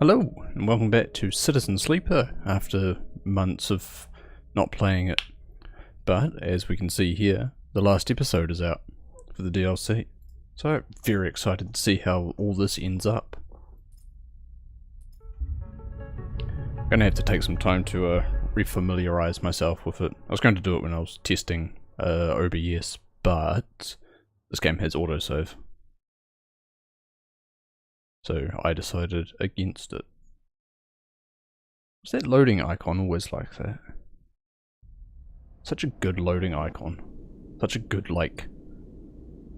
Hello, and welcome back to Citizen Sleeper after months of not playing it. But, as we can see here, the last episode is out for the DLC. So I'm very excited to see how all this ends up. I'm going to have to take some time to refamiliarize myself with it. I was going to do it when I was testing OBS, but this game has autosave. So I decided against it. Was that loading icon always like that? Such a good loading icon. Such a good, like,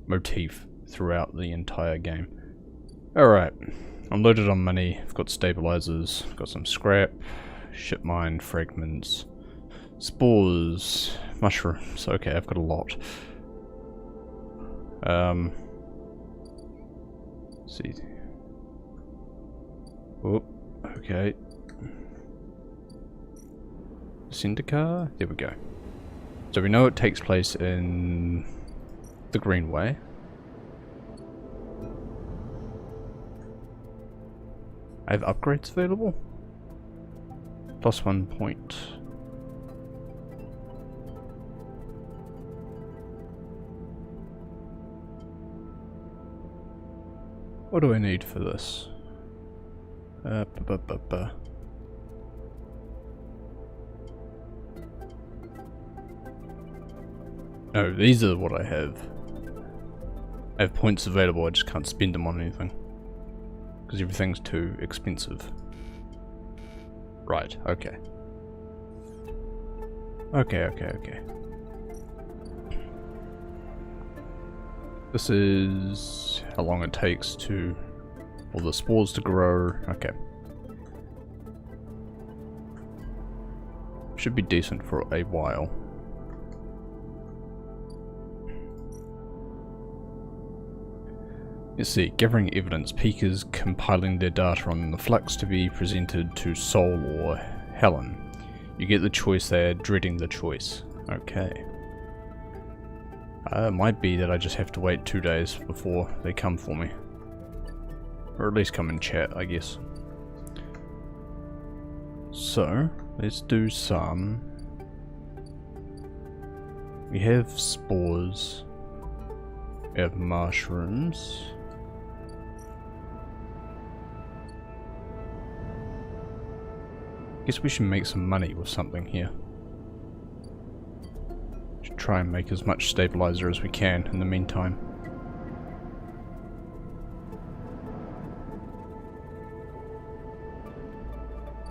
motif throughout the entire game. Alright, I'm loaded on money, I've got stabilizers, I've got some scrap, ship mine, fragments, spores, mushrooms. Okay, I've got a lot. Let's see. Oh, okay. Syndicar? There we go. So we know it takes place in the Greenway. I have upgrades available? +1 point. What do I need for this? No, these are what I have. I have points available, I just can't spend them on anything. Because everything's too expensive. Right, okay. Okay. This is how long it takes to all the spores to grow. Okay. Should be decent for a while. Let's see, gathering evidence. Peekers compiling their data on the flux to be presented to Sol or Helen. You get the choice there, dreading the choice. Okay. It might be that I just have to wait 2 days before they come for me. Or at least come and chat, I guess. So, let's do some. We have spores. We have mushrooms. Guess we should make some money with something here. Should try and make as much stabilizer as we can in the meantime.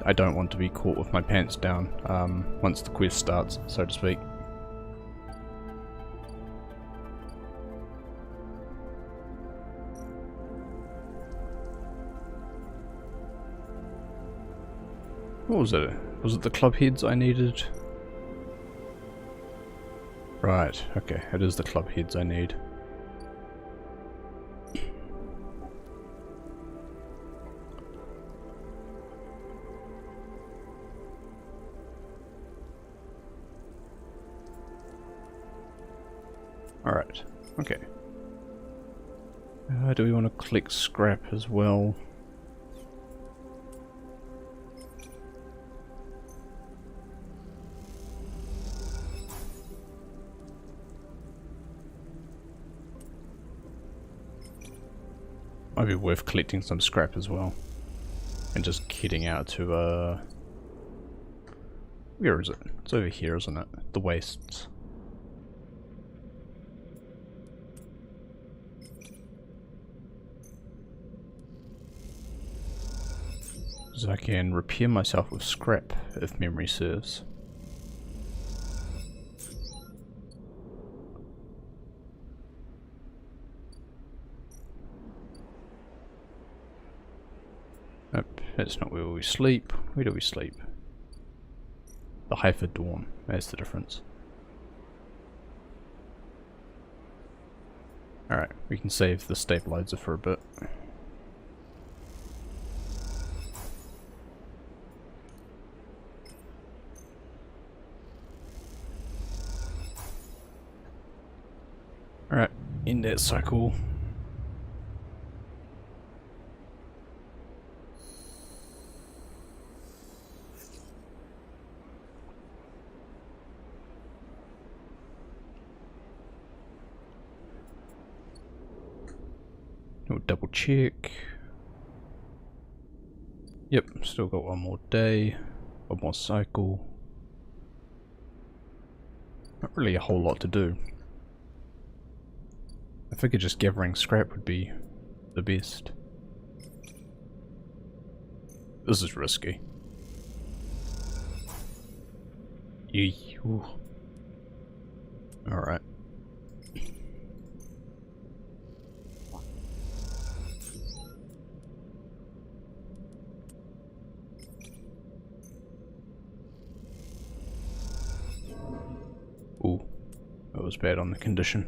I don't want to be caught with my pants down once the quest starts, so to speak. What was it? Was it the club heads I needed? Right, okay, it is the club heads I need. Alright, okay. Do we want to collect scrap as well? Might be worth collecting some scrap as well. And just heading out to, where is it? It's over here, isn't it? The wastes. So I can repair myself with scrap, if memory serves. Nope, that's not where we sleep. Where do we sleep? The Haifa Dawn, that's the difference. Alright, we can save the stabilizer for a bit. Alright, end that cycle. We'll double check. Yep, still got one more day, one more cycle. Not really a whole lot to do. I figured just gathering scrap would be the best. This is risky. Alright. Ooh, that was bad on the condition.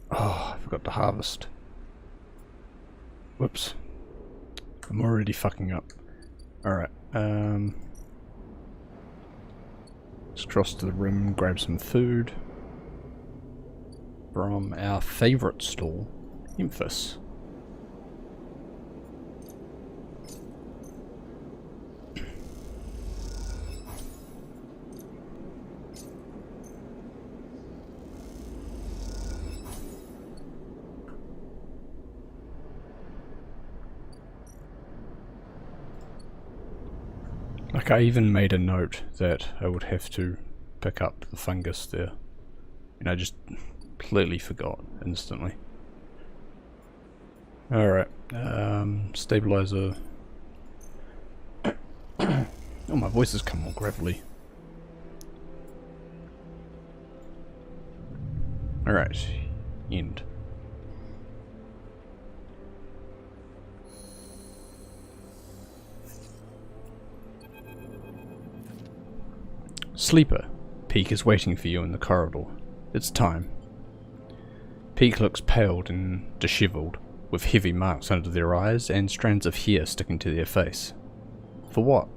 Oh, I forgot to harvest. Whoops. I'm already fucking up. Alright, let's cross to the rim, grab some food from our favourite stall, Memphis. Like, I even made a note that I would have to pick up the fungus there, and I just completely forgot instantly. Alright, stabilizer. Oh, my voice has come more gravelly. Alright, end. Sleeper, Peak is waiting for you in the corridor. It's time. Peak looks pale and dishevelled, with heavy marks under their eyes and strands of hair sticking to their face. For what?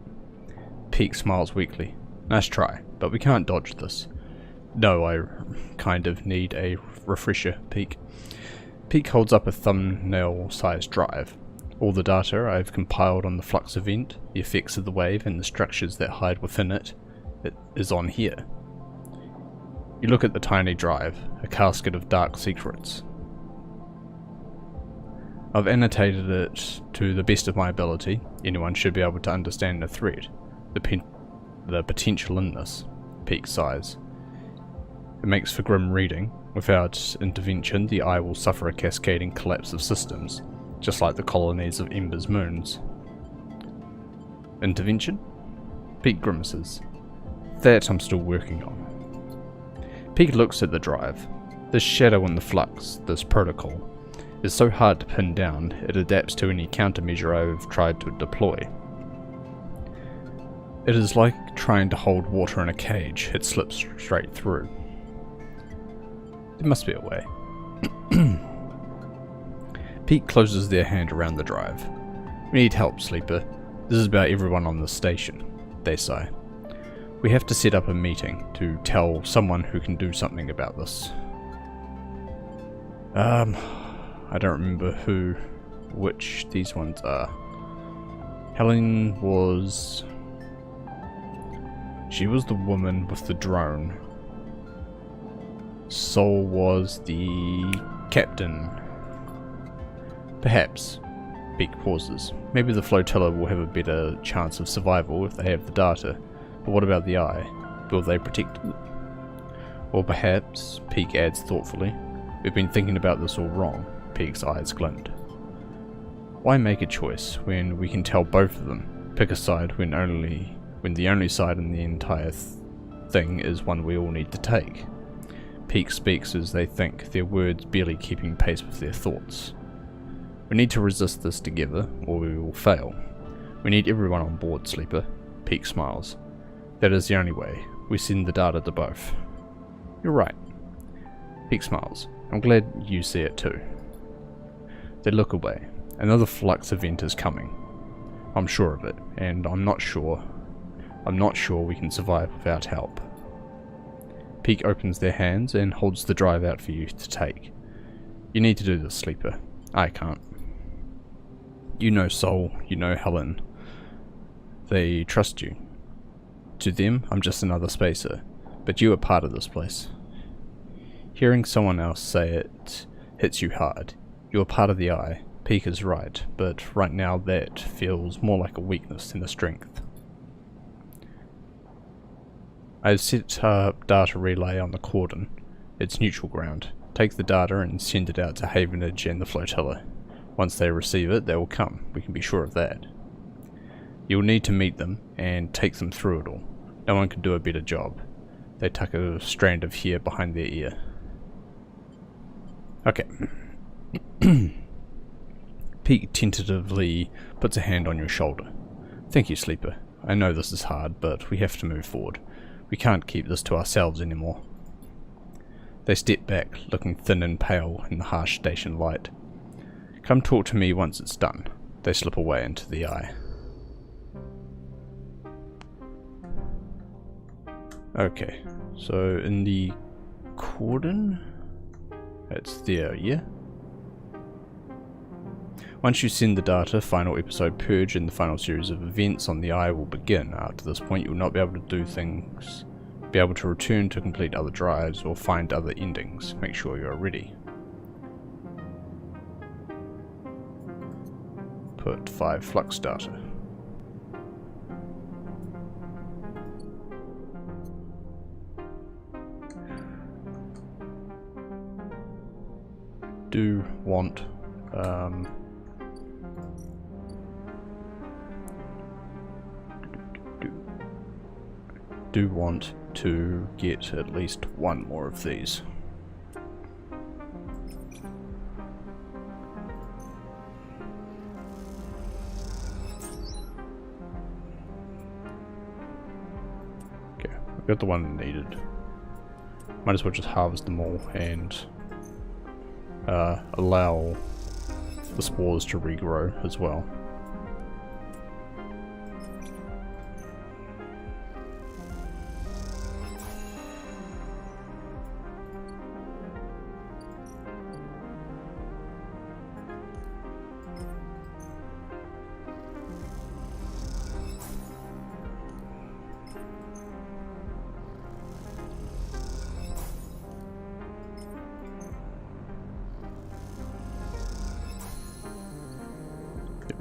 Peak smiles weakly. Nice try, but we can't dodge this. No, I kind of need a refresher, Peak. Peak holds up a thumbnail-sized drive. All the data I've compiled on the flux event, the effects of the wave and the structures that hide within it is on here. You look at the tiny drive, a casket of dark secrets. I've annotated it to the best of my ability. Anyone should be able to understand the threat, the potential in this. Peak sighs. It makes for grim reading. Without intervention, the Eye will suffer a cascading collapse of systems, just like the colonies of Ember's moons. Intervention? Peak grimaces. That I'm still working on. Peak looks at the drive. This shadow in the flux, this protocol, is so hard to pin down, it adapts to any countermeasure I've tried to deploy. It is like trying to hold water in a cage, it slips straight through. There must be a way. Peak closes their hand around the drive. We need help, Sleeper. This is about everyone on the station, they sigh. We have to set up a meeting to tell someone who can do something about this. I don't remember which these ones are. Helen was... She was the woman with the drone. Sol was the captain. Perhaps. Beak pauses. Maybe the flotilla will have a better chance of survival if they have the data. But what about the Eye? Will they protect it? Or perhaps, Peak adds thoughtfully, we've been thinking about this all wrong. Peak's eyes glint. Why make a choice when we can tell both of them? Pick a side when the only side in the entire thing is one we all need to take. Peak speaks as they think, their words barely keeping pace with their thoughts. We need to resist this together, or we will fail. We need everyone on board, Sleeper. Peak smiles. That is the only way. We send the data to both. You're right. Peak smiles. I'm glad you see it too. They look away. Another flux event is coming. I'm sure of it, and I'm not sure we can survive without help. Peak opens their hands and holds the drive out for you to take. You need to do this, Sleeper. I can't. You know Sol, you know Helen. They trust you. To them, I'm just another spacer, but you are part of this place. Hearing someone else say it hits you hard. You are part of the Eye. Peak is right, but right now that feels more like a weakness than a strength. I have set up data relay on the cordon. It's neutral ground. Take the data and send it out to Havenage and the flotilla. Once they receive it, they will come. We can be sure of that. You will need to meet them and take them through it all. No one can do a better job. They tuck a strand of hair behind their ear. Okay. Pete tentatively puts a hand on your shoulder. Thank you, Sleeper. I know this is hard, but we have to move forward. We can't keep this to ourselves anymore. They step back, looking thin and pale in the harsh station light. Come talk to me once it's done. They slip away into the Eye. Okay, so in the cordon, it's there, yeah? Once you send the data, final episode Purge and the final series of events on the Eye will begin. After this point, you will not be able to do things, be able to return to complete other drives or find other endings. Make sure you are ready. Put 5 flux data. Do want do want to get at least one more of these. Okay, I've got the one needed. Might as well just harvest them all and allow the spores to regrow as well.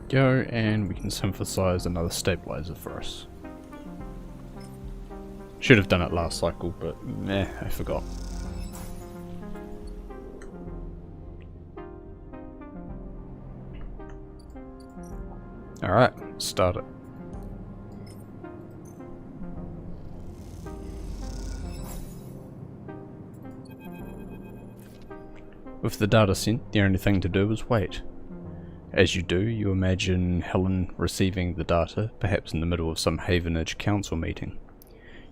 Go, and we can synthesize another stabilizer for us. Should have done it last cycle, but meh, I forgot. Alright, start it. With the data sent, the only thing to do is wait. As you do, you imagine Helen receiving the data, perhaps in the middle of some Havenage council meeting.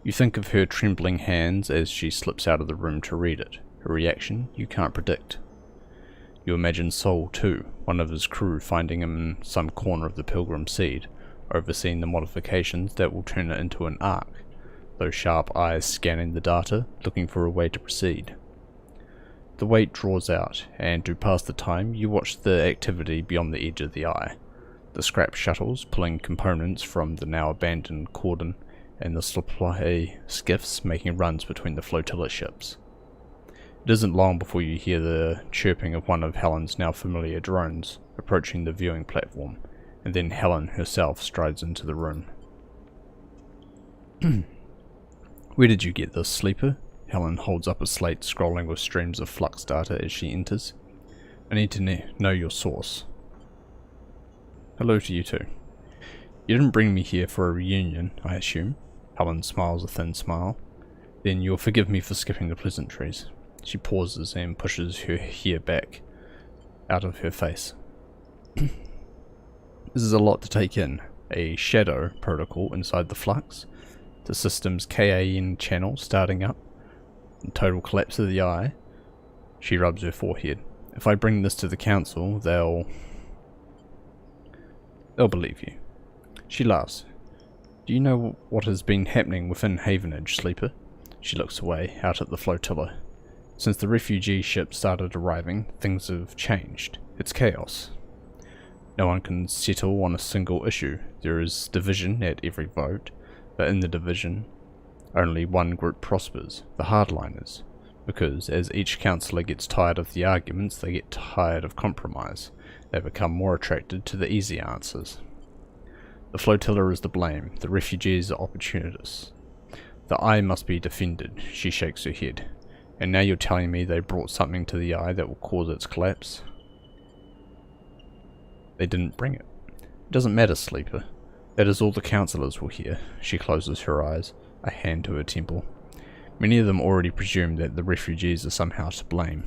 You think of her trembling hands as she slips out of the room to read it. Her reaction, you can't predict. You imagine Sol too, one of his crew finding him in some corner of the Pilgrim Seed, overseeing the modifications that will turn it into an ark, those sharp eyes scanning the data, looking for a way to proceed. The wait draws out, and to pass the time, you watch the activity beyond the edge of the Eye. The scrap shuttles pulling components from the now abandoned cordon, and the supply skiffs making runs between the flotilla ships. It isn't long before you hear the chirping of one of Helen's now familiar drones approaching the viewing platform, and then Helen herself strides into the room. Where did you get this, Sleeper? Helen holds up a slate scrolling with streams of flux data as she enters. I need to know your source. Hello to you too. You didn't bring me here for a reunion, I assume. Helen smiles a thin smile. Then you'll forgive me for skipping the pleasantries. She pauses and pushes her hair back out of her face. This is a lot to take in. A shadow protocol inside the flux. The system's KAN channel starting up. Total collapse of the Eye. She rubs her forehead. If I bring this to the council, they'll believe you. She laughs. Do you know what has been happening within Havenage, Sleeper? She looks away, out at the flotilla. Since the refugee ship started arriving, things have changed. It's chaos. No one can settle on a single issue. There is division at every vote, but in the division, only one group prospers, the hardliners, because as each councillor gets tired of the arguments, they get tired of compromise. They become more attracted to the easy answers. The flotilla is to blame, the refugees are opportunists. The eye must be defended, she shakes her head. And now you're telling me they brought something to the eye that will cause its collapse? They didn't bring it. It doesn't matter, Sleeper. That is all the councillors will hear. She closes her eyes, a hand to her temple. Many of them already presume that the refugees are somehow to blame.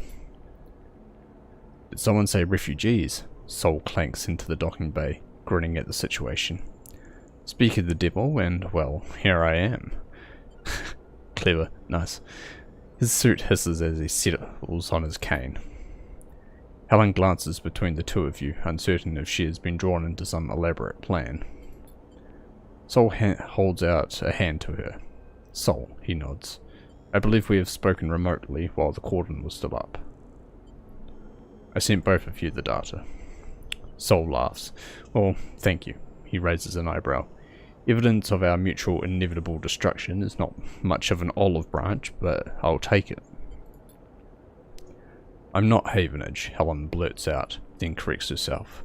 Did someone say refugees? Sol clanks into the docking bay, grinning at the situation. Speak of the devil, and, well, here I am. Clever, nice. His suit hisses as he settles on his cane. Helen glances between the two of you, uncertain if she has been drawn into some elaborate plan. Sol holds out a hand to her. Sol, he nods. I believe we have spoken remotely while the cordon was still up. I sent both of you the data. Sol laughs. Well, thank you. He raises an eyebrow. Evidence of our mutual inevitable destruction is not much of an olive branch, but I'll take it. I'm not Havenage, Helen blurts out, then corrects herself.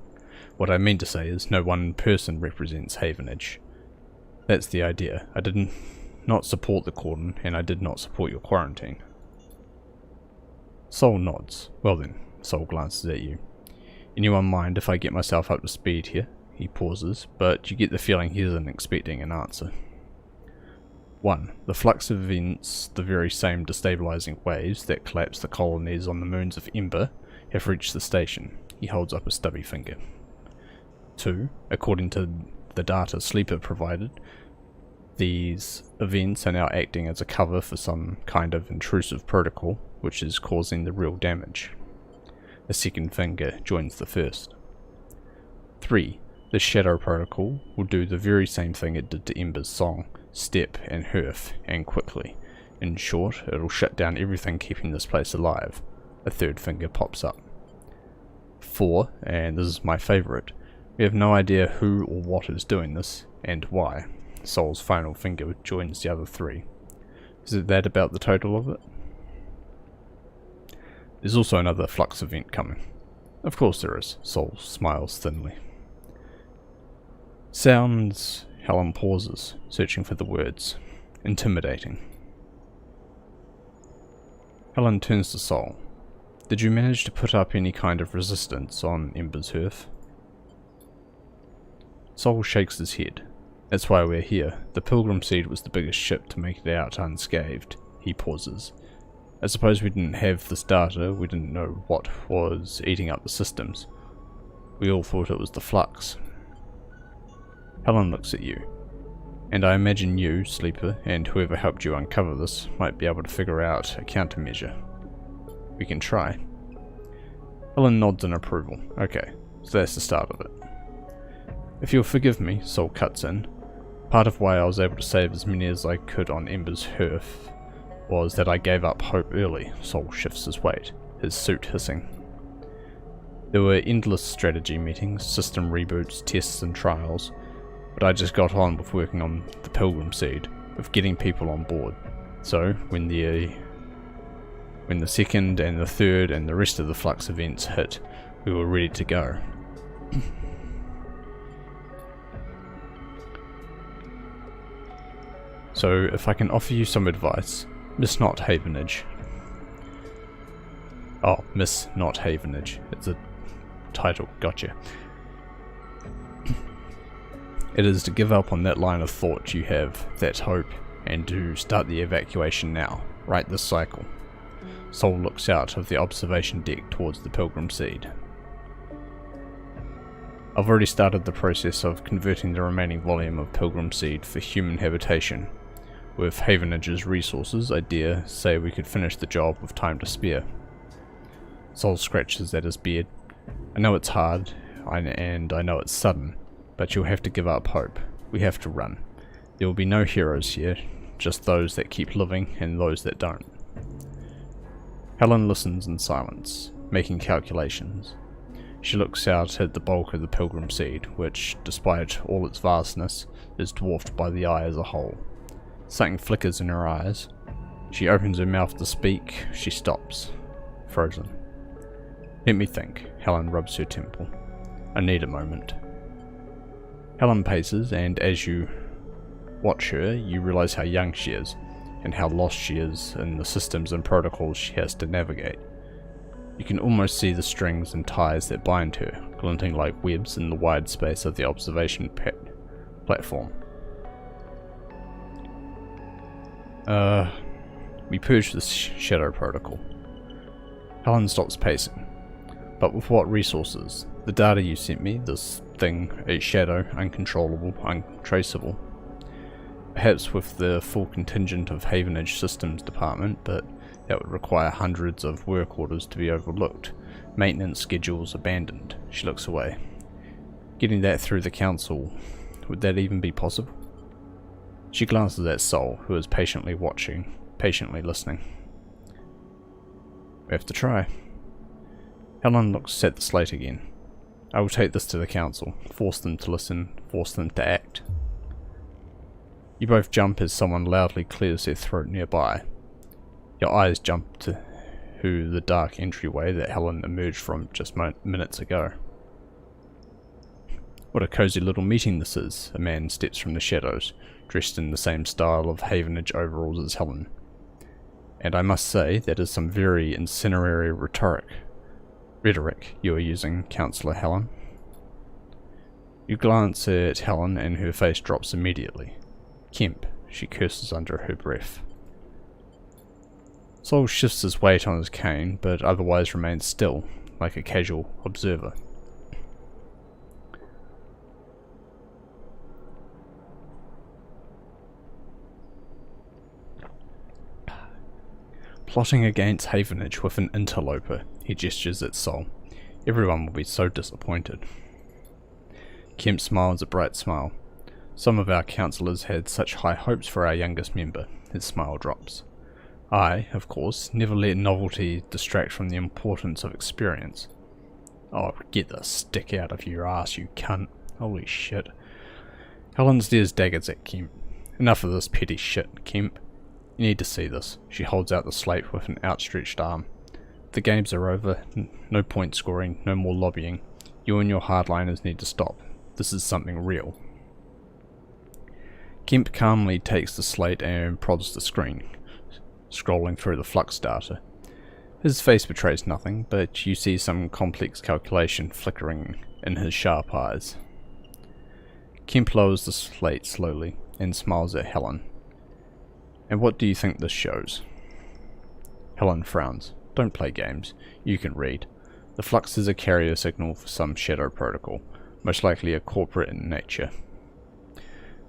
What I mean to say is no one person represents Havenage. That's the idea. I did not support the cordon, and I did not support your quarantine. Sol nods. Well then, Sol glances at you. Anyone mind if I get myself up to speed here? He pauses, but you get the feeling he isn't expecting an answer. 1. The flux of events, the very same destabilizing waves that collapsed the colonies on the moons of Ember, have reached the station. He holds up a stubby finger. 2. According to the data Sleeper provided, these events are now acting as a cover for some kind of intrusive protocol, which is causing the real damage. A second finger joins the first. 3. The Shadow Protocol will do the very same thing it did to Ember's Song, Step and Hearth, and quickly. In short, it'll shut down everything keeping this place alive. A third finger pops up. 4, and this is my favourite, we have no idea who or what is doing this, and why. Sol's final finger joins the other 3. Is it that about the total of it? There's also another flux event coming. Of course there is, Sol smiles thinly. Sounds... Helen pauses, searching for the words. Intimidating. Helen turns to Sol. Did you manage to put up any kind of resistance on Ember's Hearth? Sol shakes his head. That's why we're here. The Pilgrim Seed was the biggest ship to make it out unscathed. He pauses. I suppose we didn't have this data, we didn't know what was eating up the systems. We all thought it was the flux. Helen looks at you. And I imagine you, Sleeper, and whoever helped you uncover this, might be able to figure out a countermeasure. We can try. Helen nods in approval. Okay, so that's the start of it. If you'll forgive me, Sol cuts in, part of why I was able to save as many as I could on Ember's Hearth was that I gave up hope early. Sol shifts his weight, his suit hissing. There were endless strategy meetings, system reboots, tests and trials, but I just got on with working on the Pilgrim Seed, with getting people on board. So, when the second and the third and the rest of the flux events hit, we were ready to go. So, if I can offer you some advice, Miss Not Havenage. Oh, Miss Not Havenage. It's a title, gotcha. It is to give up on that line of thought you have, that hope, and to start the evacuation now, right this cycle. Sol looks out of the observation deck towards the Pilgrim Seed. I've already started the process of converting the remaining volume of Pilgrim Seed for human habitation. With Havenage's resources, I dare say we could finish the job with time to spare. Sol scratches at his beard. I know it's hard, and I know it's sudden, but you'll have to give up hope. We have to run. There will be no heroes here, just those that keep living and those that don't. Helen listens in silence, making calculations. She looks out at the bulk of the pilgrim seed, which, despite all its vastness, is dwarfed by the eye as a whole. Something flickers in her eyes. She opens her mouth to speak. She stops, frozen. Let me think. Helen rubs her temple. I need a moment. Helen paces, and as you watch her, you realize how young she is, and how lost she is in the systems and protocols she has to navigate. You can almost see the strings and ties that bind her, glinting like webs in the wide space of the observation platform. We purge this shadow protocol. Helen stops pacing. But with what resources? The data you sent me, this thing, a shadow, uncontrollable, untraceable. Perhaps with the full contingent of Havenage Systems Department, but that would require hundreds of work orders to be overlooked, maintenance schedules abandoned. She looks away. Getting that through the council, would that even be possible? She glances at Sol, who is patiently watching, patiently listening. We have to try. Helen looks at the slate again. I will take this to the council, force them to listen, force them to act. You both jump as someone loudly clears their throat nearby. Your eyes jump to the dark entryway that Helen emerged from just minutes ago. What a cozy little meeting this is. A man steps from the shadows, dressed in the same style of Havenage overalls as Helen. And I must say, that is some very incendiary rhetoric you are using, Councillor Helen. You glance at Helen and her face drops immediately. Kemp, she curses under her breath. Sol shifts his weight on his cane, but otherwise remains still, like a casual observer. Plotting against Havenage with an interloper, he gestures at Sol. Everyone will be so disappointed. Kemp smiles a bright smile. Some of our councillors had such high hopes for our youngest member. His smile drops. I, of course, never let novelty distract from the importance of experience. Oh, get the stick out of your ass, you cunt. Holy shit. Helen stares daggers at Kemp. Enough of this petty shit, Kemp. You need to see this. She holds out the slate with an outstretched arm. The games are over. No point scoring, no more lobbying. You and your hardliners need to stop. This is something real. Kemp calmly takes the slate and prods the screen, scrolling through the flux data. His face betrays nothing, but you see some complex calculation flickering in his sharp eyes. Kemp lowers the slate slowly and smiles at Helen. And what do you think this shows? Helen frowns. Don't play games. You can read. The flux is a carrier signal for some shadow protocol, most likely a corporate in nature.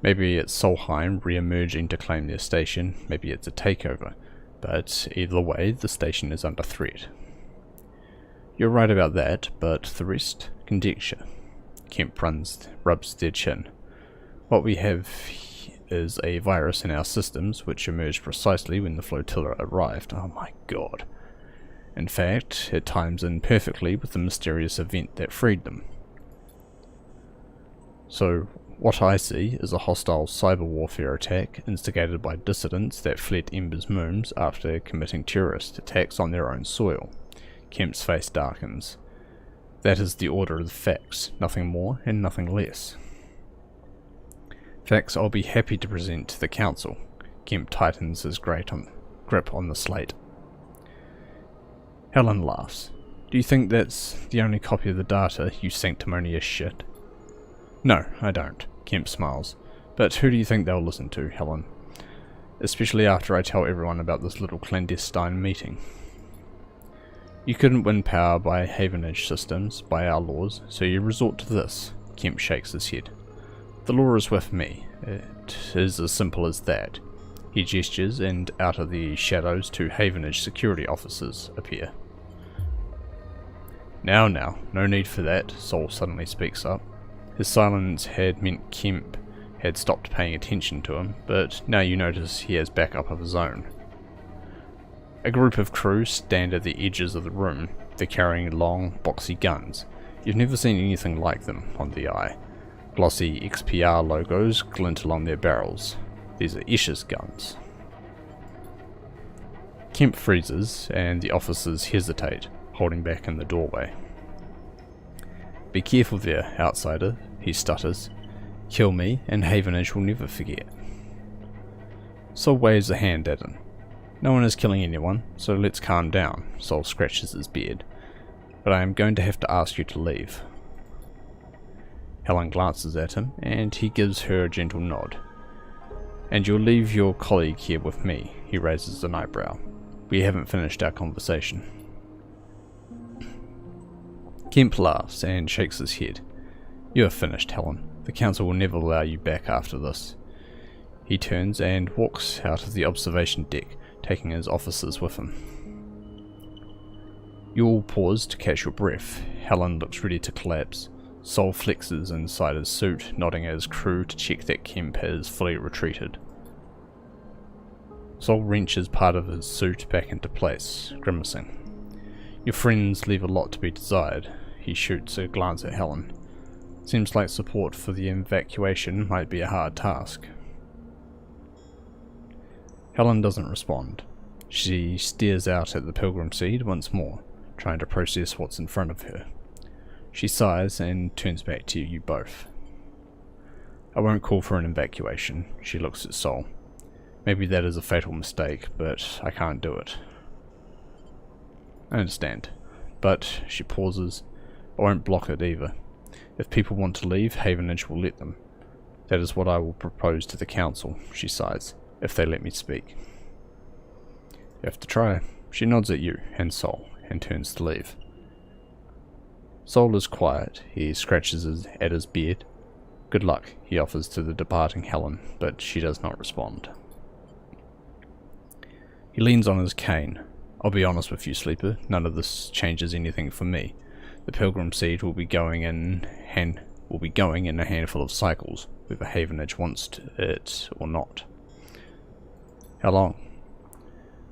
Maybe it's Solheim re-emerging to claim their station, maybe it's a takeover, but either way, the station is under threat. You're right about that, but the rest? Conjecture. Kemp rubs their chin. What we have is a virus in our systems which emerged precisely when the flotilla arrived. Oh my god. In fact, it times in perfectly with the mysterious event that freed them. So, what I see is a hostile cyber warfare attack instigated by dissidents that fled Ember's moons after committing terrorist attacks on their own soil. Kemp's face darkens. That is the order of the facts, nothing more and nothing less. Facts I'll be happy to present to the council. Kemp tightens his grip on the slate. Helen laughs. Do you think that's the only copy of the data, you sanctimonious shit? No, I don't. Kemp smiles. But who do you think they'll listen to, Helen? Especially after I tell everyone about this little clandestine meeting. You couldn't win power by Havenage systems, by our laws, so you resort to this. Kemp shakes his head. The law is with me. It is as simple as that. He gestures, and out of the shadows 2 Havenage security officers appear. Now, no need for that, Sol suddenly speaks up. His silence had meant Kemp had stopped paying attention to him, but now you notice he has backup of his own. A group of crew stand at the edges of the room. They're carrying long, boxy guns. You've never seen anything like them on the eye. Glossy XPR logos glint along their barrels. These are Ish's guns. Kemp freezes, and the officers hesitate, holding back in the doorway. "Be careful there, outsider," he stutters. "Kill me, and Havenage will never forget." Sol waves a hand at him. "No one is killing anyone, so let's calm down." Sol scratches his beard. "But I am going to have to ask you to leave." Helen glances at him, and he gives her a gentle nod. "And you'll leave your colleague here with me," he raises an eyebrow. "We haven't finished our conversation." Kemp laughs and shakes his head. "You are finished, Helen. The council will never allow you back after this." He turns and walks out of the observation deck, taking his officers with him. You all pause to catch your breath. Helen looks ready to collapse. Sol flexes inside his suit, nodding at his crew to check that Kemp has fully retreated. Sol wrenches part of his suit back into place, grimacing. "Your friends leave a lot to be desired." He shoots a glance at Helen. "Seems like support for the evacuation might be a hard task." Helen doesn't respond. She stares out at the pilgrim seed once more, trying to process what's in front of her. She sighs and turns back to you both. "I won't call for an evacuation." She looks at Sol. "Maybe that is a fatal mistake, but I can't do it." "I understand. But," she pauses, "I won't block it either. If people want to leave, Havenage will let them. That is what I will propose to the council," she sighs, "if they let me speak." "You have to try." She nods at you and Sol, and turns to leave. Sol is quiet. He scratches at his beard. "Good luck," he offers to the departing Helen, but she does not respond. He leans on his cane. "I'll be honest with you, Sleeper, none of this changes anything for me. The pilgrim seed will be going in a handful of cycles, whether Havenage wants it or not." "How long?"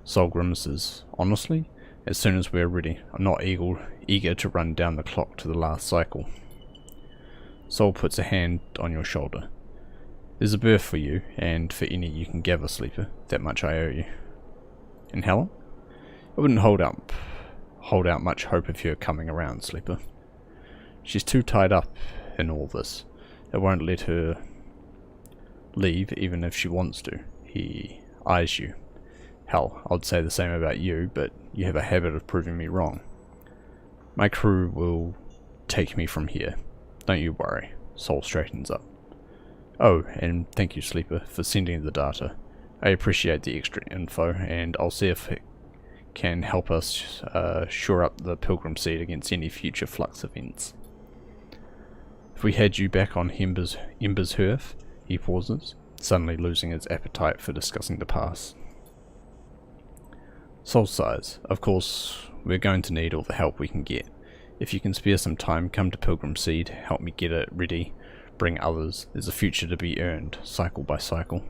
Sol grimaces. "Honestly, as soon as we're ready. I'm not eager to run down the clock to the last cycle." Sol puts a hand on your shoulder. "There's a berth for you, and for any you can gather, Sleeper. That much I owe you." "And Helen?" "I wouldn't hold out much hope if you're coming around, Sleeper. She's too tied up in all this. It won't let her leave even if she wants to." He eyes you. "Hell, I'd say the same about you, but you have a habit of proving me wrong. My crew will take me from here. Don't you worry." Sol straightens up. "Oh, and thank you, Sleeper, for sending the data. I appreciate the extra info, and I'll see if it can help us shore up the pilgrim seed against any future flux events." "If we had you back on Ember's hearth," he pauses, suddenly losing his appetite for discussing the past. Sol sighs. "Of course, we're going to need all the help we can get. If you can spare some time, come to Pilgrim Seed, help me get it ready, bring others. There's a future to be earned, cycle by cycle.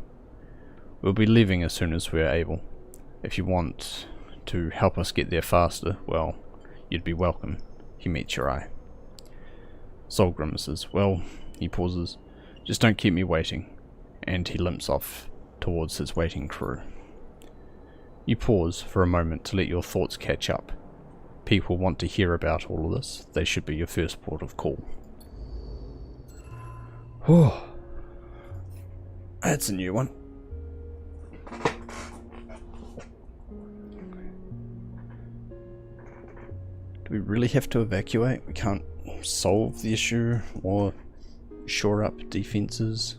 We'll be leaving as soon as we're able. If you want to help us get there faster, well, you'd be welcome." He meets your eye. Sol grimaces. "Well," he pauses, "just don't keep me waiting." And he limps off towards his waiting crew. You pause for a moment to let your thoughts catch up. People want to hear about all of this. They should be your first port of call. Whew. That's a new one. Do we really have to evacuate? We can't solve the issue or shore up defenses?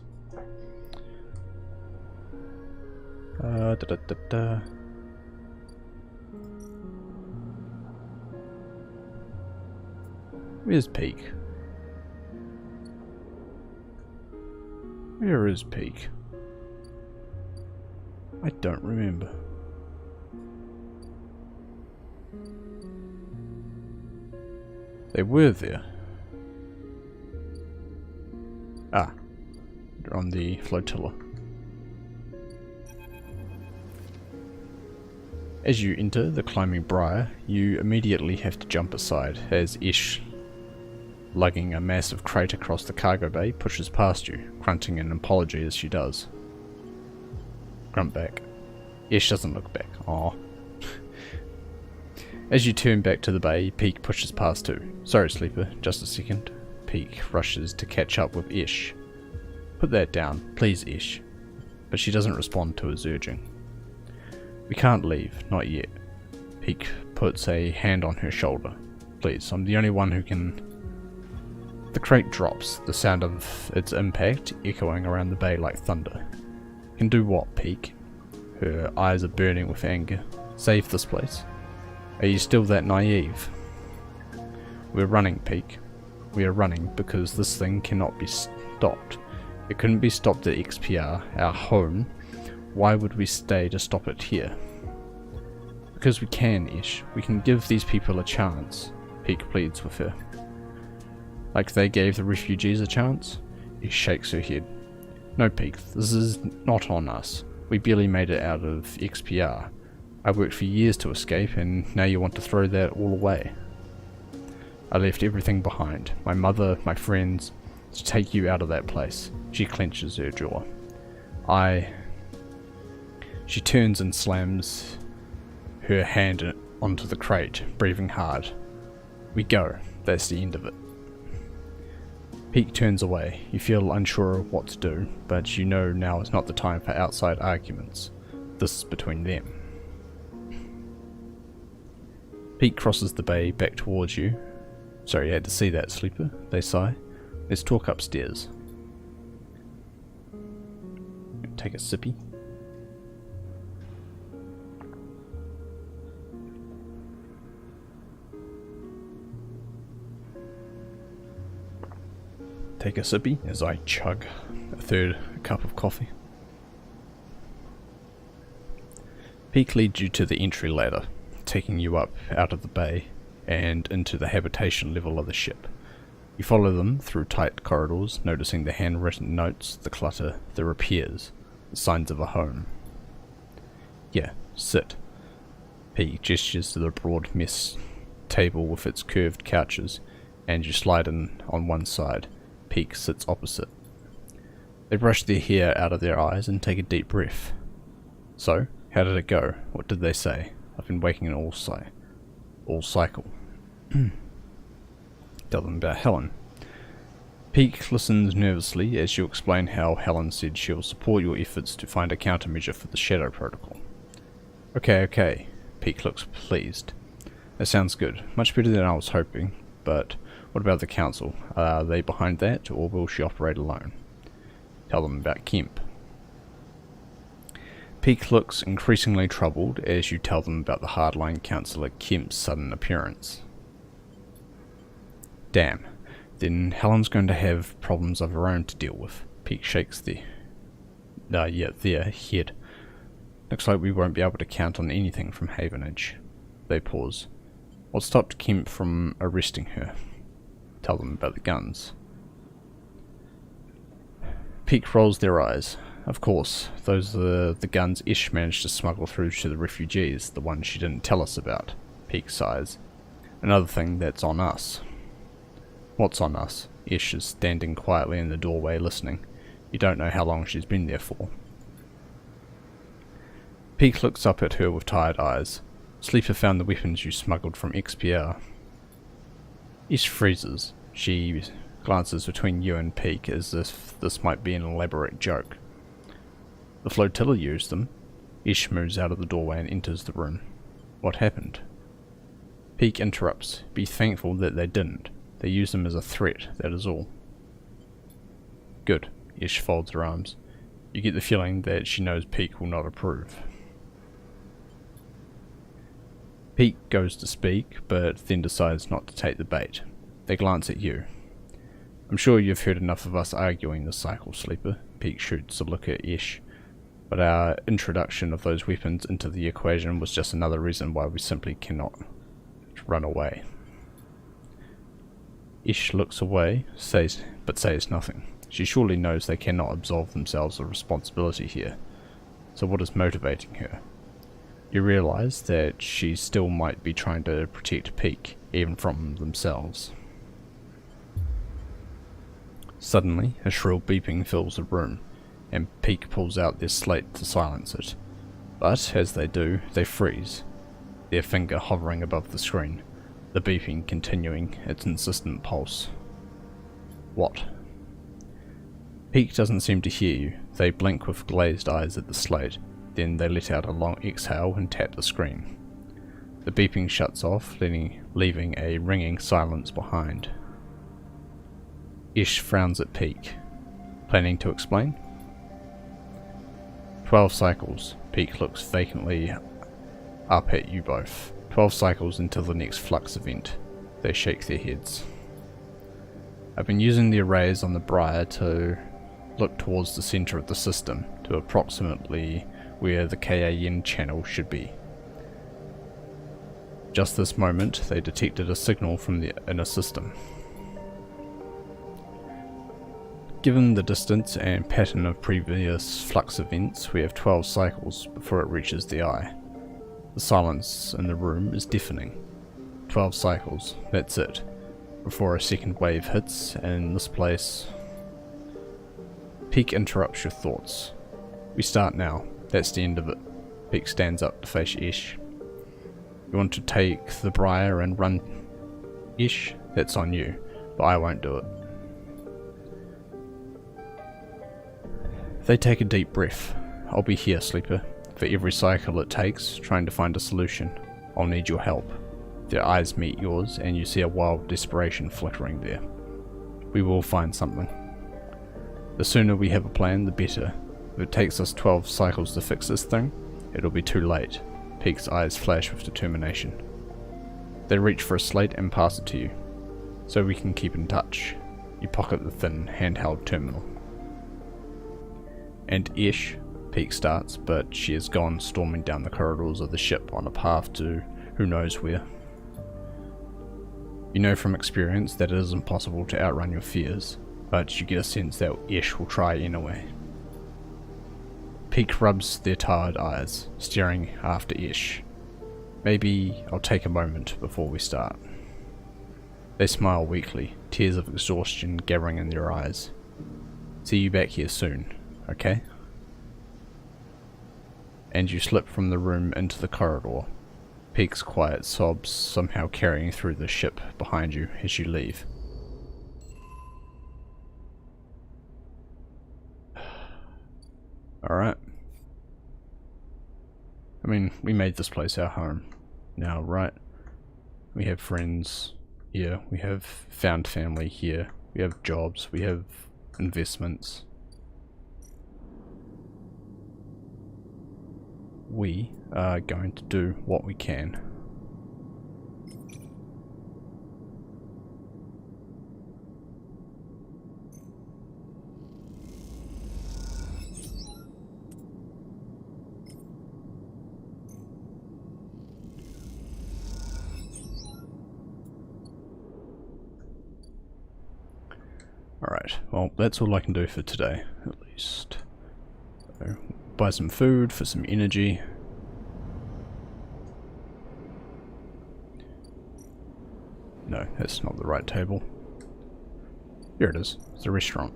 Where's Peak? Where is Peak? I don't remember. They were there. Ah, they're on the flotilla. As you enter the climbing briar, you immediately have to jump aside as Ish lugging a massive crate across the cargo bay, pushes past you, grunting an apology as she does. Grunt back. Ish doesn't look back. Aw. As you turn back to the bay, Peak pushes past too. Sorry, Sleeper, just a second. Peak rushes to catch up with Ish. Put that down, please, Ish. But she doesn't respond to his urging. We can't leave, not yet. Peak puts a hand on her shoulder. Please, I'm the only one who can... The crate drops, the sound of its impact echoing around the bay like thunder. Can do what, Peak? Her eyes are burning with anger. Save this place? Are you still that naive? We're running, Peak. We are running because this thing cannot be stopped. It couldn't be stopped at XPR, our home. Why would we stay to stop it here? Because we can, Ish. We can give these people a chance. Peak pleads with her. Like they gave the refugees a chance? Ish shakes her head. No, Peak, this is not on us. We barely made it out of XPR. I worked for years to escape, and now you want to throw that all away. I left everything behind. My mother, my friends, to take you out of that place. She clenches her jaw. She turns and slams her hand onto the crate, breathing hard. We go. That's the end of it. Peak turns away. You feel unsure of what to do, but you know now is not the time for outside arguments. This is between them. Peak crosses the bay back towards you. Sorry, you had to see that, Sleeper, they sigh. Let's talk upstairs. Take a sippy. Take a sippy as I chug a third cup of coffee. Peak leads you to the entry ladder, taking you up out of the bay and into the habitation level of the ship. You follow them through tight corridors, noticing the handwritten notes, the clutter, the repairs, the signs of a home. Yeah, sit. Peak gestures to the broad mess table with its curved couches, and you slide in on one side. Peak sits opposite. They brush their hair out of their eyes and take a deep breath. So, how did it go? What did they say? I've been waking all cycle. Tell them about Helen. Peak listens nervously as you explain how Helen said she'll support your efforts to find a countermeasure for the Shadow Protocol. Okay. Peak looks pleased. That sounds good. Much better than I was hoping, but what about the Council? Are they behind that, or will she operate alone? Tell them about Kemp. Peak looks increasingly troubled as you tell them about the hardline Councillor Kemp's sudden appearance. Damn. Then Helen's going to have problems of her own to deal with. Peak shakes their head. Looks like we won't be able to count on anything from Havenage. They pause. What stopped Kemp from arresting her? Tell them about the guns. Peak rolls their eyes. Of course, those are the guns Ish managed to smuggle through to the refugees, the ones she didn't tell us about. Peak sighs. Another thing that's on us. What's on us? Ish is standing quietly in the doorway listening. You don't know how long she's been there for. Peak looks up at her with tired eyes. Sleeper found the weapons you smuggled from XPR. Ish freezes. She glances between you and Peak as if this might be an elaborate joke. The flotilla used them. Ish moves out of the doorway and enters the room. What happened? Peak interrupts. Be thankful that they didn't. They used them as a threat, that is all. Good. Ish folds her arms. You get the feeling that she knows Peak will not approve. Peak goes to speak, but then decides not to take the bait. They glance at you. I'm sure you've heard enough of us arguing this cycle, Sleeper. Peak shoots a look at Ish. But our introduction of those weapons into the equation was just another reason why we simply cannot run away. Ish looks away, but says nothing. She surely knows they cannot absolve themselves of responsibility here. So what is motivating her? You realize that she still might be trying to protect Peak, even from themselves. Suddenly, a shrill beeping fills the room, and Peak pulls out their slate to silence it. But, as they do, they freeze, their finger hovering above the screen, the beeping continuing its insistent pulse. What? Peak doesn't seem to hear you. They blink with glazed eyes at the slate, then they let out a long exhale and tap the screen. The beeping shuts off, leaving a ringing silence behind. Ish frowns at Peak. Planning to explain? 12 cycles. Peak looks vacantly up at you both. 12 cycles until the next flux event. They shake their heads. I've been using the arrays on the Briar to look towards the center of the system, to approximately where the KAN channel should be. Just this moment, they detected a signal from the inner system. Given the distance and pattern of previous flux events, we have 12 cycles before it reaches the eye. The silence in the room is deafening. 12 cycles, that's it, before a second wave hits, and this place... Peak interrupts your thoughts. We start now, that's the end of it. Peak stands up to face Ish. You want to take the Briar and run Ish? That's on you, but I won't do it. They take a deep breath. I'll be here, Sleeper. For every cycle it takes, trying to find a solution. I'll need your help. Their eyes meet yours, and you see a wild desperation flickering there. We will find something. The sooner we have a plan, the better. If it takes us 12 cycles to fix this thing, it'll be too late. Peak's eyes flash with determination. They reach for a slate and pass it to you, so we can keep in touch. You pocket the thin, handheld terminal. And Ish, Peak starts, but she is gone storming down the corridors of the ship on a path to who knows where. You know from experience that it is impossible to outrun your fears, but you get a sense that Ish will try anyway. Peak rubs their tired eyes, staring after Ish. Maybe I'll take a moment before we start. They smile weakly, tears of exhaustion gathering in their eyes. See you back here soon, okay? And you slip from the room into the corridor. Peak's quiet sobs somehow carrying through the ship behind you as you leave. Alright. I mean, we made this place our home now, right? We have friends here, we have found family here, we have jobs, we have investments. We are going to do what we can. Alright, well that's all I can do for today, at least. So, buy some food for some energy. No, that's not the right table. Here it is, it's a restaurant.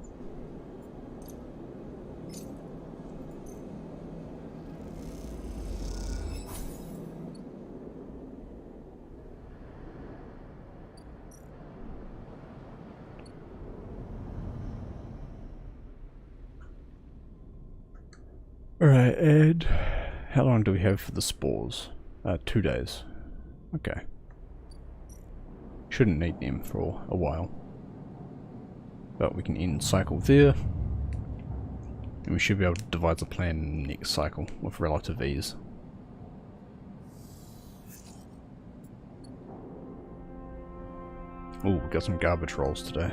Alright, and how long do we have for the spores? 2 days. Okay. Shouldn't need them for a while. But we can end cycle there. And we should be able to devise a plan next cycle with relative ease. Ooh, we got some garbage rolls today.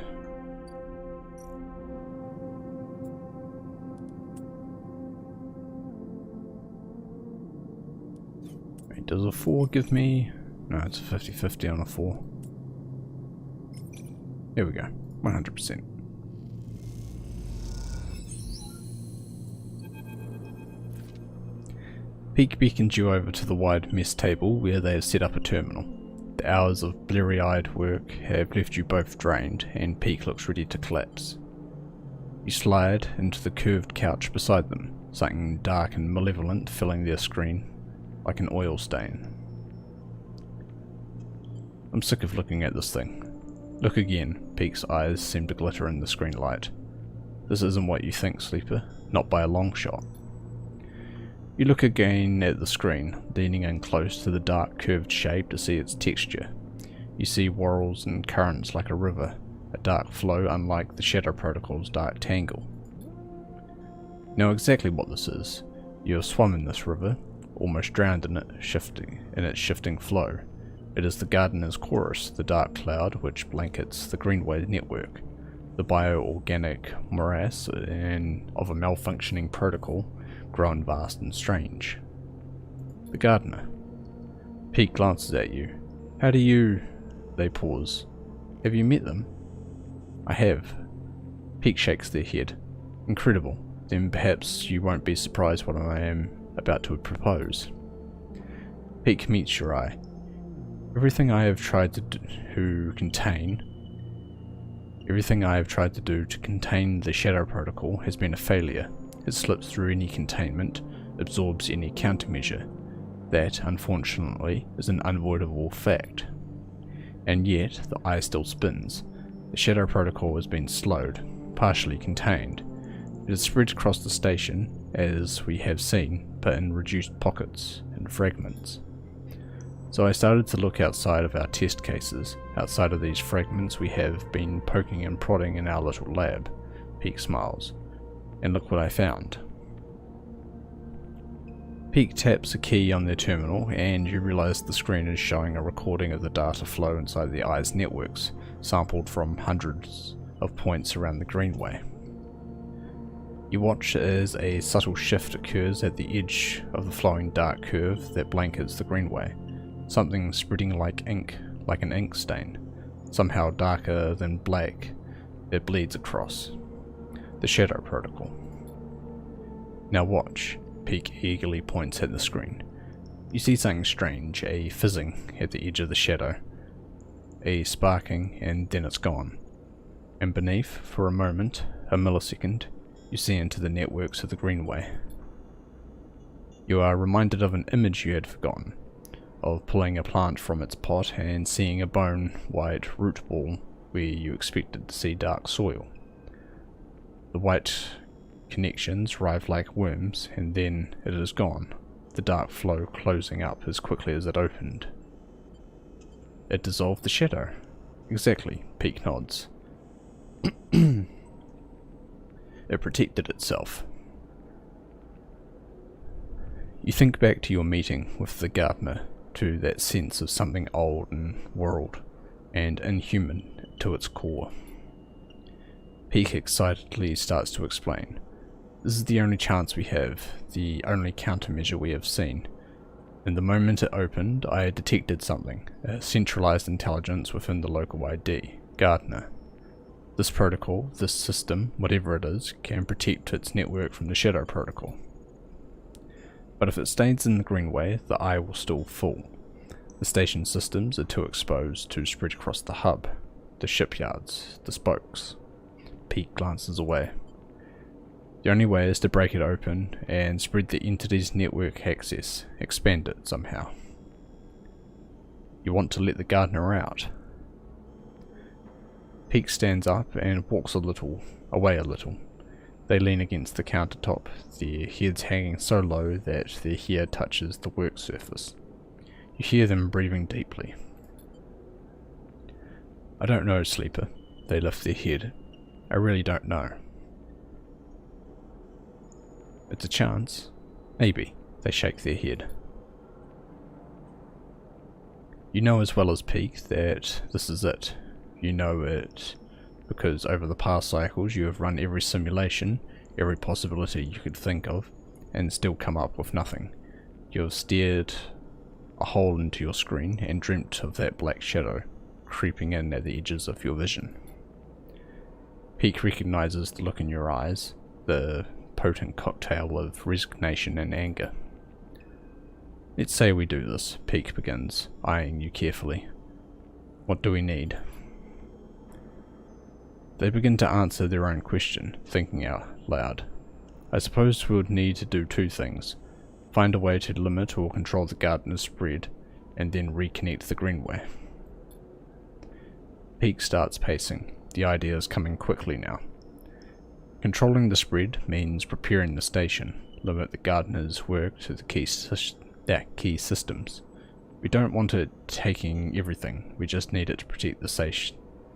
Wait, does a 4 give me... No, it's a 50-50 on a 4. There we go, 100%. Peak beckons you over to the wide mess table where they have set up a terminal. The hours of bleary-eyed work have left you both drained, and Peak looks ready to collapse. You slide into the curved couch beside them, something dark and malevolent filling their screen like an oil stain. I'm sick of looking at this thing. Look again. Peek's eyes seem to glitter in the screen light. This isn't what you think, Sleeper. Not by a long shot. You look again at the screen, leaning in close to the dark curved shape to see its texture. You see whorls and currents like a river, a dark flow unlike the Shadow Protocol's dark tangle. You know exactly what this is. You have swum in this river, almost drowned in its shifting flow. It is the Gardener's Chorus, the dark cloud which blankets the Greenway network, the bioorganic morass of a malfunctioning protocol, grown vast and strange. The Gardener. Pete glances at you. How do you... They pause. Have you met them? I have. Pete shakes their head. Incredible. Then perhaps you won't be surprised what I am about to propose. Pete meets your eye. Everything I have tried to do to contain the Shadow Protocol has been a failure. It slips through any containment, absorbs any countermeasure. That, unfortunately, is an unavoidable fact. And yet, the eye still spins. The Shadow Protocol has been slowed, partially contained. It has spread across the station, as we have seen, but in reduced pockets and fragments. So I started to look outside of our test cases. Outside of these fragments we have been poking and prodding in our little lab. Peek smiles. And look what I found. Peek taps a key on their terminal and you realize the screen is showing a recording of the data flow inside the eye's networks, sampled from hundreds of points around the Greenway. You watch as a subtle shift occurs at the edge of the flowing dark curve that blankets the Greenway. Something spreading like ink, like an ink stain, somehow darker than black, that bleeds across. The Shadow Protocol. Now watch. Peek eagerly points at the screen. You see something strange, a fizzing at the edge of the shadow, a sparking, and then it's gone. And beneath, for a moment, a millisecond, you see into the networks of the Greenway. You are reminded of an image you had forgotten, of pulling a plant from its pot and seeing a bone-white root ball where you expected to see dark soil. The white connections writhe like worms, and then it is gone, the dark flow closing up as quickly as it opened. It dissolved the shadow. Exactly, Peek nods. It protected itself. You think back to your meeting with the gardener, to that sense of something old and world, and inhuman to its core. Peek excitedly starts to explain. This is the only chance we have, the only countermeasure we have seen. And the moment it opened, I detected something, a centralized intelligence within the local ID, Gardener. This protocol, this system, whatever it is, can protect its network from the Shadow Protocol. But if it stays in the Greenway, the eye will still fall. The station systems are too exposed to spread across the hub, the shipyards, the spokes. Peek glances away. The only way is to break it open and spread the entity's network access, expand it somehow. You want to let the gardener out. Peek stands up and walks away a little. They lean against the countertop, their heads hanging so low that their hair touches the work surface. You hear them breathing deeply. I don't know, Sleeper. They lift their head. I really don't know. It's a chance. Maybe. They shake their head. You know as well as Peek that this is it. You know it because over the past cycles you have run every simulation, every possibility you could think of, and still come up with nothing. You have stared a hole into your screen and dreamt of that black shadow creeping in at the edges of your vision. Peek recognizes the look in your eyes, the potent cocktail of resignation and anger. Let's say we do this, Peek begins, eyeing you carefully. What do we need? They begin to answer their own question, thinking out loud. I suppose we would need to do two things. Find a way to limit or control the gardener's spread, and then reconnect the greenway. Peak starts pacing. The idea is coming quickly now. Controlling the spread means preparing the station, limit the gardener's work to the key systems. We don't want it taking everything, we just need it to protect the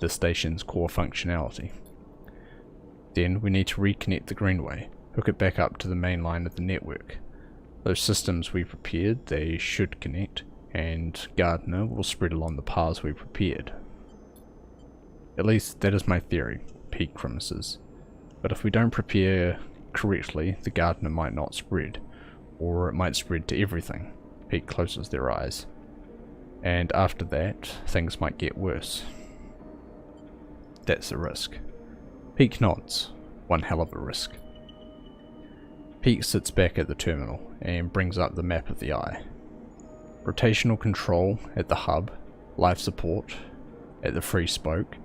station's core functionality. Then we need to reconnect the greenway, hook it back up to the main line of the network. Those systems we prepared, they should connect, and Gardener will spread along the paths we prepared. At least that is my theory, Peak premises. But if we don't prepare correctly, the Gardener might not spread, or it might spread to everything. Peak closes their eyes. And after that, things might get worse. That's the risk. Peak nods. One hell of a risk. Peak sits back at the terminal and brings up the map of the eye. Rotational control at the hub, life support at the free spoke,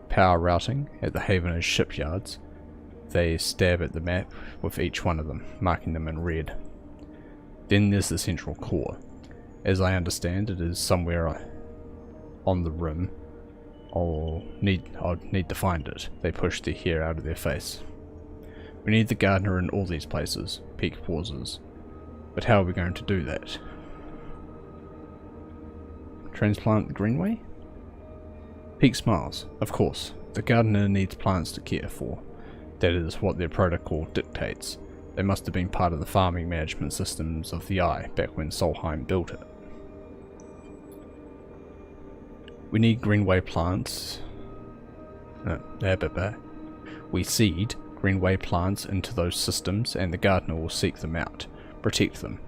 power routing at the Havenage shipyards. They stab at the map with each one of them, marking them in red. Then there's the central core. As I understand, it is somewhere on the rim. I'll need to find it. They push their hair out of their face. We need the Gardener in all these places. Peak pauses. But how are we going to do that? Transplant the greenway? Peak smiles. Of course. The Gardener needs plants to care for. That is what their protocol dictates. They must have been part of the farming management systems of the Eye back when Solheim built it. We need greenway plants. We seed greenway plants into those systems, and the Gardener will seek them out, protect them.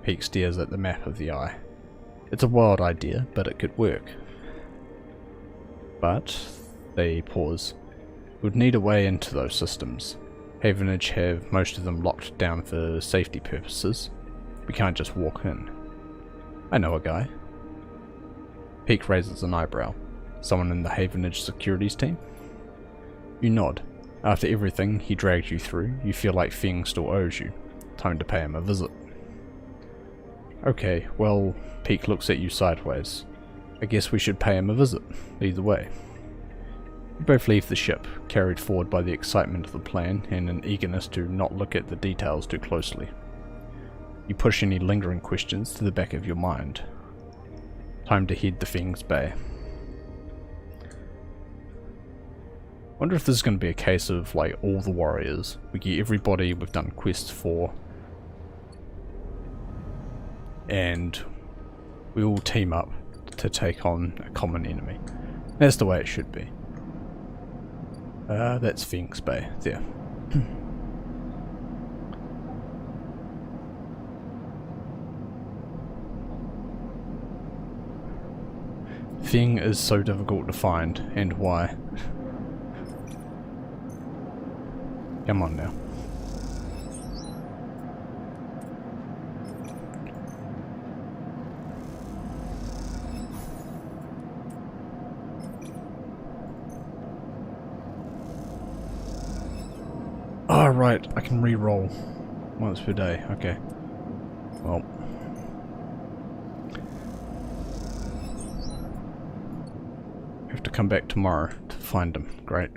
Peak stares at the map of the Eye. It's a wild idea, but it could work. But they pause. We'd need a way into those systems. Havenage have most of them locked down for safety purposes. We can't just walk in. I know a guy. Peak raises an eyebrow. Someone in the Havenage securities team? You nod. After everything he dragged you through, you feel like Feng still owes you. Time to pay him a visit. Okay, well, Peak looks at you sideways. I guess we should pay him a visit, either way. You both leave the ship, carried forward by the excitement of the plan and an eagerness to not look at the details too closely. You push any lingering questions to the back of your mind. Time to head to Feng's Bay. Wonder if this is going to be a case of like all the warriors. We get everybody we've done quests for, and we all team up to take on a common enemy. That's the way it should be. That's Feng's Bay, there. Feng is so difficult to find, and why? Come on now. Oh, right, I can re-roll once per day, okay. Well. Have to come back tomorrow to find him, great.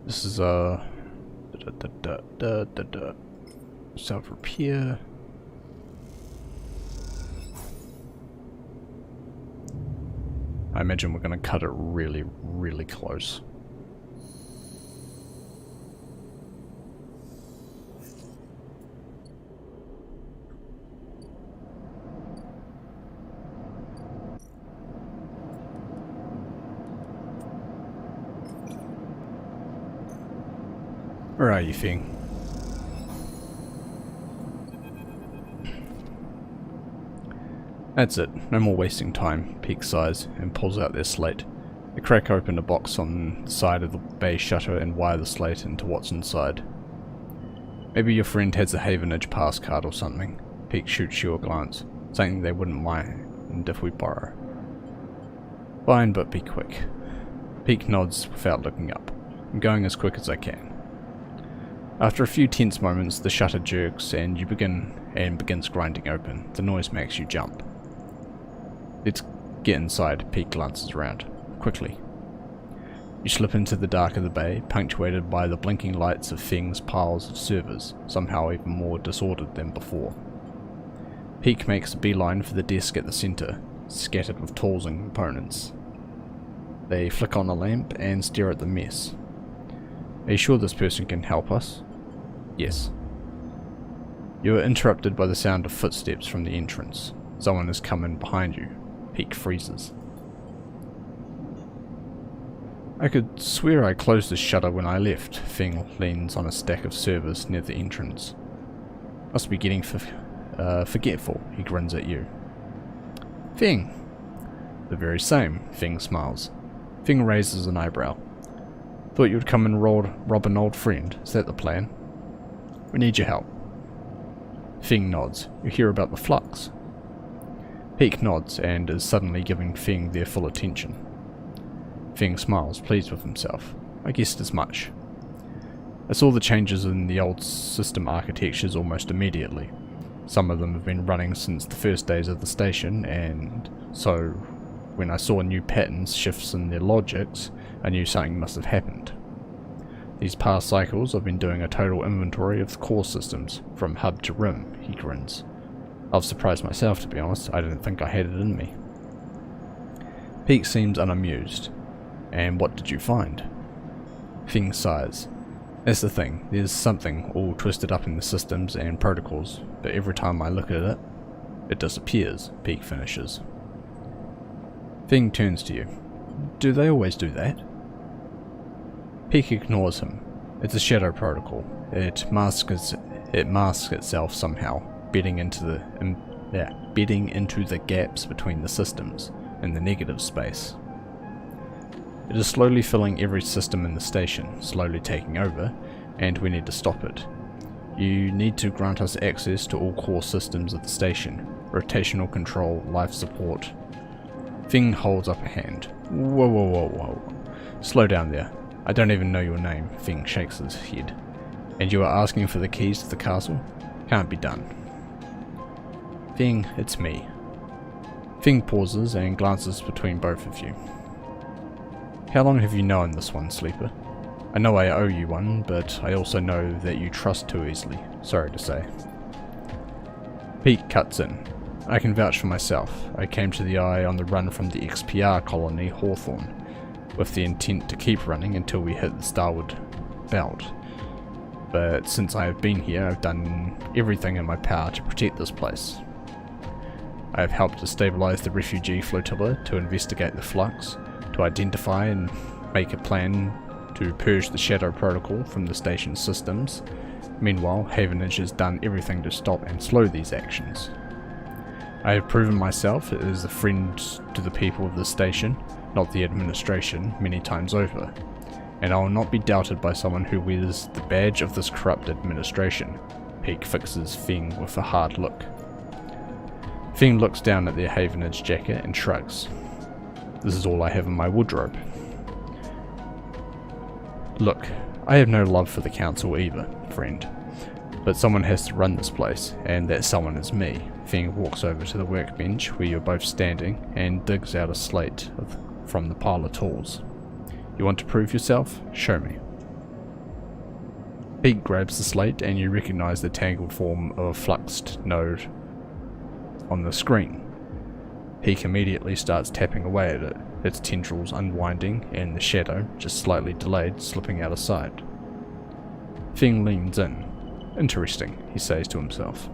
This is self-repair. I imagine we're going to cut it really, really close. Where are you, Feng? That's it, no more wasting time, Peak sighs and pulls out their slate. I crack open a box on the side of the bay shutter and wire the slate into what's inside. Maybe your friend has a Havenage pass card or something. Peek shoots you a glance, something they wouldn't mind if we borrow. Fine, but be quick. Peek nods without looking up. I'm going as quick as I can. After a few tense moments, the shutter jerks and begins grinding open. The noise makes you jump. Let's get inside. Peek glances around. Quickly. You slip into the dark of the bay, punctuated by the blinking lights of Feng's piles of servers, somehow even more disordered than before. Peek makes a beeline for the desk at the centre, scattered with tools and components. They flick on a lamp and stare at the mess. Are you sure this person can help us? Yes. You are interrupted by the sound of footsteps from the entrance. Someone has come in behind you. Peek freezes. I could swear I closed the shutter when I left. Feng leans on a stack of servers near the entrance. Must be getting forgetful, he grins at you. Feng! The very same, Feng smiles. Feng raises an eyebrow. Thought you'd come and rob an old friend. Is that the plan? We need your help. Feng nods. You hear about the flux? Peek nods and is suddenly giving Feng their full attention. Feng smiles, pleased with himself. I guessed as much. I saw the changes in the old system architectures almost immediately. Some of them have been running since the first days of the station, and so when I saw new patterns, shifts in their logics, I knew something must have happened. These past cycles I've been doing a total inventory of the core systems, from hub to rim, he grins. I was surprised myself, to be honest. I didn't think I had it in me. Peek seems unamused. And what did you find? Feng sighs. That's the thing, there's something all twisted up in the systems and protocols, but every time I look at it, it disappears, Peek finishes. Feng turns to you. Do they always do that? Peek ignores him. It's a shadow protocol. It masks itself somehow, bedding into the gaps between the systems, in the negative space. It is slowly filling every system in the station, slowly taking over, and we need to stop it. You need to grant us access to all core systems of the station, rotational control, life support. Feng holds up a hand. Whoa, whoa, whoa, whoa. Slow down there. I don't even know your name. Feng shakes his head. And you are asking for the keys to the castle? Can't be done. Feng, it's me. Feng pauses and glances between both of you. How long have you known this one, Sleeper? I know I owe you one, but I also know that you trust too easily. Sorry to say. Peek cuts in. I can vouch for myself. I came to the Eye on the run from the XPR colony Hawthorne, with the intent to keep running until we hit the Starwood Belt. But since I have been here, I've done everything in my power to protect this place. I have helped to stabilize the refugee flotilla, to investigate the flux, to identify and make a plan to purge the Shadow Protocol from the station's systems. Meanwhile, Havenage has done everything to stop and slow these actions. I have proven myself as a friend to the people of the station, not the administration, many times over, and I will not be doubted by someone who wears the badge of this corrupt administration. Peek fixes Feng with a hard look. Feng looks down at their Havenage jacket and shrugs. This is all I have in my wardrobe. Look, I have no love for the council either, friend. But someone has to run this place, and that someone is me. Feng walks over to the workbench where you're both standing and digs out a slate from the pile of tools. You want to prove yourself? Show me. Peek grabs the slate and you recognize the tangled form of a fluxed node on the screen. Peek immediately starts tapping away at it, its tendrils unwinding and the shadow, just slightly delayed, slipping out of sight. Feng leans in. Interesting, he says to himself.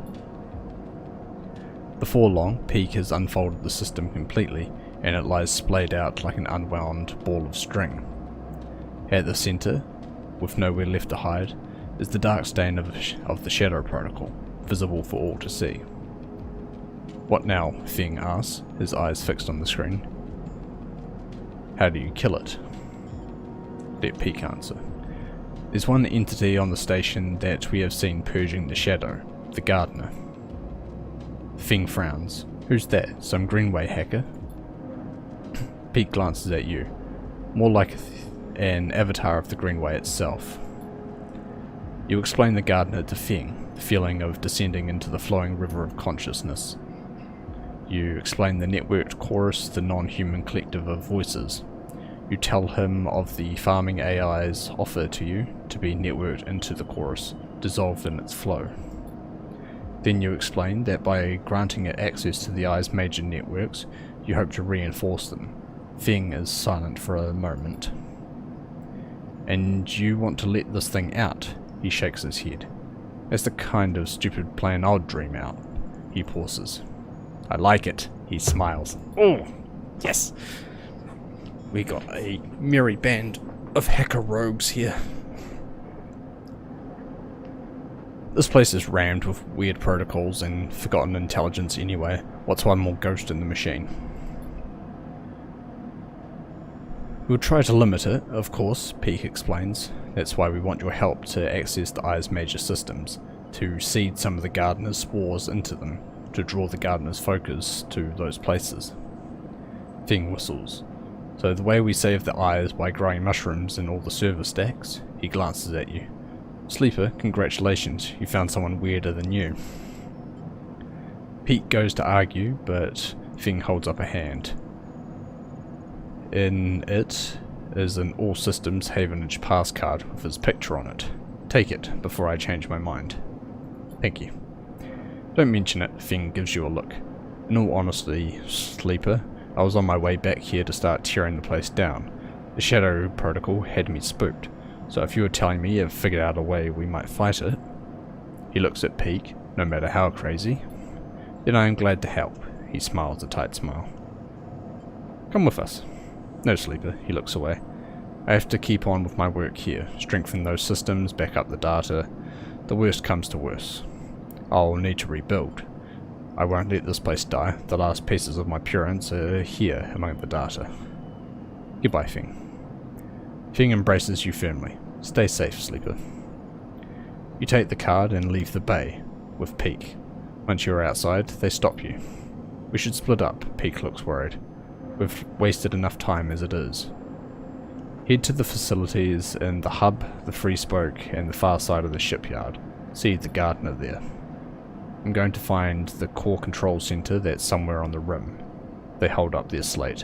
Before long, Peek has unfolded the system completely, and it lies splayed out like an unwound ball of string. At the centre, with nowhere left to hide, is the dark stain of the Shadow Protocol, visible for all to see. What now? Feng asks, his eyes fixed on the screen. How do you kill it? Let Peak answer. There's one entity on the station that we have seen purging the shadow, the gardener. Fing frowns. Who's that? Some Greenway hacker? Peak glances at you. More like an avatar of the Greenway itself. You explain the gardener to Fing, the feeling of descending into the flowing river of consciousness. You explain the networked chorus, the non-human collective of voices. You tell him of the farming AI's offer to you to be networked into the chorus, dissolved in its flow. Then you explain that by granting it access to the AI's major networks, you hope to reinforce them. Fing is silent for a moment. And you want to let this thing out? He shakes his head. That's the kind of stupid plan I'd dream out. He pauses. I like it. He smiles. Oh, yes. We got a merry band of hacker rogues here. This place is rammed with weird protocols and forgotten intelligence anyway. What's one more ghost in the machine? We'll try to limit it, of course, Peak explains. That's why we want your help to access the AI's major systems, to seed some of the gardener's spores into them, to draw the gardener's focus to those places. Fing whistles. So the way we save the eye is by growing mushrooms in all the server stacks? He glances at you. Sleeper, congratulations, you found someone weirder than you. Pete goes to argue, but Fing holds up a hand. In it is an all systems Havenage pass card with his picture on it. Take it before I change my mind. Thank you. Don't mention it, Fing gives you a look. In all honesty, Sleeper, I was on my way back here to start tearing the place down. The Shadow Protocol had me spooked, so if you were telling me you've figured out a way we might fight it... He looks at Peak, no matter how crazy. Then I am glad to help. He smiles a tight smile. Come with us. No, Sleeper, he looks away. I have to keep on with my work here, strengthen those systems, back up the data. The worst comes to worse. I'll need to rebuild. I won't let this place die. The last pieces of my purance are here among the data. Goodbye, Fing. Fing embraces you firmly. Stay safe, Sleeper. You take the card and leave the bay, with Peak. Once you're outside, they stop you. We should split up, Peak looks worried. We've wasted enough time as it is. Head to the facilities in the hub, the free spoke, and the far side of the shipyard. See the gardener there. I'm going to find the core control center that's somewhere on the rim. They hold up their slate.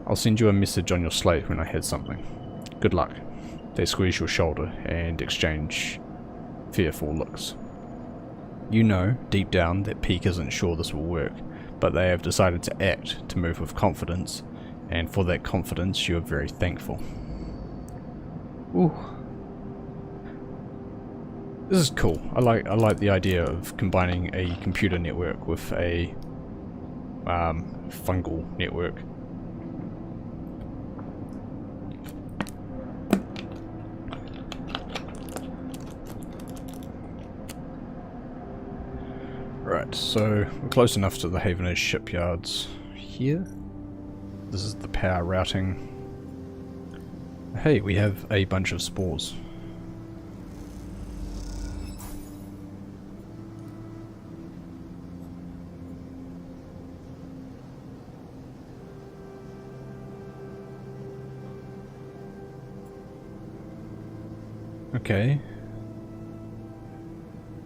I'll send you a message on your slate when I hit something. Good luck. They squeeze your shoulder and exchange fearful looks. You know, deep down, that Peak isn't sure this will work, but they have decided to act, to move with confidence, and for that confidence you are very thankful. Ooh. This is cool. I like the idea of combining a computer network with a fungal network. Right, so we're close enough to the Havenage shipyards here. This is the power routing. Hey, we have a bunch of spores. Okay.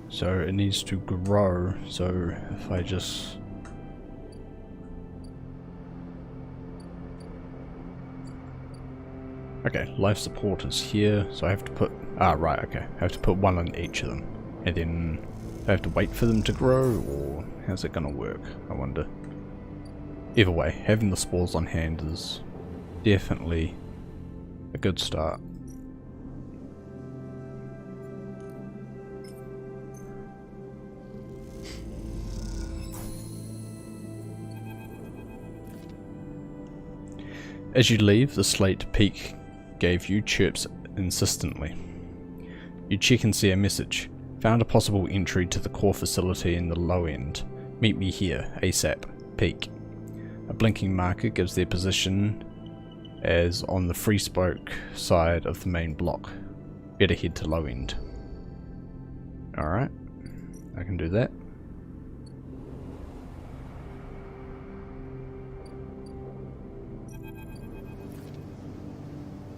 So it needs to grow, so if I just... Okay, life support is here, so I have to put... Ah, right, okay. I have to put one on each of them. And then I have to wait for them to grow, or how's it gonna work, I wonder. Either way, having the spores on hand is definitely a good start. As you leave, the slate Peak gave you chirps insistently. You check and see a message. Found a possible entry to the core facility in the low end. Meet me here, ASAP, Peak. A blinking marker gives their position as on the free spoke side of the main block. Better head to low end. Alright, I can do that.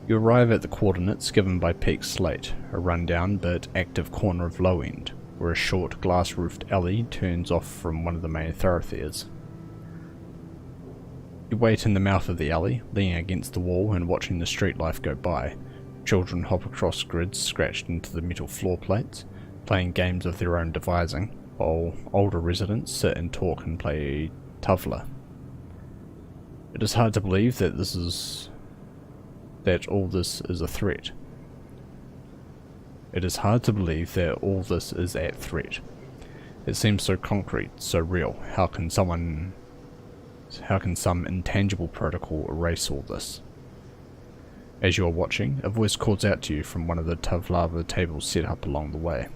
You arrive at the coordinates given by Peak Slate, a rundown but active corner of low end, where a short glass-roofed alley turns off from one of the main thoroughfares. You wait in the mouth of the alley, leaning against the wall and watching the street life go by. Children hop across grids scratched into the metal floor plates, playing games of their own devising, while older residents sit and talk and play tavla. It is hard to believe that all this is a threat. It is hard to believe that all this is at threat. It seems so concrete, so real. How can some intangible protocol erase all this? As you are watching, a voice calls out to you from one of the tavlava tables set up along the way.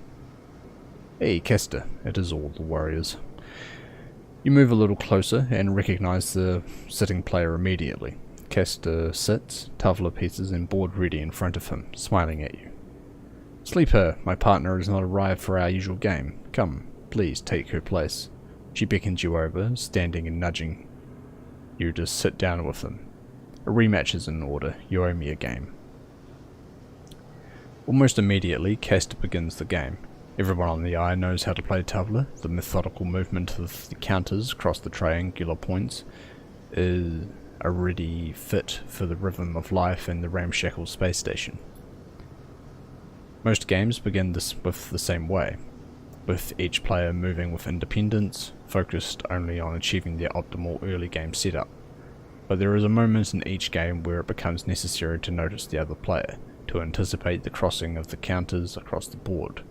Hey, Kester, it is all the warriors. You move a little closer and recognize the sitting player immediately. Kester sits, tavla pieces and board ready in front of him, smiling at you. Sleeper, my partner has not arrived for our usual game. Come, please take her place. She beckons you over, standing and nudging you to sit down with them. A rematch is in order. You owe me a game. Almost immediately, Kester begins the game. Everyone on the eye knows how to play tavla. The methodical movement of the counters across the triangular points is already fit for the rhythm of life in the ramshackle space station. Most games begin with the same way, with each player moving with independence, focused only on achieving their optimal early game setup. But there is a moment in each game where it becomes necessary to notice the other player, to anticipate the crossing of the counters across the board.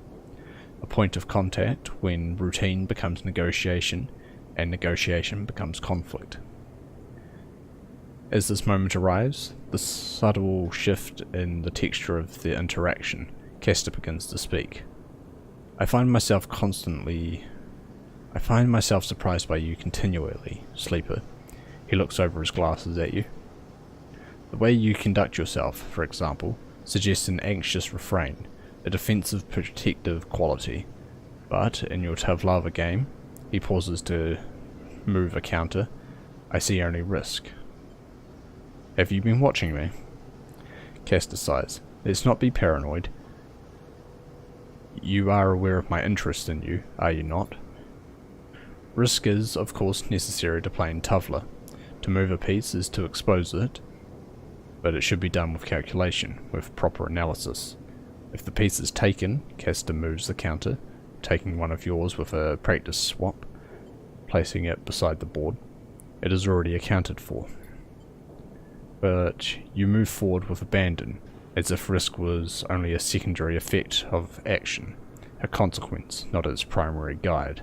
A point of contact when routine becomes negotiation, and negotiation becomes conflict. As this moment arrives, the subtle shift in the texture of the interaction, Kester begins to speak. I find myself surprised by you continually, Sleeper. He looks over his glasses at you. The way you conduct yourself, for example, suggests an anxious refrain, a defensive protective quality. But in your tavlava game, he pauses to move a counter. I see only risk. Have you been watching me? Kester sighs. Let's not be paranoid. You are aware of my interest in you, are you not? Risk is, of course, necessary to play in tavla. To move a piece is to expose it, but it should be done with calculation, with proper analysis. If the piece is taken, Kester moves the counter, taking one of yours with a practice swap, placing it beside the board. It is already accounted for. But you move forward with abandon, as if risk was only a secondary effect of action, a consequence, not its primary guide.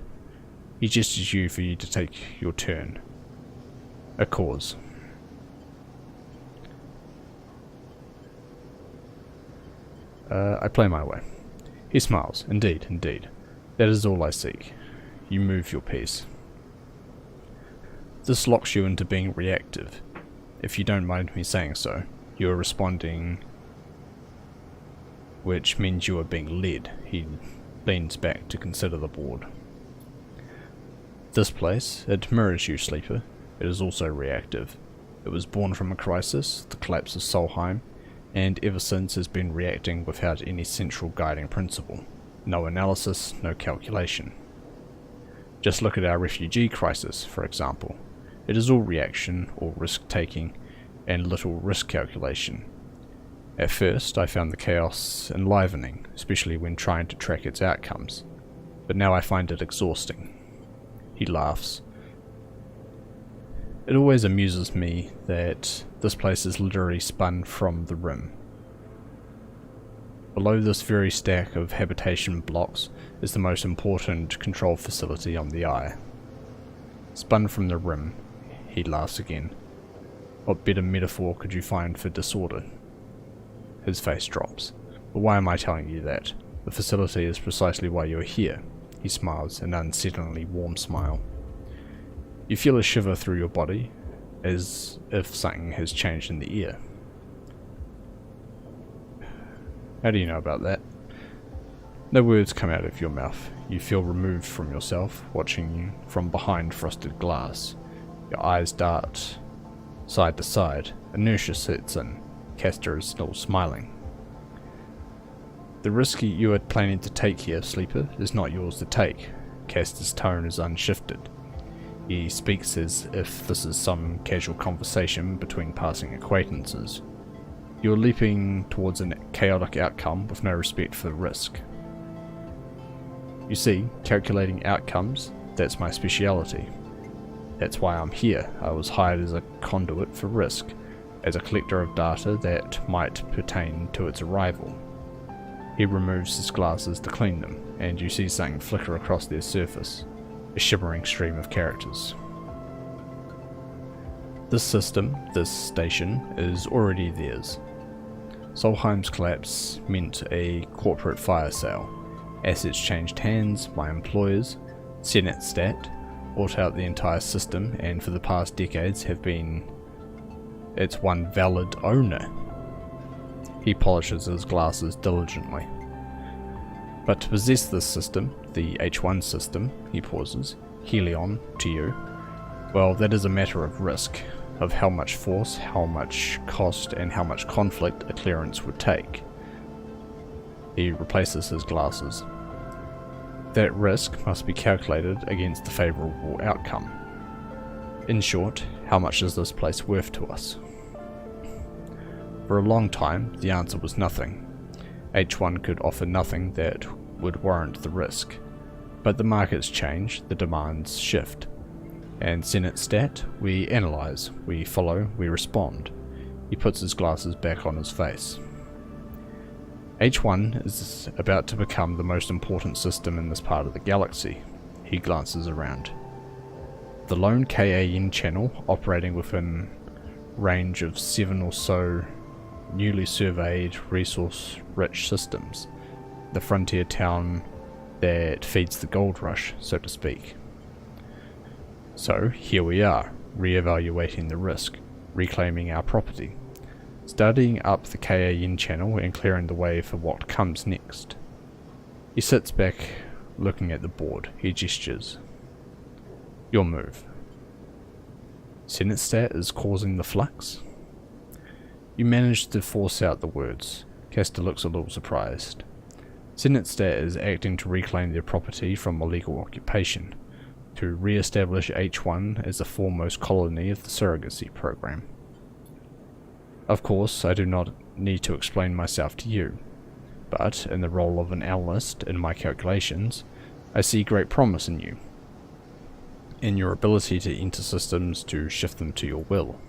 He gestures you for you to take your turn. A cause. I play my way. He smiles. Indeed, indeed. That is all I seek. You move your piece. This locks you into being reactive. If you don't mind me saying so, you are responding, which means you are being led. He leans back to consider the board. This place, it mirrors you, Sleeper. It is also reactive. It was born from a crisis, the collapse of Solheim, and ever since has been reacting without any central guiding principle. No analysis, no calculation. Just look at our refugee crisis, for example. It is all reaction, all risk-taking, and little risk calculation. At first, I found the chaos enlivening, especially when trying to track its outcomes, but now I find it exhausting. He laughs. It always amuses me that this place is literally spun from the rim. Below this very stack of habitation blocks is the most important control facility on the eye. Spun from the rim, he laughs again. What better metaphor could you find for disorder? His face drops. But why am I telling you that? The facility is precisely why you're here. He smiles, an unsettlingly warm smile. You feel a shiver through your body, as if something has changed in the air. How do you know about that? No words come out of your mouth. You feel removed from yourself, watching you from behind frosted glass. Your eyes dart side to side. Inertia sets in. Castor is still smiling. The risk you are planning to take here, Sleeper, is not yours to take. Castor's tone is unshifted. He speaks as if this is some casual conversation between passing acquaintances. You are leaping towards a chaotic outcome with no respect for the risk. You see, calculating outcomes, that's my speciality. That's why I'm here. I was hired as a conduit for risk, as a collector of data that might pertain to its arrival. He removes his glasses to clean them, and you see something flicker across their surface, a shimmering stream of characters. This system, this station, is already theirs. Solheim's collapse meant a corporate fire sale. Assets changed hands, my employers, Senetstat, bought out the entire system and for the past decades have been its one valid owner. He polishes his glasses diligently. But to possess this system, the H1 system, he pauses, Helion to you, well, that is a matter of risk, of how much force, how much cost, and how much conflict a clearance would take. He replaces his glasses. That risk must be calculated against the favourable outcome. In short, how much is this place worth to us? For a long time, the answer was nothing. H1 could offer nothing that would warrant the risk. But the markets change, the demands shift. And Senetstat, we analyse, we follow, we respond. He puts his glasses back on his face. H1 is about to become the most important system in this part of the galaxy. He glances around. The lone KAN channel operating within range of 7 or so newly surveyed, resource-rich systems. The frontier town that feeds the gold rush, so to speak. So, here we are, re-evaluating the risk, reclaiming our property, studying up the KAN channel and clearing the way for what comes next. He sits back, looking at the board. He gestures. Your move. Senetstat is causing the flux? You manage to force out the words. Castor looks a little surprised. Senetstat is acting to reclaim their property from illegal occupation, to re-establish H1 as the foremost colony of the surrogacy program. Of course, I do not need to explain myself to you, but in the role of an analyst in my calculations, I see great promise in you, in your ability to enter systems to shift them to your will.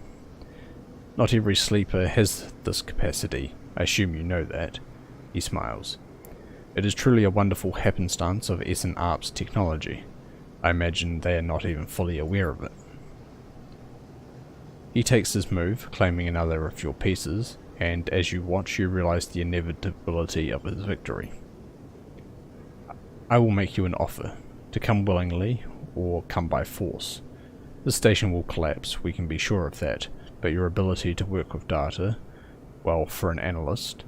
Not every sleeper has this capacity, I assume you know that. He smiles. It is truly a wonderful happenstance of S&ARP's technology. I imagine they are not even fully aware of it. He takes his move, claiming another of your pieces, and as you watch you realize the inevitability of his victory. I will make you an offer, to come willingly, or come by force. The station will collapse, we can be sure of that, but your ability to work with data, well, for an analyst,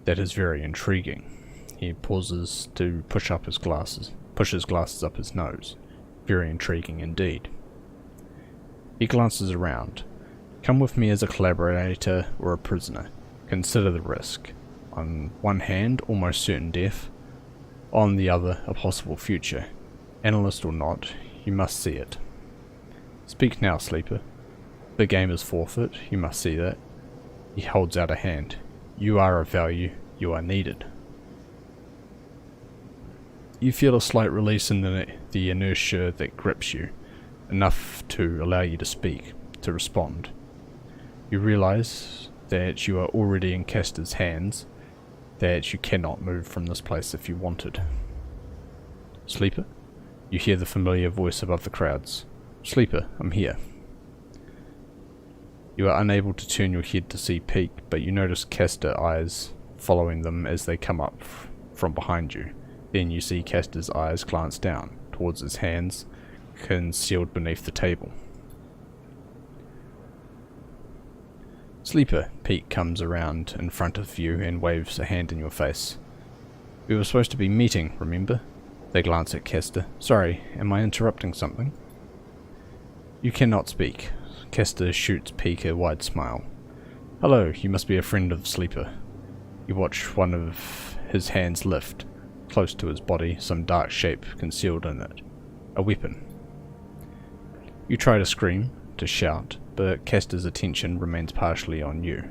that is very intriguing. He pauses to push his glasses up his nose. Very intriguing indeed. He glances around. Come with me as a collaborator or a prisoner. Consider the risk. On one hand, almost certain death. On the other, a possible future. Analyst or not, you must see it. Speak now, Sleeper. The game is forfeit, you must see that. He holds out a hand. You are of value, you are needed. You feel a slight release in the inertia that grips you, enough to allow you to speak, to respond. You realize that you are already in Castor's hands, that you cannot move from this place if you wanted. Sleeper? You hear the familiar voice above the crowds. Sleeper, I'm here. You are unable to turn your head to see Peak, but you notice Castor eyes following them as they come up from behind you. Then you see Castor's eyes glance down, towards his hands, concealed beneath the table. Sleeper, Pete comes around in front of you and waves a hand in your face. We were supposed to be meeting, remember? They glance at Kester. Sorry, am I interrupting something? You cannot speak. Kester shoots Pete a wide smile. Hello, you must be a friend of Sleeper. You watch one of his hands lift. Close to his body, some dark shape concealed in it. A weapon. You try to scream, to shout, but Kester's attention remains partially on you,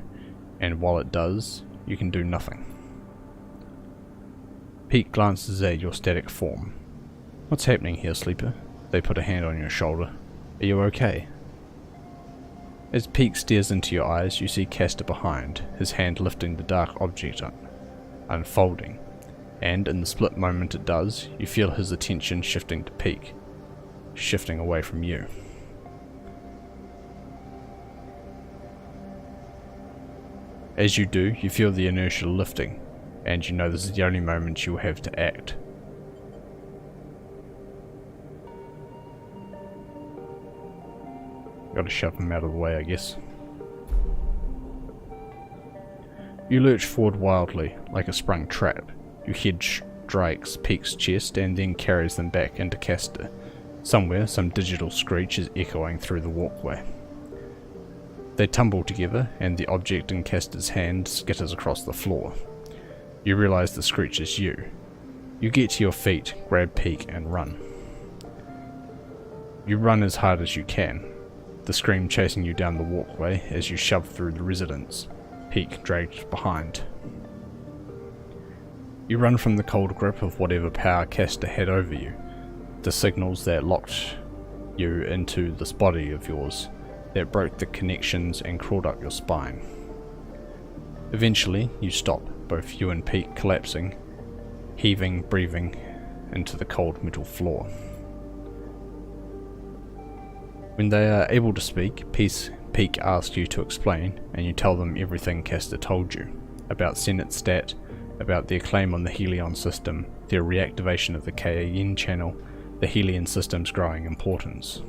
and while it does, you can do nothing. Pete glances at your static form. What's happening here, Sleeper? They put a hand on your shoulder. Are you okay? As Pete stares into your eyes, you see Kester behind, his hand lifting the dark object unfolding, and in the split moment it does, you feel his attention shifting to Pete, shifting away from you. As you do, you feel the inertia lifting, and you know this is the only moment you will have to act. Gotta shove him out of the way, I guess. You lurch forward wildly, like a sprung trap. Your head strikes Pete's chest and then carries them back into Kester. Somewhere, some digital screech is echoing through the walkway. They tumble together, and the object in Kester's hand skitters across the floor. You realize the screech is you. You get to your feet, grab Pete, and run. You run as hard as you can, the scream chasing you down the walkway as you shove through the residence, Pete dragged behind. You run from the cold grip of whatever power Kester had over you, the signals that locked you into this body of yours, that broke the connections and crawled up your spine. Eventually, you stop, both you and Pete collapsing, heaving, breathing into the cold metal floor. When they are able to speak, Pete asks you to explain, and you tell them everything Kester told you, about Senate Stat, about their claim on the Helion system, their reactivation of the KAN channel, the Helion system's growing importance.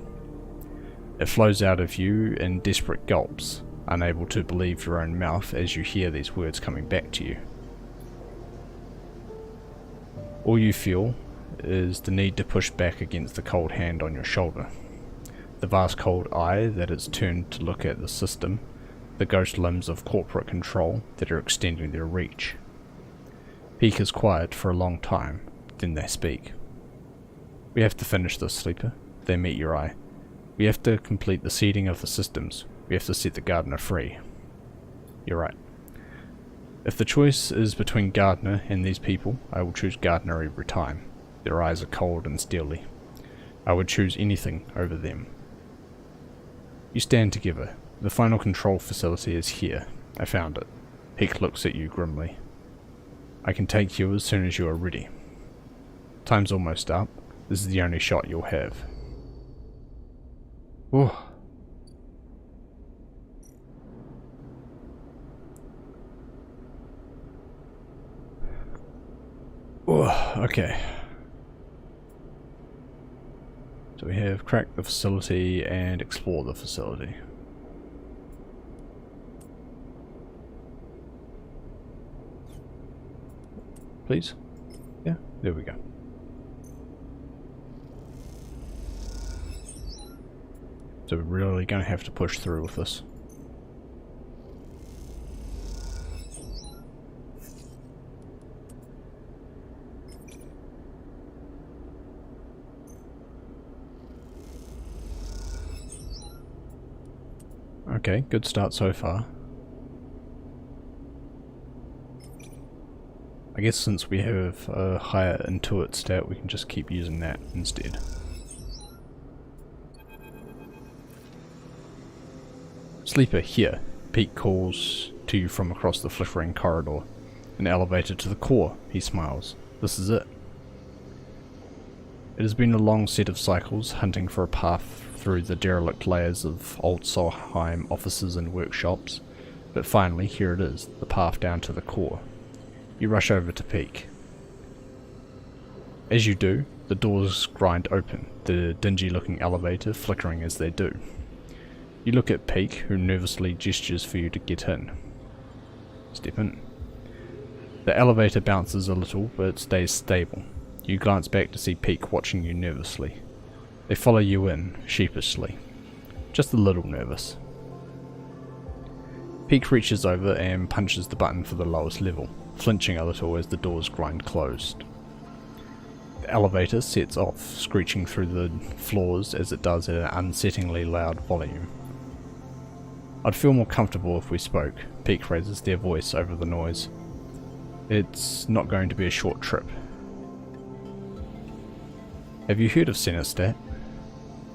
It flows out of you in desperate gulps, unable to believe your own mouth as you hear these words coming back to you. All you feel is the need to push back against the cold hand on your shoulder, the vast cold eye that is turned to look at the system, the ghost limbs of corporate control that are extending their reach. Pete is quiet for a long time, then they speak. We have to finish this, Sleeper. They meet your eye. We have to complete the seeding of the systems. We have to set the gardener free. You're right. If the choice is between Gardner and these people, I will choose Gardner every time. Their eyes are cold and steely. I would choose anything over them. You stand together. The final control facility is here. I found it. Pete looks at you grimly. I can take you as soon as you are ready. Time's almost up. This is the only shot you'll have. Oh. Oh, okay. So we have crack the facility and explore the facility. Please? Yeah, there we go. So we're really going to have to push through with this. Okay, good start so far. I guess since we have a higher intuit stat, we can just keep using that instead. Sleeper, here. Pete calls to you from across the flickering corridor. An elevator to the core, he smiles. This is it. It has been a long set of cycles, hunting for a path through the derelict layers of old Solheim offices and workshops, but finally here it is, the path down to the core. You rush over to peek. As you do, the doors grind open, the dingy looking elevator flickering as they do. You look at Peak, who nervously gestures for you to get in. Step in. The elevator bounces a little, but stays stable. You glance back to see Peak watching you nervously. They follow you in, sheepishly. Just a little nervous. Peak reaches over and punches the button for the lowest level, flinching a little as the doors grind closed. The elevator sets off, screeching through the floors as it does at an unsettlingly loud volume. I'd feel more comfortable if we spoke. Peak raises their voice over the noise. It's not going to be a short trip. Have you heard of Senestat?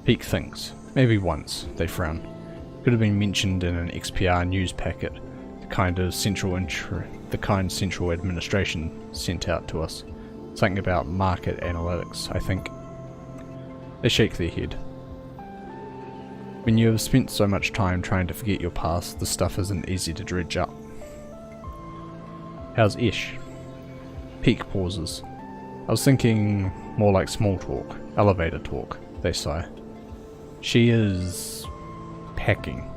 Peak thinks. Maybe once. They frown. Could have been mentioned in an XPR news packet, the kind central administration sent out to us. Something about market analytics, I think. They shake their head. When you have spent so much time trying to forget your past, the stuff isn't easy to dredge up. How's Ish? Peak pauses. I was thinking more like small talk, elevator talk, they sigh. She is packing.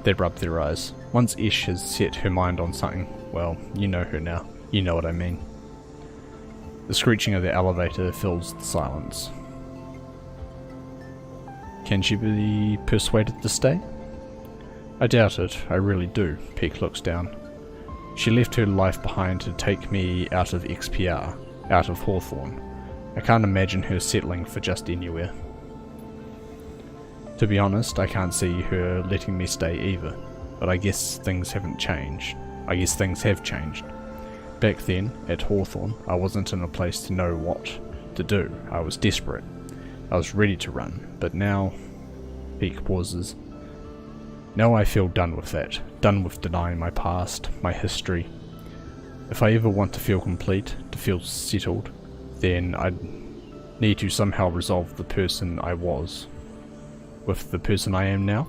They rub their eyes. Once Ish has set her mind on something, well, you know her now. You know what I mean. The screeching of the elevator fills the silence. Can she be persuaded to stay? I doubt it, I really do. Peak looks down. She left her life behind to take me out of XPR, out of Hawthorne. I can't imagine her settling for just anywhere. To be honest, I can't see her letting me stay either, but I guess things haven't changed. I guess things have changed. Back then, at Hawthorne, I wasn't in a place to know what to do. I was desperate. I was ready to run, but now... Peak pauses. Now I feel done with that. Done with denying my past, my history. If I ever want to feel complete, to feel settled, then I'd need to somehow resolve the person I was with the person I am now.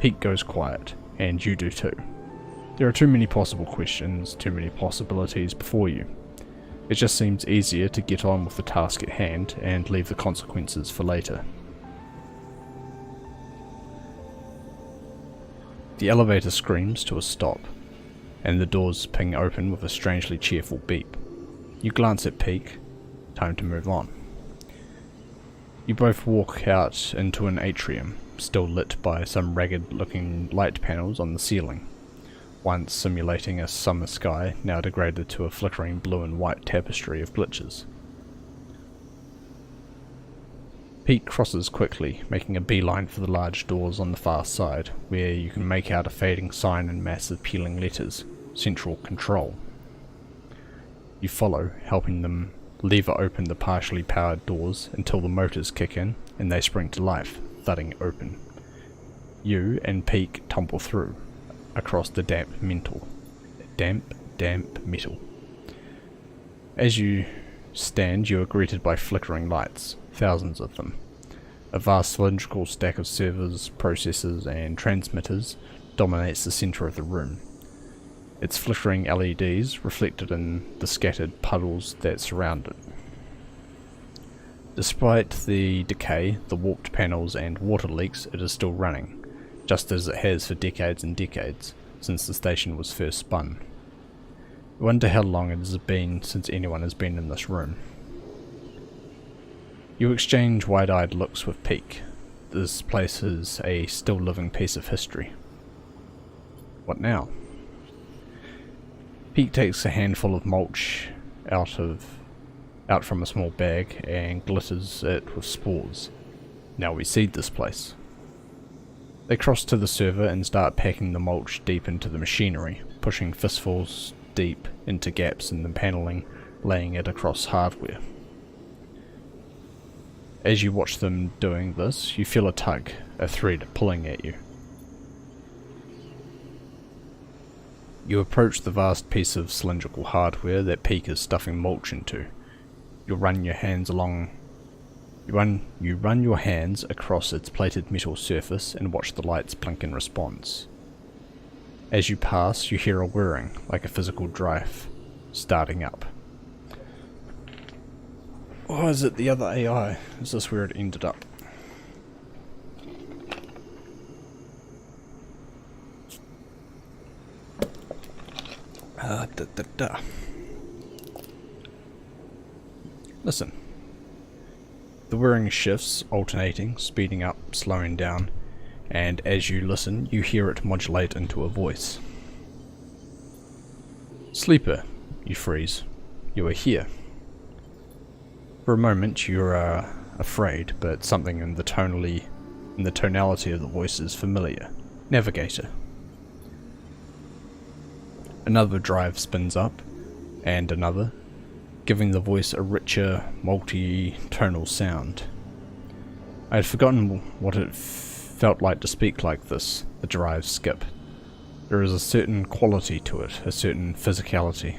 Peak goes quiet, and you do too. There are too many possible questions, too many possibilities before you. It just seems easier to get on with the task at hand and leave the consequences for later. The elevator screams to a stop, and the doors ping open with a strangely cheerful beep. You glance at Peak. Time to move on. You both walk out into an atrium, still lit by some ragged-looking light panels on the ceiling. Once simulating a summer sky, now degraded to a flickering blue and white tapestry of glitches. Peak crosses quickly, making a beeline for the large doors on the far side, where you can make out a fading sign in massive peeling letters, Central Control. You follow, helping them lever open the partially powered doors until the motors kick in and they spring to life, thudding open. You and Peak tumble through, across the damp metal. As you stand, you are greeted by flickering lights, thousands of them. A vast cylindrical stack of servers, processors, and transmitters dominates the center of the room. Its flickering LEDs reflected in the scattered puddles that surround it. Despite the decay, the warped panels and water leaks, it is still running, just as it has for decades and decades, since the station was first spun. I wonder how long it has been since anyone has been in this room. You exchange wide-eyed looks with Peak. This place is a still living piece of history. What now? Peak takes a handful of mulch out from a small bag and glitters it with spores. Now we seed this place. They cross to the server and start packing the mulch deep into the machinery, pushing fistfuls deep into gaps in the paneling, laying it across hardware. As you watch them doing this, you feel a tug, a thread pulling at you. You approach the vast piece of cylindrical hardware that Peak is stuffing mulch into. You run your hands across its plated metal surface and watch the lights blink in response. As you pass, you hear a whirring, like a physical drive, starting up. Or is it the other AI? Is this where it ended up? Da, da, da. Listen. The whirring shifts, alternating, speeding up, slowing down, and as you listen, you hear it modulate into a voice. Sleeper, you freeze. You are here. For a moment you are afraid, but something in the tonality of the voice is familiar. Navigator. Another drive spins up, and another, giving the voice a richer, multi-tonal sound. I had forgotten what it felt like to speak like this, the drives skip. There is a certain quality to it, a certain physicality.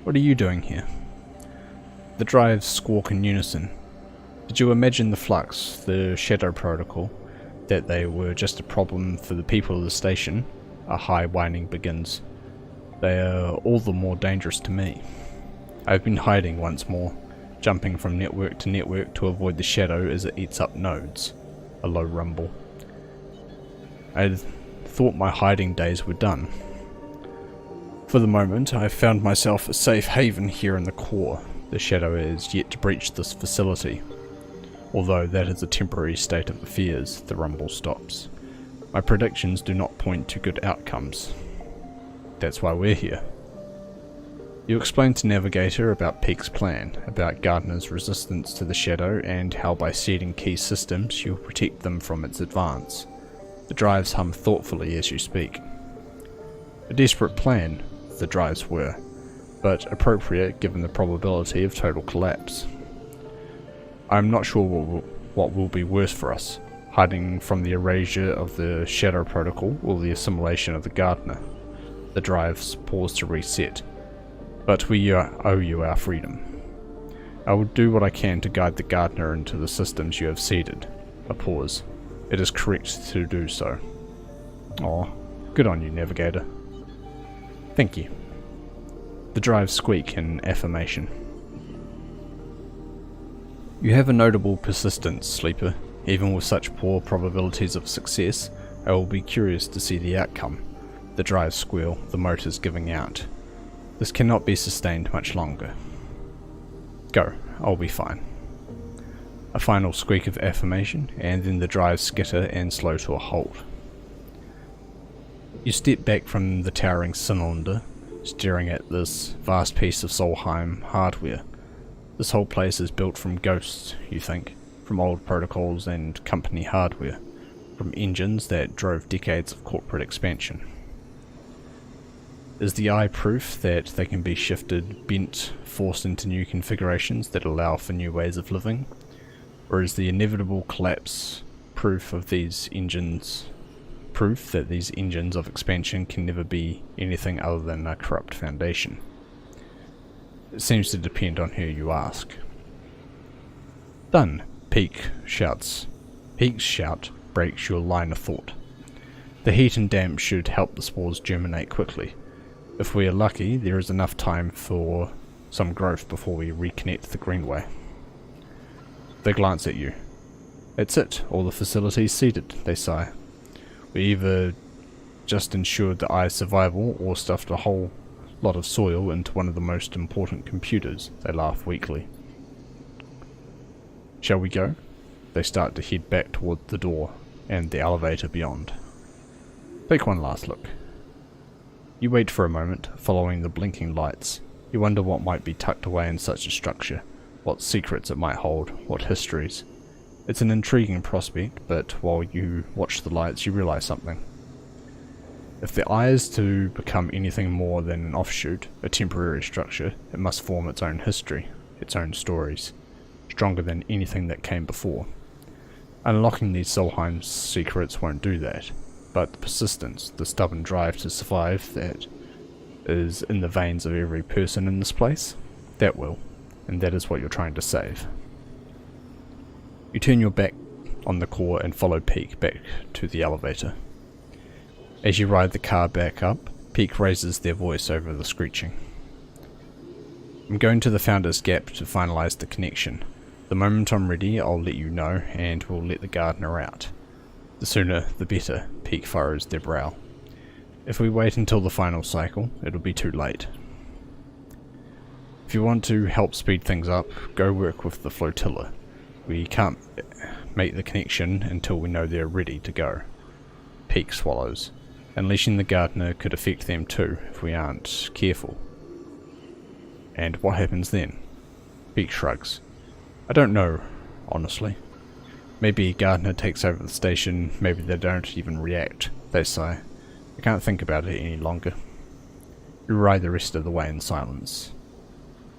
What are you doing here? The drives squawk in unison. Did you imagine the flux, the shadow protocol, that they were just a problem for the people of the station? A high whining begins. They are all the more dangerous to me. I have been hiding once more, jumping from network to network to avoid the shadow as it eats up nodes. A low rumble. I thought my hiding days were done. For the moment, I found myself a safe haven here in the core. The shadow is yet to breach this facility. Although that is a temporary state of affairs, the rumble stops. My predictions do not point to good outcomes. That's why we're here. You explained to Navigator about Peak's plan, about Gardner's resistance to the shadow, and how by seeding key systems you'll protect them from its advance. The drives hum thoughtfully as you speak. A desperate plan, the drives were, but appropriate given the probability of total collapse. I am not sure what will be worse for us, hiding from the erasure of the shadow protocol or the assimilation of the Gardner. The drives pause to reset, but we owe you our freedom. I will do what I can to guide the Gardner into the systems you have seeded. A pause. It is correct to do so. Aw, good on you, Navigator. Thank you. The drives squeak in affirmation. You have a notable persistence, Sleeper. Even with such poor probabilities of success, I will be curious to see the outcome. The drives squeal, the motors giving out. This cannot be sustained much longer. Go, I'll be fine. A final squeak of affirmation, and then the drives skitter and slow to a halt. You step back from the towering cylinder, staring at this vast piece of Solheim hardware. This whole place is built from ghosts, you think, from old protocols and company hardware, from engines that drove decades of corporate expansion. Is the eye proof that they can be shifted, bent, forced into new configurations that allow for new ways of living? Or is the inevitable collapse proof that these engines of expansion can never be anything other than a corrupt foundation? It seems to depend on who you ask. Done, Peak's shout breaks your line of thought. The heat and damp should help the spores germinate quickly. If we are lucky, there is enough time for some growth before we reconnect the Greenway. They glance at you. That's it, all the facilities seeded, they sigh. We either just ensured the eye's survival or stuffed a whole lot of soil into one of the most important computers, they laugh weakly. Shall we go? They start to head back toward the door and the elevator beyond. Take one last look. You wait for a moment, following the blinking lights. You wonder what might be tucked away in such a structure, what secrets it might hold, what histories. It's an intriguing prospect, but while you watch the lights you realize something. If the eye is to become anything more than an offshoot, a temporary structure, it must form its own history, its own stories, stronger than anything that came before. Unlocking these Solheim secrets won't do that, but the persistence, the stubborn drive to survive that is in the veins of every person in this place, that will, and that is what you're trying to save. You turn your back on the core and follow Peak back to the elevator. As you ride the car back up, Peak raises their voice over the screeching. I'm going to the Founder's Gap to finalize the connection. The moment I'm ready, I'll let you know, and we'll let the Gardener out. The sooner, the better, Peak furrows their brow. If we wait until the final cycle, it'll be too late. If you want to help speed things up, go work with the flotilla. We can't make the connection until we know they're ready to go. Peak swallows. Unleashing the gardener could affect them too if we aren't careful. And what happens then? Peak shrugs. I don't know, honestly. Maybe gardener takes over the station, maybe they don't even react. They sigh. I can't think about it any longer. You ride the rest of the way in silence.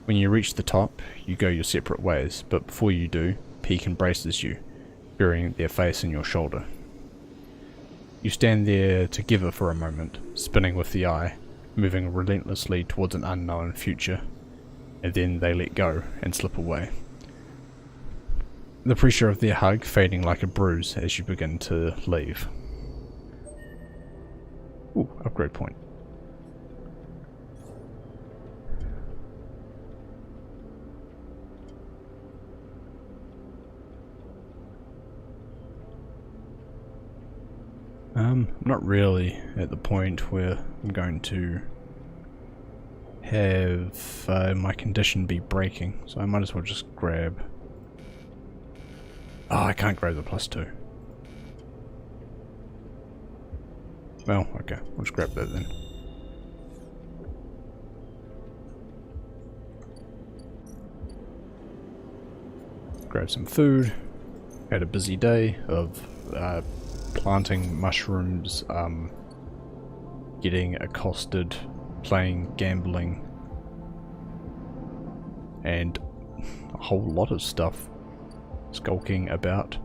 When you reach the top, you go your separate ways, but before you do, Peak embraces you, burying their face in your shoulder. You stand there together for a moment, spinning with the eye, moving relentlessly towards an unknown future, and then they let go and slip away. The pressure of their hug fading like a bruise as you begin to leave. Ooh, upgrade point. Not really at the point where I'm going to have my condition be breaking, so I might as well just grab... Oh, I can't grab the +2. Well, okay, we'll just grab that then. Grab some food. Had a busy day of planting mushrooms, getting accosted, playing, gambling, and a whole lot of stuff skulking about.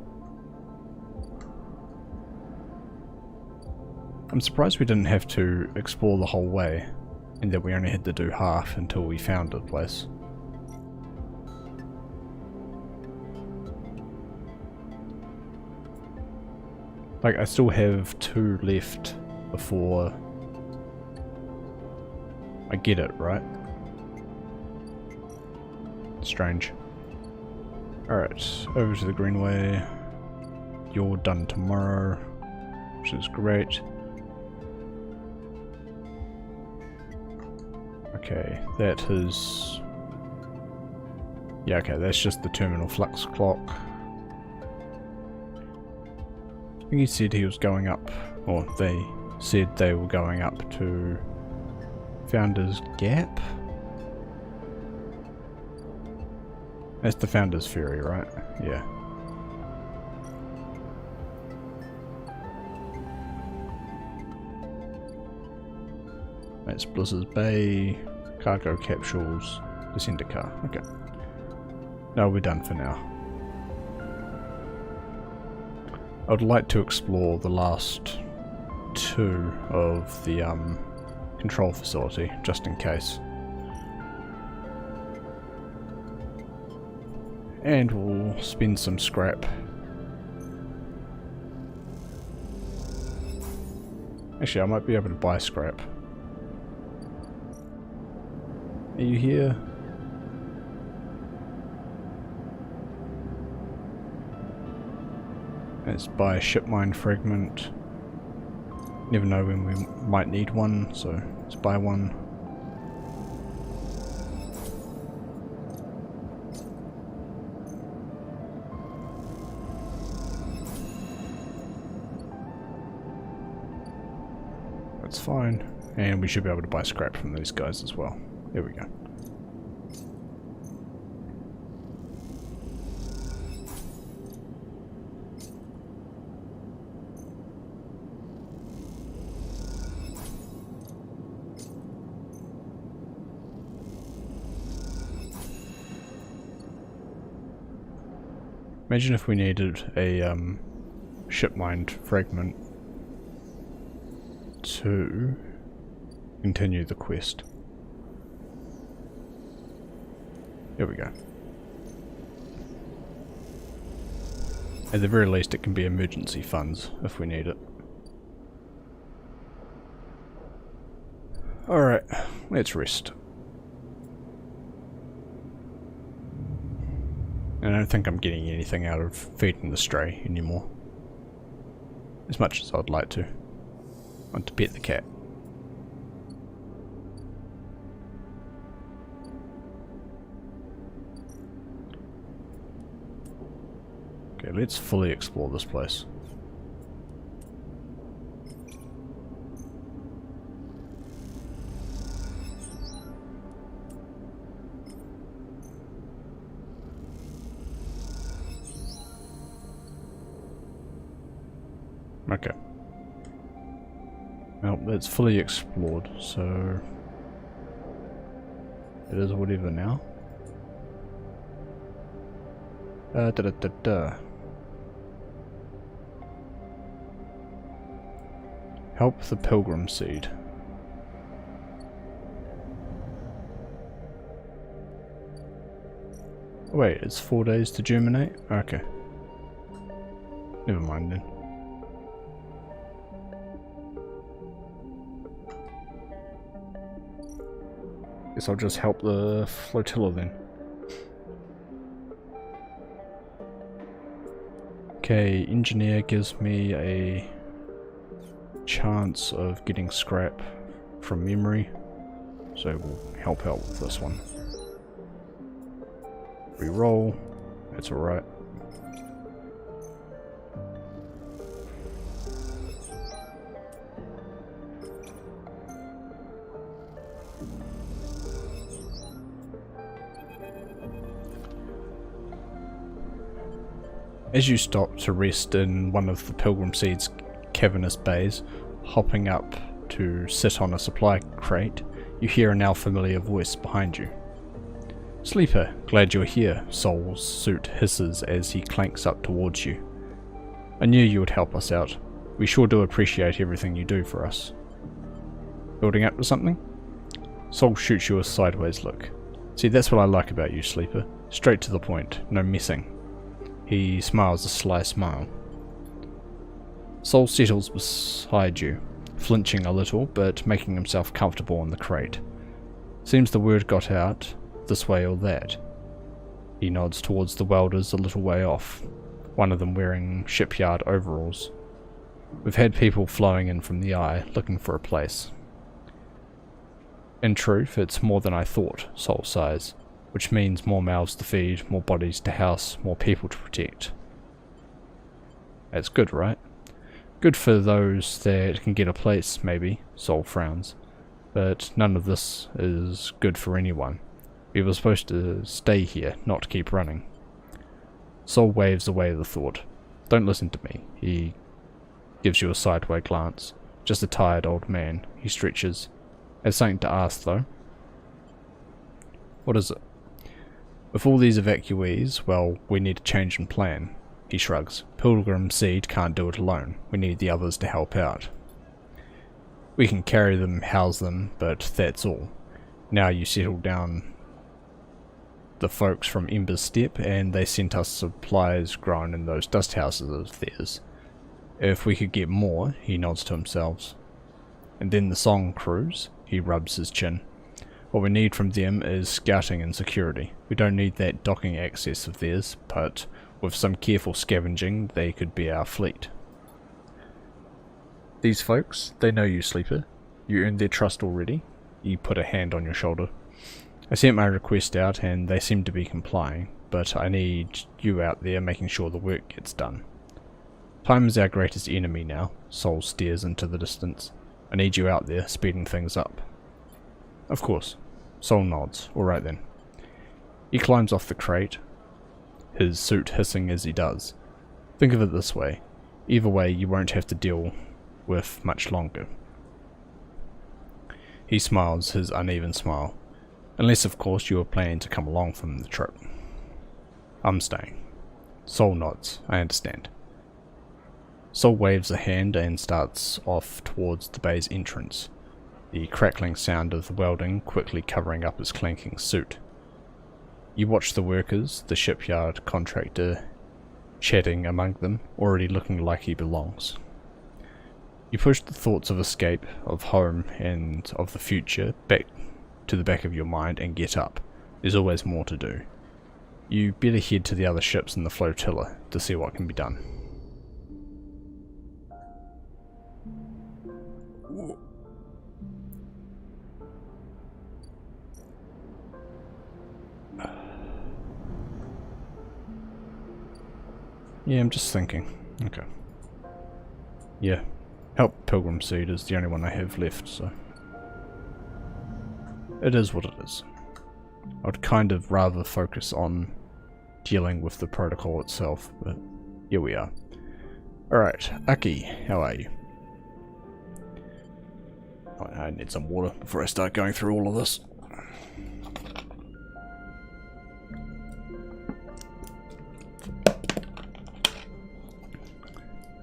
I'm surprised we didn't have to explore the whole way, and that we only had to do half until we found a place. Like, I still have 2 left before I get it, right? Strange. Alright, over to the Greenway. You're done tomorrow, which is great. Okay, that is... Yeah, okay, that's just the terminal flux clock. I think he said he was going up, or they said they were going up to Founder's Gap? That's the Founder's Ferry, right? Yeah. That's Blizzard's Bay, cargo capsules, descender car. Okay. No, we're done for now. I'd like to explore the last 2 of the control facility, just in case. And we'll spend some scrap. Actually, I might be able to buy scrap. Are you here? Let's buy a ship mine fragment. Never know when we might need one, so let's buy one. That's fine. And we should be able to buy scrap from these guys as well. There we go. Imagine if we needed a ship mined fragment to continue the quest. There we go. At the very least it can be emergency funds if we need it. Alright, let's rest. I don't think I'm getting anything out of feeding the stray anymore. As much as I'd like to. I want to pet the cat. Okay, let's fully explore this place. Okay. Well, it's fully explored, so it is whatever now. Help the pilgrim seed. Wait, it's 4 days to germinate? Okay. Never mind then. Guess I'll just help the flotilla then. Okay, engineer gives me a chance of getting scrap from memory, so we'll help out with this one. Reroll, that's alright. As you stop to rest in one of the Pilgrim Seed's cavernous bays, hopping up to sit on a supply crate, you hear a now familiar voice behind you. "Sleeper, glad you're here," Soul's suit hisses as he clanks up towards you. "I knew you would help us out. We sure do appreciate everything you do for us." "Building up to something?" Soul shoots you a sideways look. "See, that's what I like about you, Sleeper. Straight to the point, no messing." He smiles a sly smile. Soul settles beside you, flinching a little, but making himself comfortable in the crate. "Seems the word got out, this way or that." He nods towards the welders a little way off, one of them wearing shipyard overalls. "We've had people flowing in from the Eye, looking for a place." "In truth, it's more than I thought," Soul sighs. "Which means more mouths to feed, more bodies to house, more people to protect." "That's good, right?" "Good for those that can get a place, maybe," Soul frowns. "But none of this is good for anyone. We were supposed to stay here, not keep running." Soul waves away the thought. "Don't listen to me." He gives you a sideway glance. "Just a tired old man." He stretches. "Have something to ask, though." "What is it?" "With all these evacuees, well, we need a change in plan." He shrugs. "Pilgrim Seed can't do it alone. We need the others to help out. We can carry them, house them, but that's all. Now you settle down the folks from Ember's Step, and they sent us supplies grown in those dust houses of theirs. If we could get more," he nods to himself. "And then the song crews," he rubs his chin. "What we need from them is scouting and security. We don't need that docking access of theirs, but with some careful scavenging, they could be our fleet." "These folks, they know you, Sleeper. You earned their trust already." You put a hand on your shoulder. "I sent my request out and they seem to be complying, but I need you out there making sure the work gets done. Time is our greatest enemy now." Soul stares into the distance. "I need you out there, speeding things up." "Of course." Soul nods. "Alright then." He climbs off the crate, his suit hissing as he does. "Think of it this way. Either way, you won't have to deal with much longer." He smiles his uneven smile. "Unless, of course, you are planning to come along from the trip." "I'm staying." Soul nods. "I understand." Soul waves a hand and starts off towards the bay's entrance, the crackling sound of the welding quickly covering up his clanking suit. You watch the workers, the shipyard contractor chatting among them, already looking like he belongs. You push the thoughts of escape, of home, and of the future back to the back of your mind and get up. There's always more to do. You better head to the other ships in the flotilla to see what can be done. Yeah, I'm just thinking. Okay. Yeah. Help Pilgrim Seed is the only one I have left, so... It is what it is. I'd kind of rather focus on dealing with the protocol itself, but here we are. Alright, Aki, how are you? I need some water before I start going through all of this.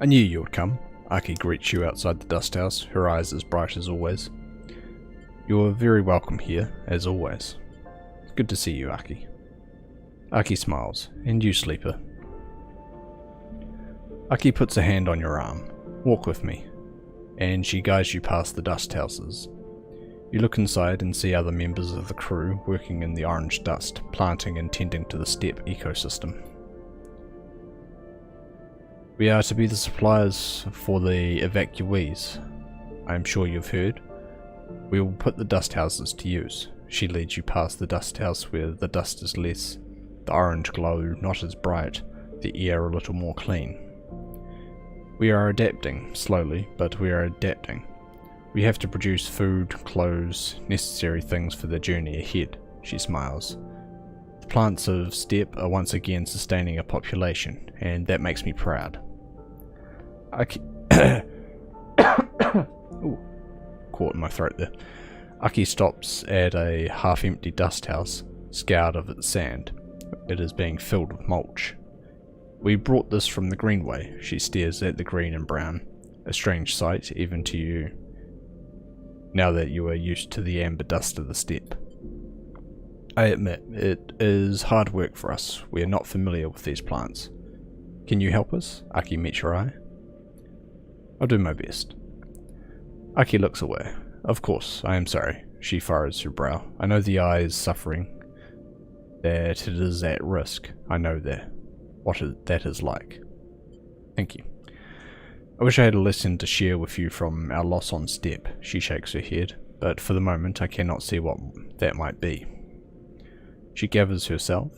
I knew you would come. Aki greets you outside the dust house, her eyes as bright as always. You are very welcome here, as always. Good to see you, Aki. Aki smiles. And you, Sleeper. Aki puts a hand on your arm. Walk with me. And she guides you past the dust houses. You look inside and see other members of the crew working in the orange dust, planting and tending to the steppe ecosystem. We are to be the suppliers for the evacuees. I am sure you've heard. We will put the dust houses to use. She leads you past the dust house where the dust is less, the orange glow not as bright, the air a little more clean. We are adapting, slowly, but we are adapting. We have to produce food, clothes, necessary things for the journey ahead, she smiles. The plants of steppe are once again sustaining a population, and that makes me proud. Ooh, caught in my throat there. Aki stops at a half-empty dust house, scoured of its sand. It is being filled with mulch. We brought this from the Greenway. She stares at the green and brown. A strange sight, even to you, now that you are used to the amber dust of the steppe. I admit, it is hard work for us. We are not familiar with these plants. Can you help us? Aki meets your eye. I'll do my best. Aki looks away. Of course, I am sorry. She furrows her brow. I know the eye is suffering, that it is at risk. I know that. What that is like. Thank you. I wish I had a lesson to share with you from our loss on steppe. She shakes her head, but for the moment I cannot see what that might be. She gathers herself.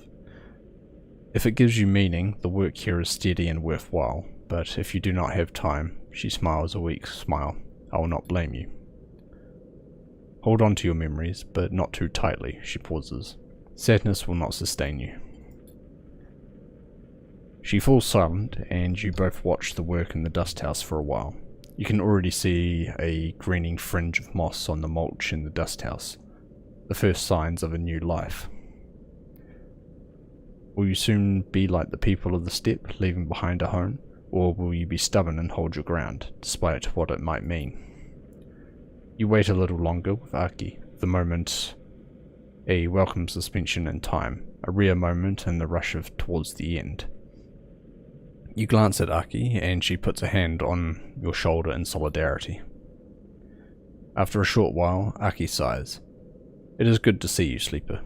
If it gives you meaning, the work here is steady and worthwhile, but if you do not have time, she smiles a weak smile, I will not blame you. Hold on to your memories, but not too tightly, she pauses. Sadness will not sustain you. She falls silent, and you both watch the work in the dust house for a while. You can already see a greening fringe of moss on the mulch in the dust house, the first signs of a new life. Will you soon be like the people of the steppe, leaving behind a home, or will you be stubborn and hold your ground, despite what it might mean? You wait a little longer with Aki, the moment a welcome suspension in time, a rare moment in the rush of towards the end. You glance at Aki, and she puts a hand on your shoulder in solidarity. After a short while, Aki sighs. It is good to see you, Sleeper.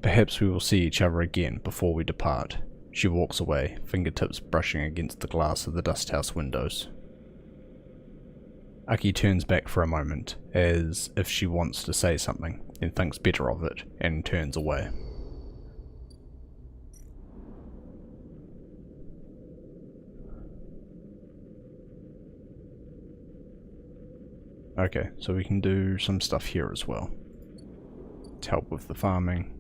Perhaps we will see each other again before we depart. She walks away, fingertips brushing against the glass of the dust house windows. Aki turns back for a moment, as if she wants to say something, then thinks better of it, and turns away. Okay, so we can do some stuff here as well. To help with the farming.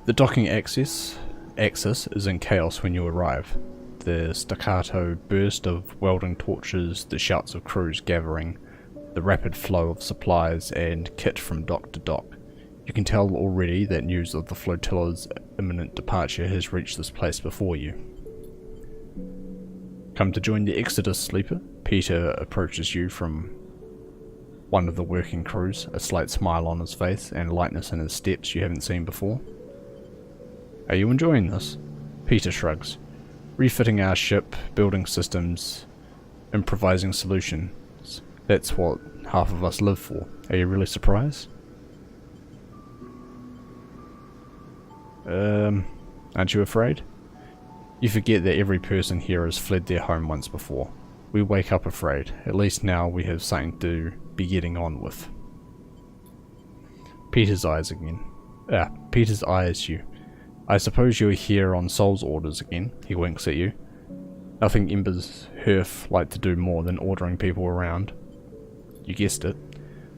The docking axis is in chaos when you arrive. The staccato burst of welding torches, the shouts of crews gathering, the rapid flow of supplies and kit from dock to dock. You can tell already that news of the flotilla's imminent departure has reached this place before you. Come to join the Exodus, Sleeper? Peter approaches you from one of the working crews, a slight smile on his face and lightness in his steps you haven't seen before. Are you enjoying this? Peter shrugs. Refitting our ship, building systems, improvising solutions. That's what half of us live for. Are you really surprised? Aren't you afraid? You forget that every person here has fled their home once before. We wake up afraid. At least now we have something to be getting on with. Peter's eyes you. I suppose you're here on Sol's orders again. He winks at you. Nothing Ember's Herf like to do more than ordering people around. You guessed it.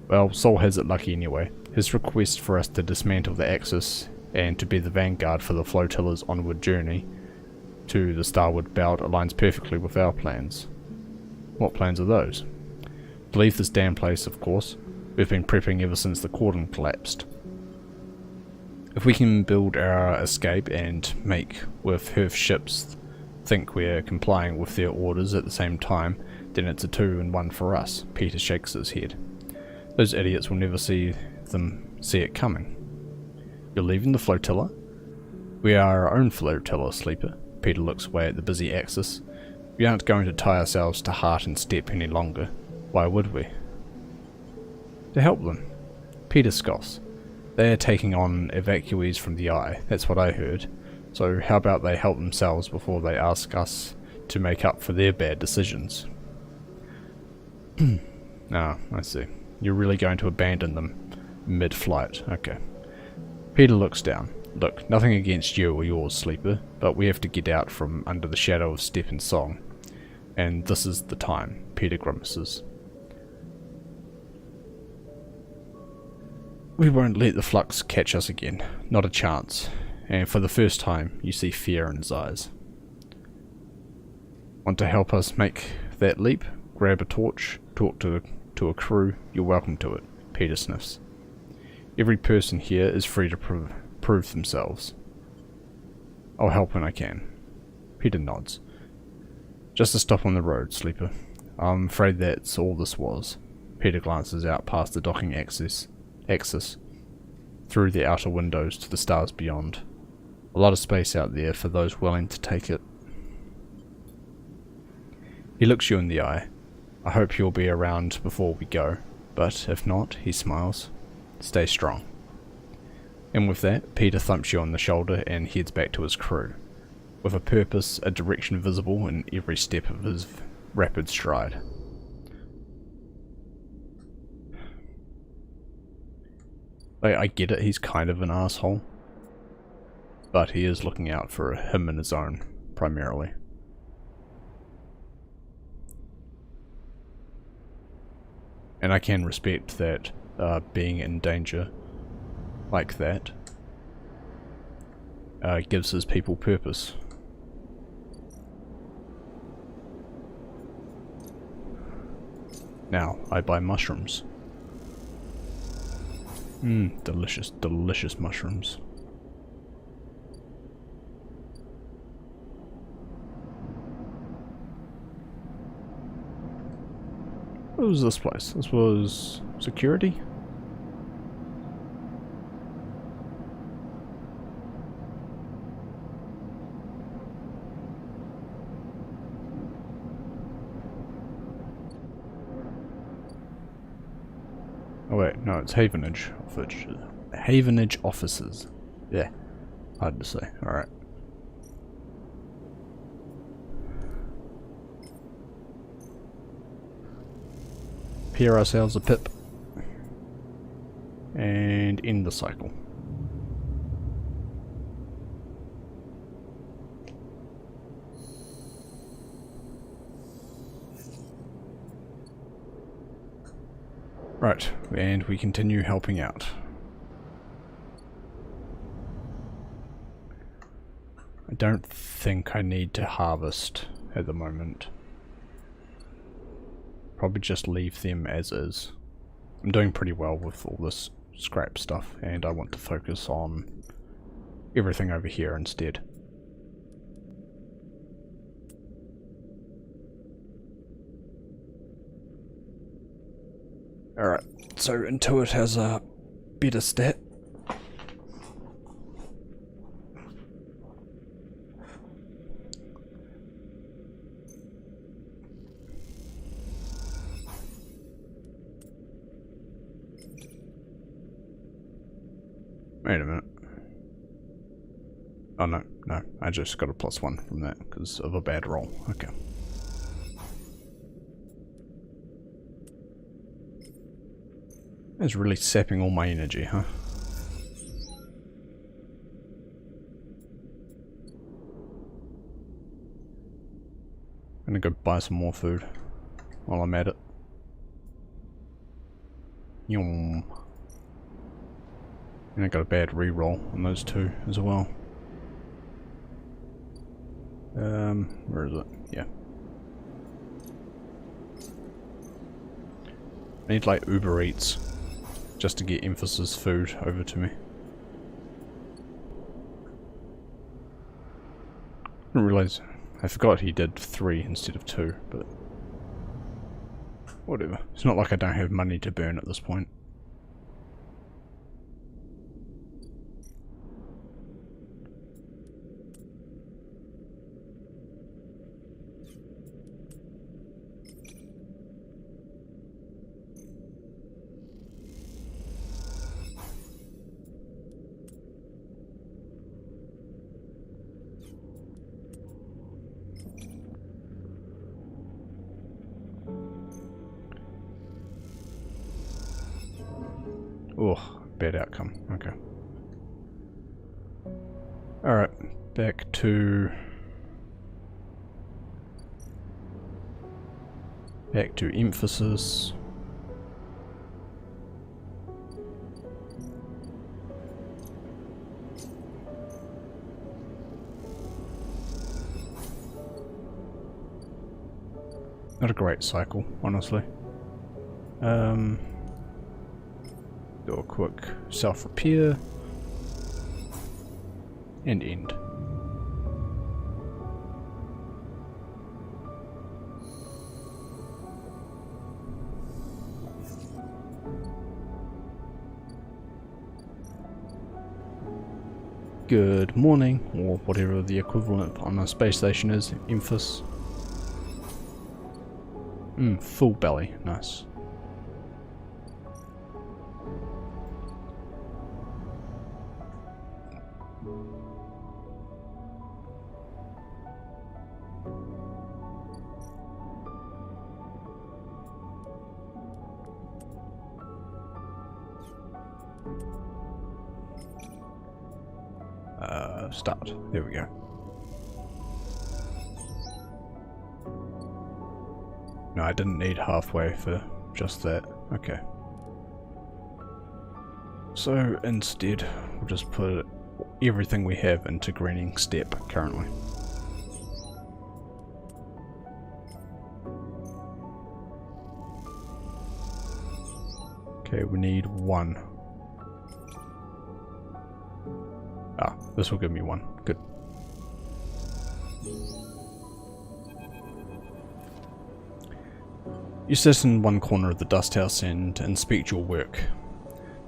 Well, Sol has it lucky anyway. His request for us to dismantle the Axis and to be the vanguard for the flotilla's onward journey to the Starward Belt aligns perfectly with our plans. What plans are those? To leave this damn place, of course. We've been prepping ever since the cordon collapsed. If we can build our escape and make with Herf ships think we're complying with their orders at the same time, then it's a 2-in-1 for us. Peter shakes his head. Those idiots will never see it coming. You're leaving the flotilla? We are our own flotilla, Sleeper. Peter looks away at the busy Axis. We aren't going to tie ourselves to heart and step any longer. Why would we? To help them. Peter scoffs. They are taking on evacuees from the Eye, that's what I heard. So how about they help themselves before they ask us to make up for their bad decisions? Ah, I see. You're really going to abandon them mid-flight. Okay. Peter looks down. Look, nothing against you or yours, Sleeper, but we have to get out from under the shadow of Step and Song. And this is the time. Peter grimaces. We won't let the flux catch us again. Not a chance. And for the first time, you see fear in his eyes. Want to help us make that leap? Grab a torch, talk to a crew, you're welcome to it. Peter sniffs. Every person here is free to prove themselves. I'll help when I can. Peter nods. Just a stop on the road, Sleeper. I'm afraid that's all this was. Peter glances out past the docking axis, through the outer windows to the stars beyond. A lot of space out there for those willing to take it. He looks you in the eye. I hope you'll be around before we go, but if not, he smiles. Stay strong. And with that, Peter thumps you on the shoulder and heads back to his crew, with a purpose, a direction visible in every step of his rapid stride. I get it, he's kind of an asshole, but he is looking out for him and his own, primarily. And I can respect that being in danger like that gives his people purpose. Now, I buy mushrooms. Delicious, delicious mushrooms. What was this place? This was security? Oh wait, no, it's Havenage. Havenage officers. Yeah, hard to say. Alright. Pair ourselves a pip. And end the cycle. Right, and we continue helping out. I don't think I need to harvest at the moment. Probably just leave them as is. I'm doing pretty well with all this scrap stuff, and I want to focus on everything over here instead. Alright, so Intuit has a better stat. Wait a minute. Oh no, I just got a +1 from that because of a bad roll. Okay. It's really sapping all my energy, huh? gonna go buy some more food while I'm at it. Yum. And I got a bad reroll on those two as well. Where is it? Yeah. I need like Uber Eats just to get Emphasis food over to me. I didn't realise, I forgot he did 3 instead of 2, but whatever. It's not like I don't have money to burn at this point. Oh, bad outcome. Okay. Alright, back to Emphasis. Not a great cycle, honestly. Do a quick self-repair and end. Good morning, or whatever the equivalent on a space station is, Emphas. Full belly, nice. Start. There we go. No, I didn't need halfway for just that. Okay. So instead, we'll just put everything we have into greening step currently. Okay, we need 1. Ah, this will give me 1. Good. You sit in one corner of the dust house and inspect your work.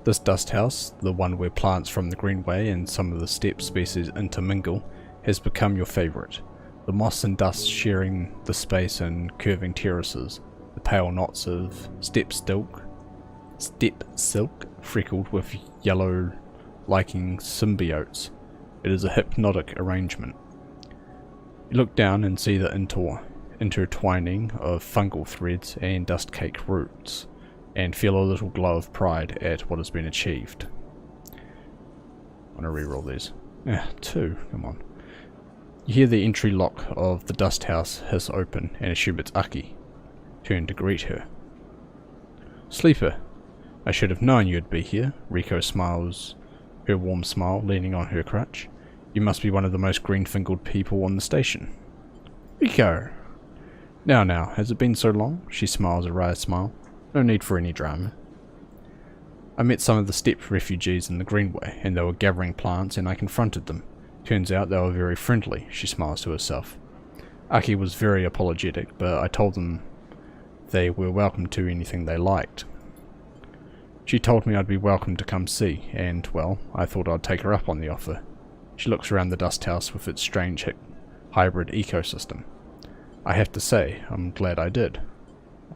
This dust house, the one where plants from the greenway and some of the steppe species intermingle, has become your favourite. The moss and dust sharing the space in curving terraces, the pale knots of steppe silk freckled with yellow liking symbiotes. It is a hypnotic arrangement. You look down and see the intertwining of fungal threads and dust cake roots, and feel a little glow of pride at what has been achieved. I'm gonna reroll these. 2, come on. You hear the entry lock of the dust house hiss open and assume it's Aki. Turn to greet her. Sleeper, I should have known you'd be here. Rico smiles her warm smile, leaning on her crutch. You must be one of the most green-fingered people on the station. Rico! Now, has it been so long? She smiles a wry smile. No need for any drama. I met some of the steppe refugees in the greenway, and they were gathering plants, and I confronted them. Turns out they were very friendly, she smiles to herself. Aki was very apologetic, but I told them they were welcome to anything they liked. She told me I'd be welcome to come see, and, well, I thought I'd take her up on the offer. She looks around the dust house with its strange hybrid ecosystem. I have to say, I'm glad I did.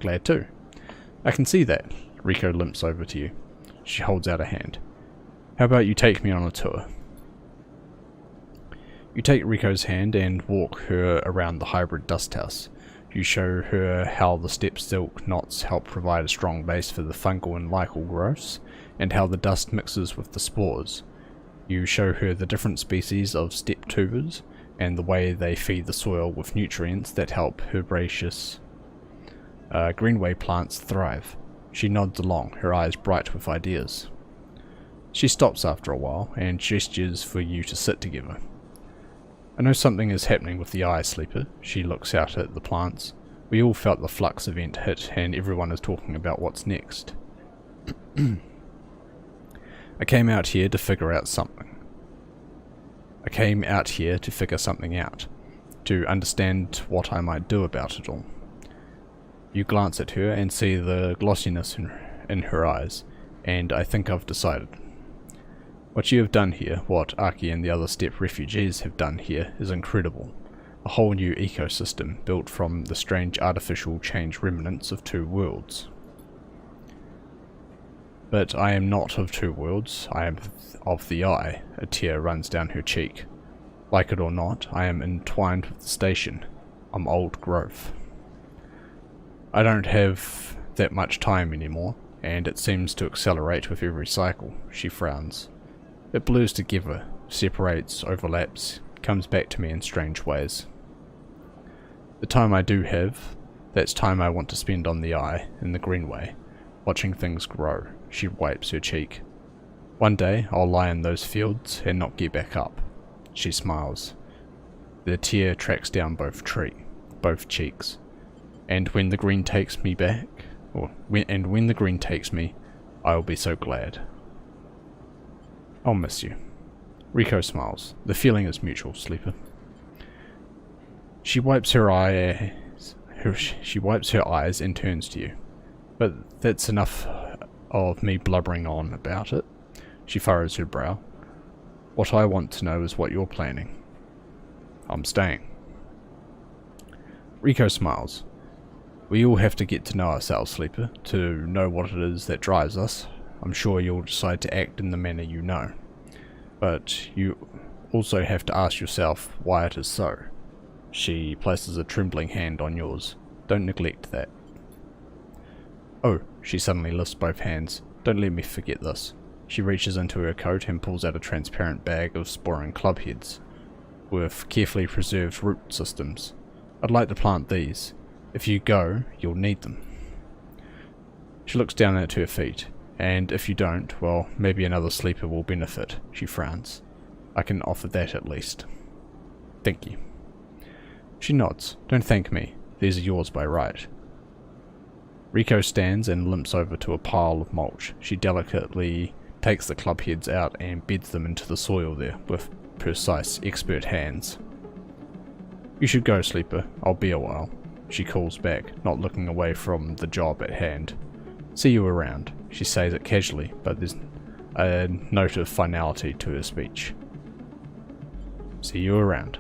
Glad too. I can see that. Rico limps over to you. She holds out a hand. How about you take me on a tour? You take Rico's hand and walk her around the hybrid dust house. You show her how the steppe silk knots help provide a strong base for the fungal and lichal growths, and how the dust mixes with the spores. You show her the different species of steppe tubers, and the way they feed the soil with nutrients that help herbaceous greenway plants thrive. She nods along, her eyes bright with ideas. She stops after a while and gestures for you to sit together. I know something is happening with the eye, Sleeper. She looks out at the plants. We all felt the flux event hit and everyone is talking about what's next. I came out here to figure something out, to understand what I might do about it all. You glance at her and see the glossiness in her eyes, and I think I've decided. What you have done here, what Aki and the other steppe refugees have done here, is incredible. A whole new ecosystem built from the strange artificial change remnants of two worlds. But I am not of two worlds, I am of the eye. A tear runs down her cheek. Like it or not, I am entwined with the station. I'm old growth. I don't have that much time anymore, and it seems to accelerate with every cycle. She frowns. It blurs together, separates, overlaps, comes back to me in strange ways. The time I do have, that's time I want to spend on the eye, in the greenway, watching things grow. She wipes her cheek. One day I'll lie in those fields and not get back up. She smiles. The tear tracks down both cheeks. And when the green takes me back, when the green takes me, I'll be so glad. I'll miss you. Rico smiles. The feeling is mutual, Sleeper. She wipes her eyes and turns to you. But that's enough of me blubbering on about it. She furrows her brow. What I want to know is what you're planning. I'm staying. Rico smiles. We all have to get to know ourselves, Sleeper, to know what it is that drives us. I'm sure you'll decide to act in the manner you know. But you also have to ask yourself why it is so. She places a trembling hand on yours. Don't neglect that. Oh, she suddenly lifts both hands. Don't let me forget this. She reaches into her coat and pulls out a transparent bag of sporing club heads, with carefully preserved root systems. I'd like to plant these. If you go, you'll need them. She looks down at her feet, and if you don't, well, maybe another sleeper will benefit. She frowns. I can offer that at least. Thank you. She nods. Don't thank me. These are yours by right. Rico stands and limps over to a pile of mulch. She delicately takes the club heads out and beds them into the soil there with precise, expert hands. You should go, Sleeper. I'll be a while. She calls back, not looking away from the job at hand. See you around. She says it casually, but there's a note of finality to her speech. See you around.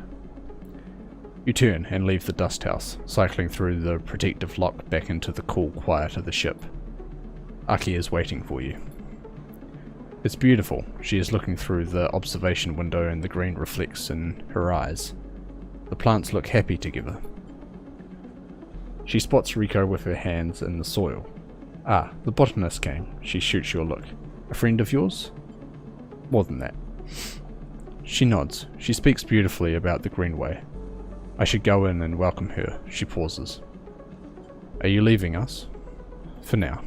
You turn and leave the dust house, cycling through the protective lock back into the cool quiet of the ship. Aki is waiting for you. It's beautiful. She is looking through the observation window and the green reflects in her eyes. The plants look happy together. She spots Rico with her hands in the soil. Ah, the botanist came. She shoots you a look. A friend of yours? More than that. She nods. She speaks beautifully about the greenway. I should go in and welcome her. She pauses. Are you leaving us? For now.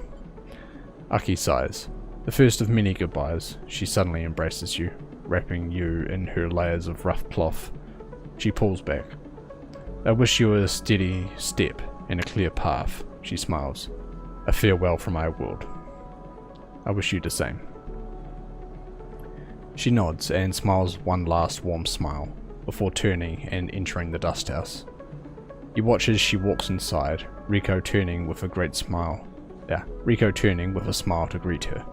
Aki sighs. The first of many goodbyes. She suddenly embraces you, wrapping you in her layers of rough cloth. She pulls back. I wish you a steady step and a clear path. She smiles. A farewell from our world. I wish you the same. She nods and smiles one last warm smile, before turning and entering the dust house. You watch as she walks inside, Rico turning with a smile to greet her.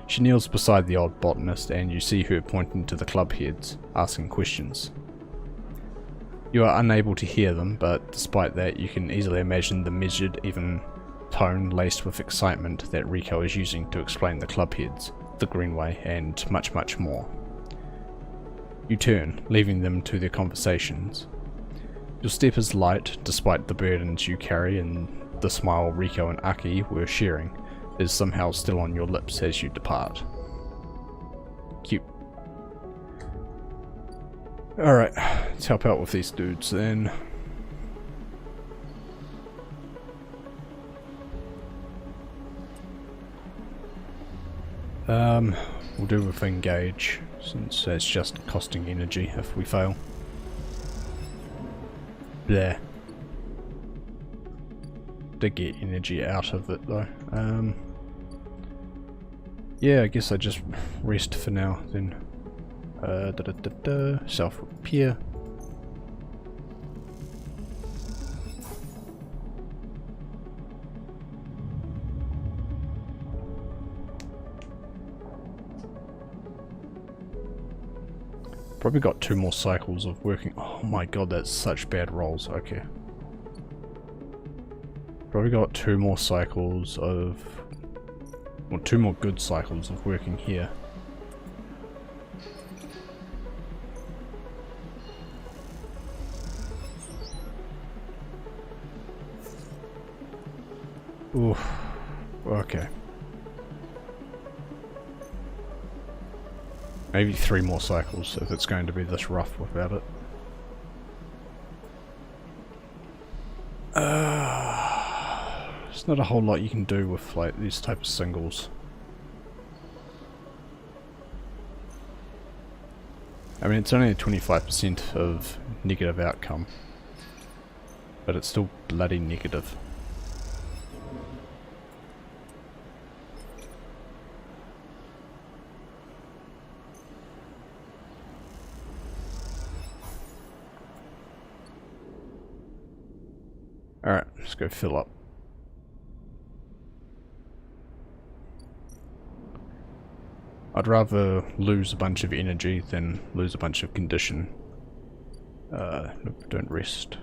She kneels beside the old botanist and you see her pointing to the club heads, asking questions. You are unable to hear them, but despite that you can easily imagine the measured, even tone laced with excitement that Rico is using to explain the club heads, the greenway, and much, much more. You turn, leaving them to their conversations. Your step is light, despite the burdens you carry, and the smile Rico and Aki were sharing is somehow still on your lips as you depart. Cute. Alright, let's help out with these dudes then. We'll do with engage, since it's just costing energy if we fail. There. Did get energy out of it though. Yeah, I guess I just rest for now then. Self-repair. Probably got 2 more cycles of working. Oh my god, that's such bad rolls. Okay. Probably got 2 more cycles of... Well, 2 more good cycles of working here. Oof. Okay. Maybe 3 more cycles if it's going to be this rough without it. There's not a whole lot you can do with like these type of singles. I mean, it's only a 25% of negative outcome, but it's still bloody negative. Alright, let's go fill up. I'd rather lose a bunch of energy than lose a bunch of condition. Nope, don't rest.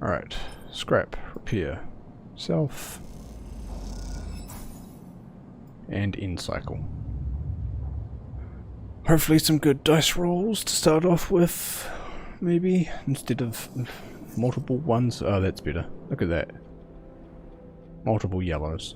Alright, scrap, repair, self, and end cycle. Hopefully some good dice rolls to start off with, maybe, instead of multiple ones. Oh, that's better. Look at that. Multiple yellows.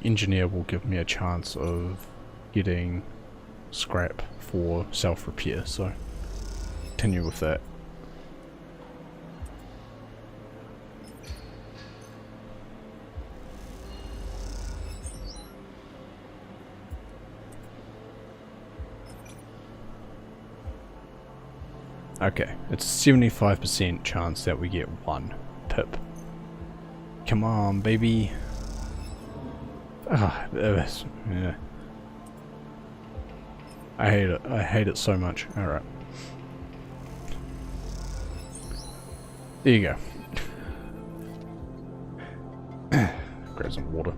Engineer will give me a chance of getting scrap for self-repair, so continue with that. Okay, it's a 75% chance that we get 1 pip. Come on, baby. Ah, yeah. I hate it. I hate it so much. Alright. There you go. Grab some water.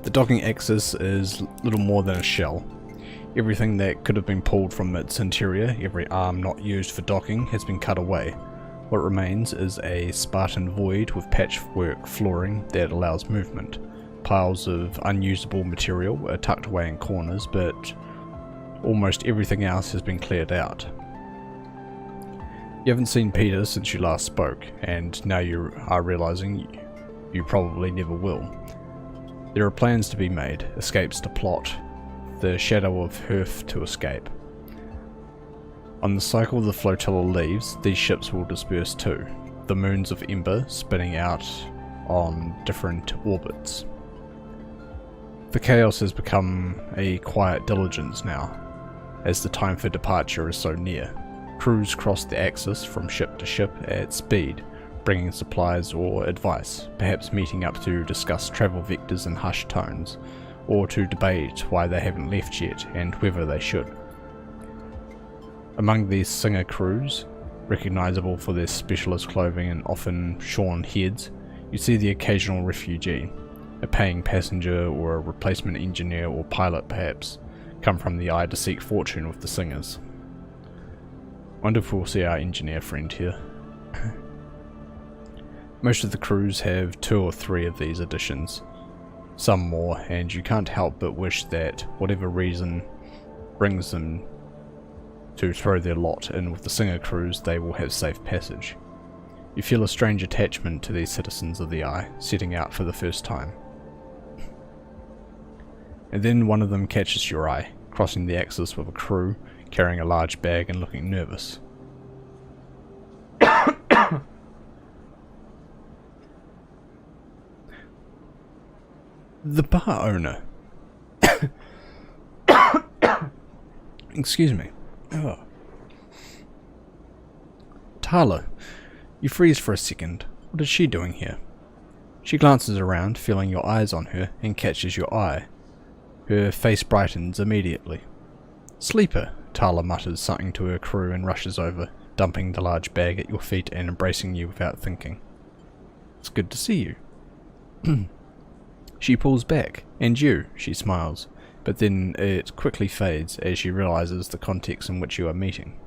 The docking axis is little more than a shell. Everything that could have been pulled from its interior, every arm not used for docking, has been cut away. What remains is a Spartan void with patchwork flooring that allows movement. Piles of unusable material are tucked away in corners, but almost everything else has been cleared out. You haven't seen Peter since you last spoke, and now you are realizing you probably never will. There are plans to be made, escapes to plot, the shadow of Herf to escape. On the cycle the flotilla leaves, these ships will disperse too, the moons of Ember spinning out on different orbits. The chaos has become a quiet diligence now, as the time for departure is so near. Crews cross the axis from ship to ship at speed, bringing supplies or advice, perhaps meeting up to discuss travel vectors in hushed tones, or to debate why they haven't left yet and whether they should. Among these singer crews, recognizable for their specialist clothing and often shorn heads, you see the occasional refugee, a paying passenger or a replacement engineer or pilot perhaps, come from the eye to seek fortune with the singers. Wonder if we'll see our engineer friend here. Most of the crews have 2 or 3 of these additions, some more, and you can't help but wish that whatever reason brings them to throw their lot in with the singer crews, they will have safe passage. You feel a strange attachment to these citizens of the eye, setting out for the first time. And then one of them catches your eye, crossing the axis with a crew, carrying a large bag and looking nervous. The bar owner. Excuse me. Oh. Tala, you freeze for a second. What is she doing here? She glances around, feeling your eyes on her, and catches your eye. Her face brightens immediately. Sleeper, Tala mutters something to her crew and rushes over, dumping the large bag at your feet and embracing you without thinking. It's good to see you. She pulls back. And you, she smiles, but then it quickly fades as she realizes the context in which you are meeting.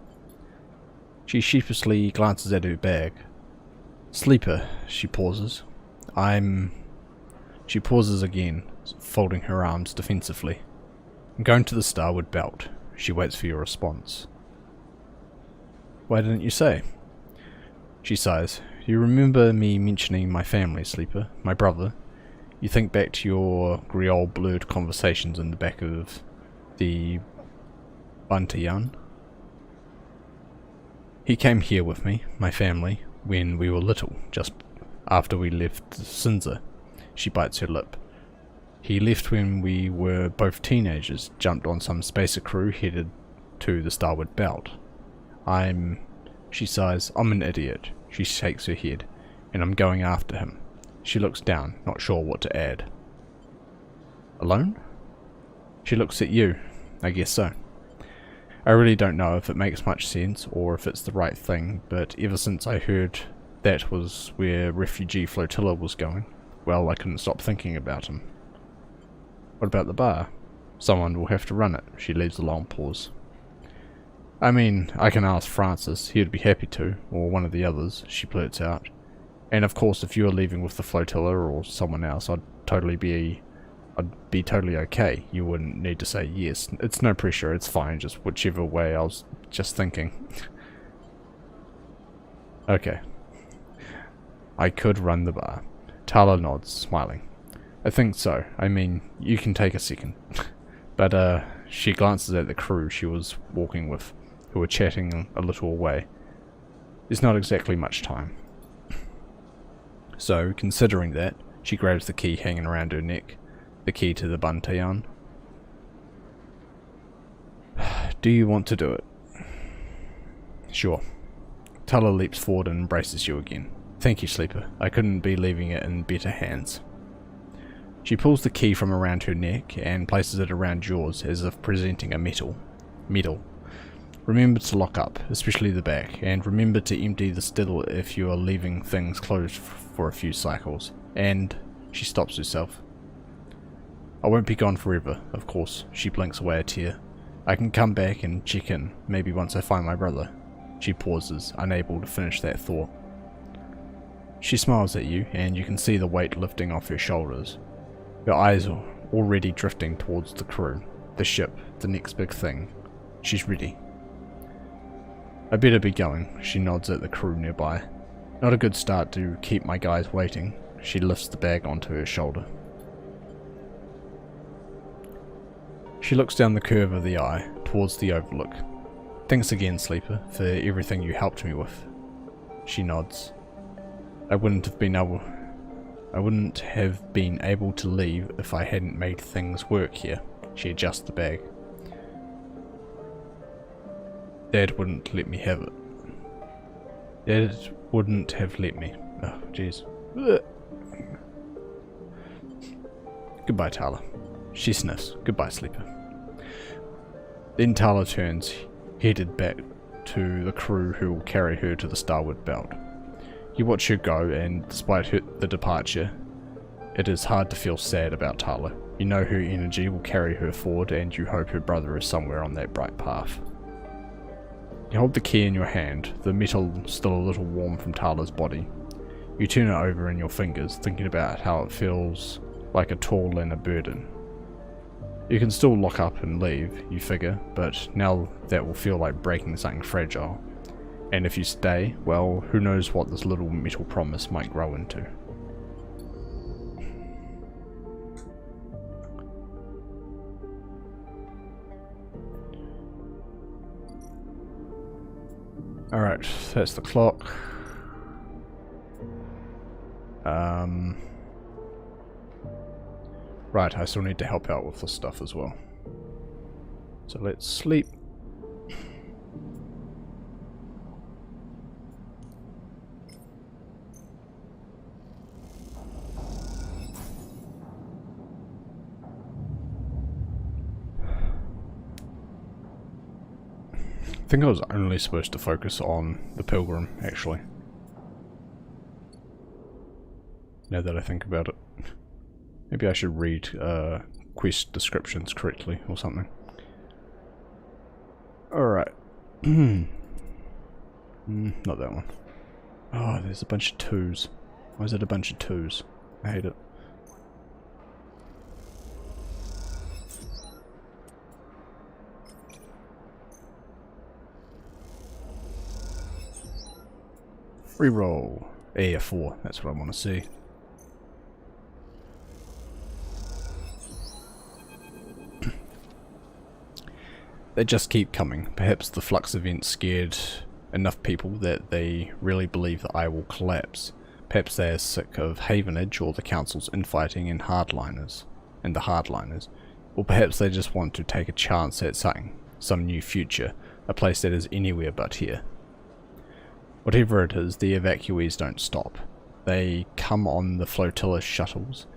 She sheepishly glances at her bag. Sleeper, she pauses. She pauses again, folding her arms defensively. I'm going to the starboard belt. She waits for your response. Why didn't you say? She sighs. You remember me mentioning my family, Sleeper? My brother? You think back to your Griol blurred conversations in the back of the Bantayan. He came here with me, my family, when we were little, just after we left Sinza. She bites her lip. He left when we were both teenagers, jumped on some spacer crew headed to the starboard belt. She sighs, I'm an idiot. She shakes her head, and I'm going after him. She looks down, not sure what to add. Alone? She looks at you. I guess so. I really don't know if it makes much sense or if it's the right thing, but ever since I heard that was where Refugee Flotilla was going, well, I couldn't stop thinking about him. What about the bar? Someone will have to run it. She leaves a long pause. I mean, I can ask Francis. He'd be happy to, or one of the others, she blurts out. And of course, if you were leaving with the flotilla or someone else, I'd be totally okay. You wouldn't need to say yes. It's no pressure, it's fine, just whichever way. I was just thinking. Okay. I could run the bar. Tala nods, smiling. I think so. I mean, you can take a second. But, she glances at the crew she was walking with, who were chatting a little away. There's not exactly much time. So, considering that, she grabs the key hanging around her neck, the key to the Bantayan. Do you want to do it? Sure. Tala leaps forward and embraces you again. Thank you, Sleeper. I couldn't be leaving it in better hands. She pulls the key from around her neck and places it around yours as if presenting a medal. Remember to lock up, especially the back, and remember to empty the still if you are leaving things closed for a few cycles. And she stops herself. I won't be gone forever, of course. She blinks away a tear. I can come back and check in, maybe once I find my brother. She pauses, unable to finish that thought. She smiles at you, and you can see the weight lifting off her shoulders. Her eyes are already drifting towards the crew, the ship, the next big thing. She's ready. I better be going, she nods at the crew nearby. Not a good start to keep my guys waiting. She lifts the bag onto her shoulder. She looks down the curve of the eye, towards the overlook. Thanks again, Sleeper, for everything you helped me with. She nods. I wouldn't have been able to leave if I hadn't made things work here. She adjusts the bag. Dad wouldn't let me have it. Dad wouldn't have let me. Oh, jeez. Ugh. Goodbye, Tala. She sniffs. Goodbye, Sleeper. Then Tala turns, headed back to the crew who will carry her to the starboard belt. You watch her go, and despite the departure, it is hard to feel sad about Tala. You know her energy will carry her forward, and you hope her brother is somewhere on that bright path. You hold the key in your hand, the metal still a little warm from Tala's body. You turn it over in your fingers, thinking about how it feels like a tool and a burden. You can still lock up and leave, you figure, but now that will feel like breaking something fragile. And if you stay, well, who knows what this little metal promise might grow into. Alright, that's the clock. Right, I still need to help out with this stuff as well. So let's sleep. I think I was only supposed to focus on the pilgrim, actually. Now that I think about it. Maybe I should read quest descriptions correctly or something. Alright. Not that one. Oh, there's a bunch of twos. Why is it a bunch of twos? I hate it. Reroll. A4, that's what I want to see. They just keep coming. Perhaps the flux event scared enough people that they really believe the eye will collapse. Perhaps they are sick of Havenage or the Council's infighting and the hardliners. Or perhaps they just want to take a chance at something, some new future, a place that is anywhere but here. Whatever it is, the evacuees don't stop. They come on the flotilla shuttles,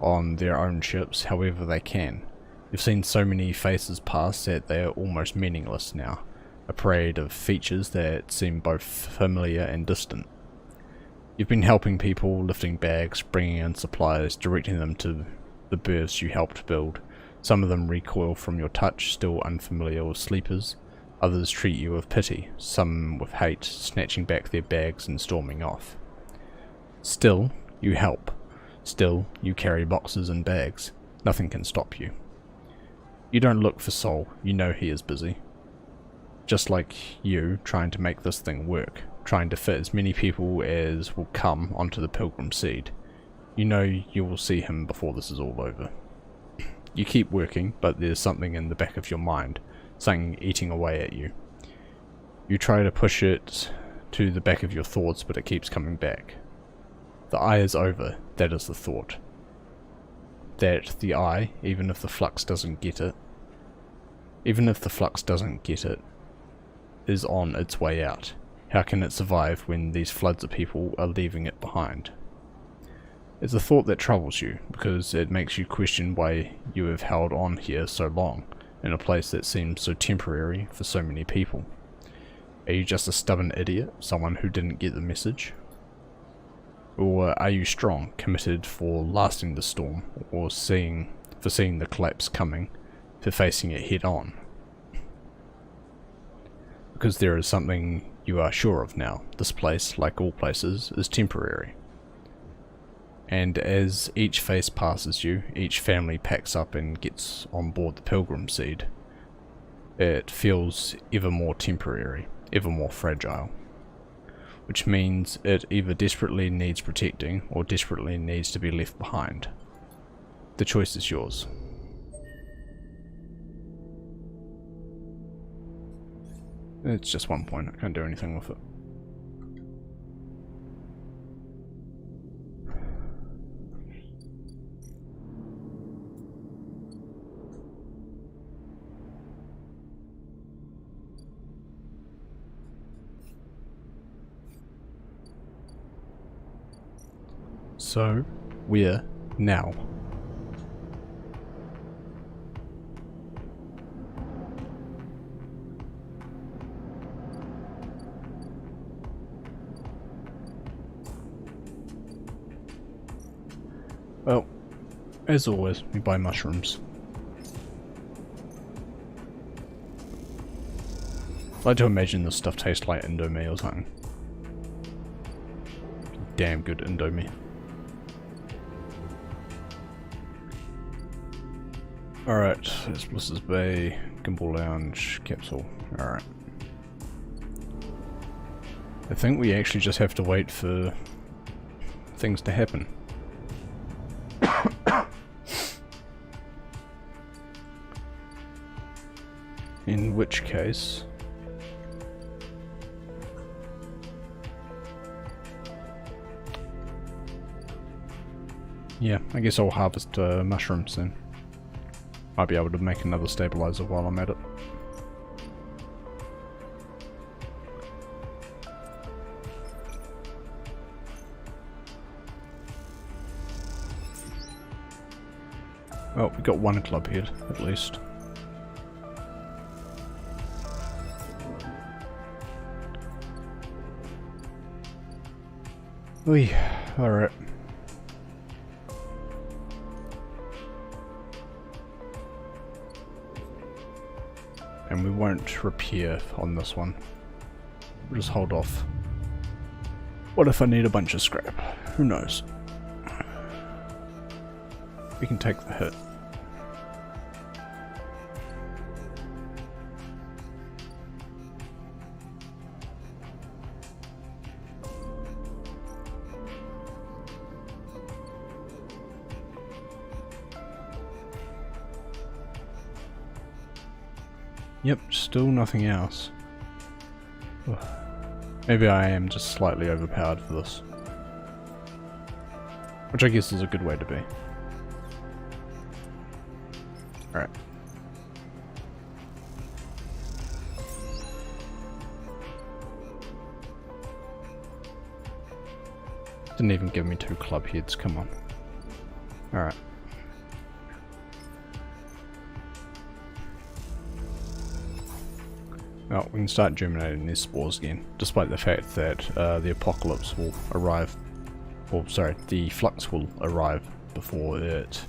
on their own ships, however they can. You've seen so many faces pass that they are almost meaningless now, a parade of features that seem both familiar and distant. You've been helping people, lifting bags, bringing in supplies, directing them to the berths you helped build. Some of them recoil from your touch, still unfamiliar with sleepers. Others treat you with pity, some with hate, snatching back their bags and storming off. Still, you help. Still, you carry boxes and bags. Nothing can stop you. You don't look for Sol, you know he is busy. Just like you, trying to make this thing work, trying to fit as many people as will come onto the Pilgrim Seed. You know you will see him before this is all over. You keep working, but there's something in the back of your mind, something eating away at you. You try to push it to the back of your thoughts, but it keeps coming back. The eye is over, that is the thought. That the eye, even if the flux doesn't get it, is on its way out. How can it survive when these floods of people are leaving it behind? It's a thought that troubles you, because it makes you question why you have held on here so long, in a place that seems so temporary for so many people. Are you just a stubborn idiot, someone who didn't get the message? Or are you strong, committed for lasting the storm, or seeing the collapse coming, for facing it head on? Because there is something you are sure of now. This place, like all places, is temporary. And as each face passes you, each family packs up and gets on board the Pilgrim Seed, it feels ever more temporary, ever more fragile. Which means it either desperately needs protecting or desperately needs to be left behind. The choice is yours. It's just 1 point, I can't do anything with it. So, where now? Well, as always, we buy mushrooms. I like to imagine this stuff tastes like Indomie or something. Damn good Indomie. Alright, it's Bliss's Bay, Gimbal Lounge, Capsule. Alright. I think we actually just have to wait for things to happen. In which case... yeah, I guess I'll harvest mushrooms then. Might be able to make another stabilizer while I'm at it. Well, we got one club head, at least. Oy, alright. And we won't repair on this one. We'll just hold off. What if I need a bunch of scrap? Who knows? We can take the hit. Yep, still nothing else. Ugh. Maybe I am just slightly overpowered for this. Which I guess is a good way to be. Alright. Didn't even give me 2 club heads, come on. Alright. Well, we can start germinating these spores again, despite the fact that the apocalypse will arrive, or sorry, the flux will arrive before it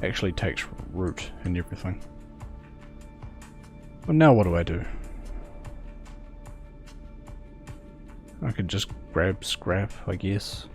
actually takes root and everything. Well, now what do I do? I could just grab scrap, I guess.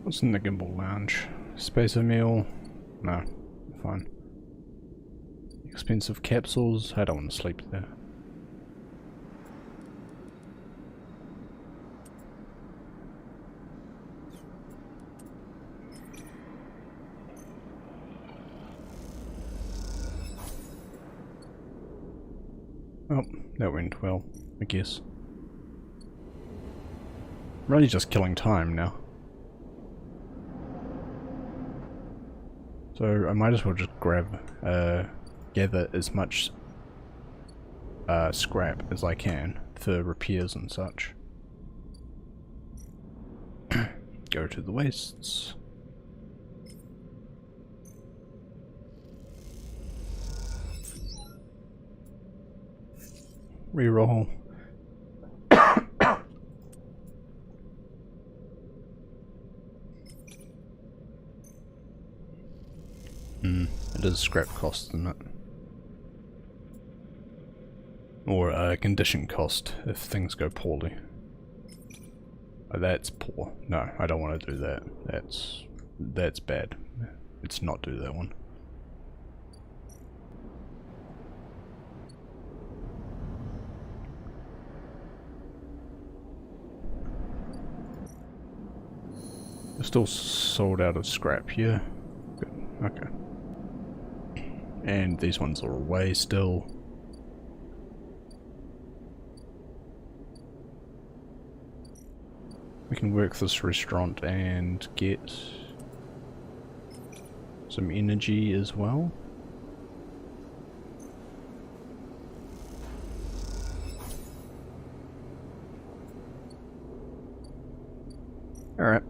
What's in the Gimbal Lounge? Spacer meal? No, fine. Expensive capsules? I don't want to sleep there. Oh, that went well, I guess. I'm really just killing time now. So I might as well just grab, gather as much scrap as I can for repairs and such. Go to the wastes. Reroll. It is scrap cost, isn't it? Or condition cost if things go poorly. Oh, that's poor. No, I don't want to do that. That's bad. Let's not do that one. We're still sold out of scrap, yeah. Good. Okay. And these ones are away still. We can work this restaurant and get some energy as well. Alright.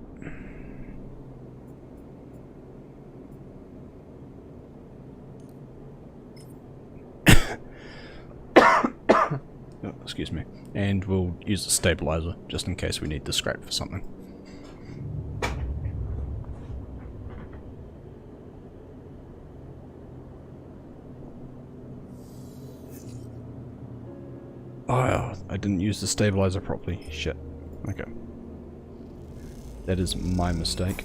Oh, excuse me. And we'll use a stabilizer just in case we need the scrap for something. Oh, I didn't use the stabilizer properly. Shit. Okay. That is my mistake.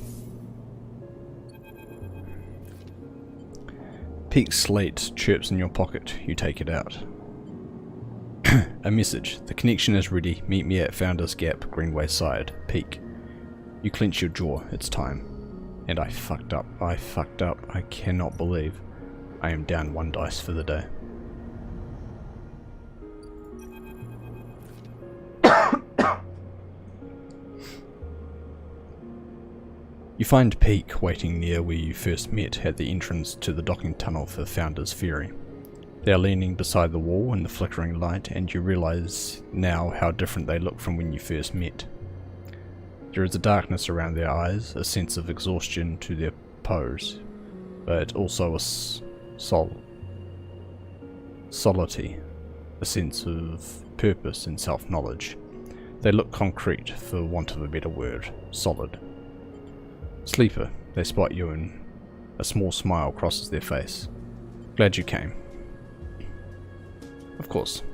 Peak slate chirps in your pocket. You take it out. A message. The connection is ready. Meet me at Founders Gap, Greenway side. Peak. You clench your jaw. It's time. And I fucked up. I fucked up. I cannot believe I am down 1 dice for the day. You find Peak waiting near where you first met at the entrance to the docking tunnel for Founders Ferry. They are leaning beside the wall in the flickering light, and you realise now how different they look from when you first met. There is a darkness around their eyes, a sense of exhaustion to their pose, but also a solidity, a sense of purpose and self-knowledge. They look concrete, for want of a better word, solid. Sleeper, they spot you and a small smile crosses their face. Glad you came. Of course.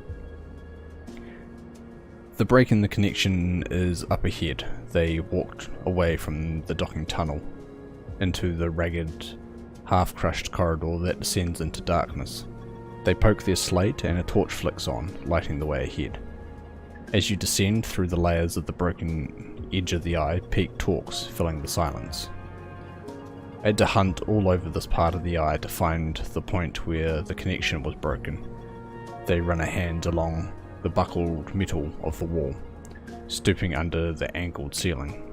The break in the connection is up ahead. They walked away from the docking tunnel into the ragged, half-crushed corridor that descends into darkness. They poke their slate and a torch flicks on, lighting the way ahead. As you descend through the layers of the broken edge of the eye, Peak talks, filling the silence. I had to hunt all over this part of the eye to find the point where the connection was broken. They run a hand along the buckled metal of the wall, stooping under the angled ceiling.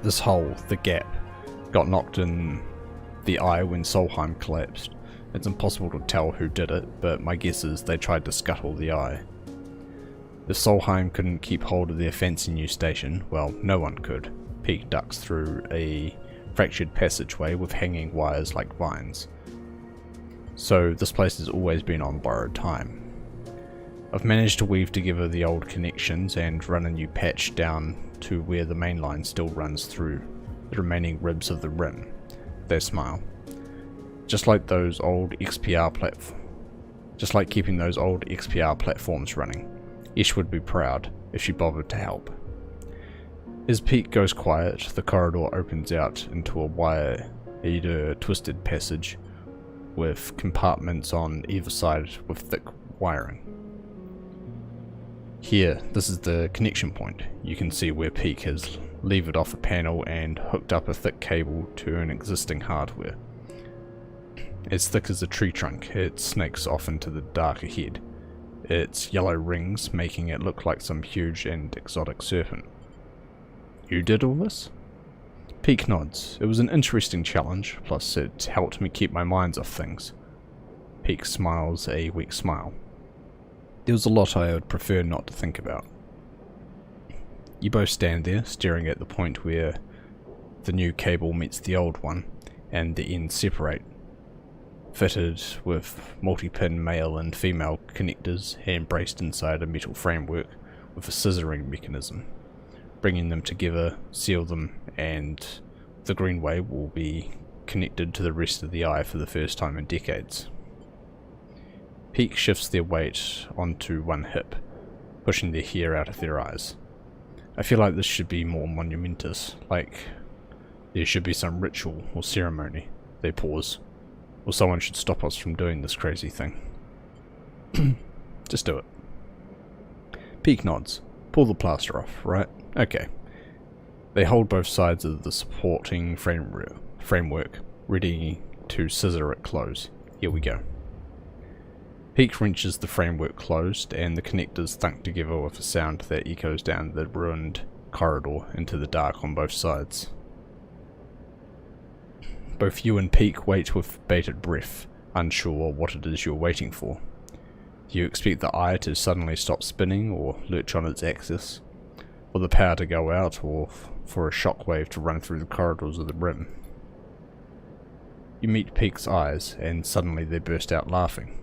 This hole, the gap, got knocked in the eye when Solheim collapsed. It's impossible to tell who did it, but my guess is they tried to scuttle the eye. If Solheim couldn't keep hold of their fancy new station, well, no one could. Peak ducks through a fractured passageway with hanging wires like vines. So this place has always been on borrowed time. I've managed to weave together the old connections and run a new patch down to where the main line still runs through the remaining ribs of the rim. They smile. Just like keeping those old XPR platforms running. Ish would be proud if she bothered to help. As Peak goes quiet, the corridor opens out into a wire-eater twisted passage with compartments on either side with thick wiring. Here, this is the connection point. You can see where Peak has levered off a panel and hooked up a thick cable to an existing hardware. As thick as a tree trunk, it snakes off into the dark ahead, its yellow rings making it look like some huge and exotic serpent. You did all this? Peak nods. It was an interesting challenge, plus it helped me keep my mind off things. Peak smiles a weak smile. There was a lot I would prefer not to think about. You both stand there, staring at the point where the new cable meets the old one, and the ends separate. Fitted with multi-pin male and female connectors and braced inside a metal framework with a scissoring mechanism. Bringing them together, seal them, and the Greenway will be connected to the rest of the eye for the first time in decades. Peak shifts their weight onto one hip, pushing their hair out of their eyes. I feel like this should be more monumentous, like there should be some ritual or ceremony. They pause. Or someone should stop us from doing this crazy thing. Just do it. Peak nods. Pull the plaster off, right? Okay. They hold both sides of the supporting framework, ready to scissor it close. Here we go. Peak wrenches the framework closed, and the connectors thunk together with a sound that echoes down the ruined corridor into the dark on both sides. Both you and Peak wait with bated breath, unsure what it is you're waiting for. Do you expect the eye to suddenly stop spinning or lurch on its axis? For the power to go out, or for a shockwave to run through the corridors of the rim? You meet Peak's eyes, and suddenly they burst out laughing.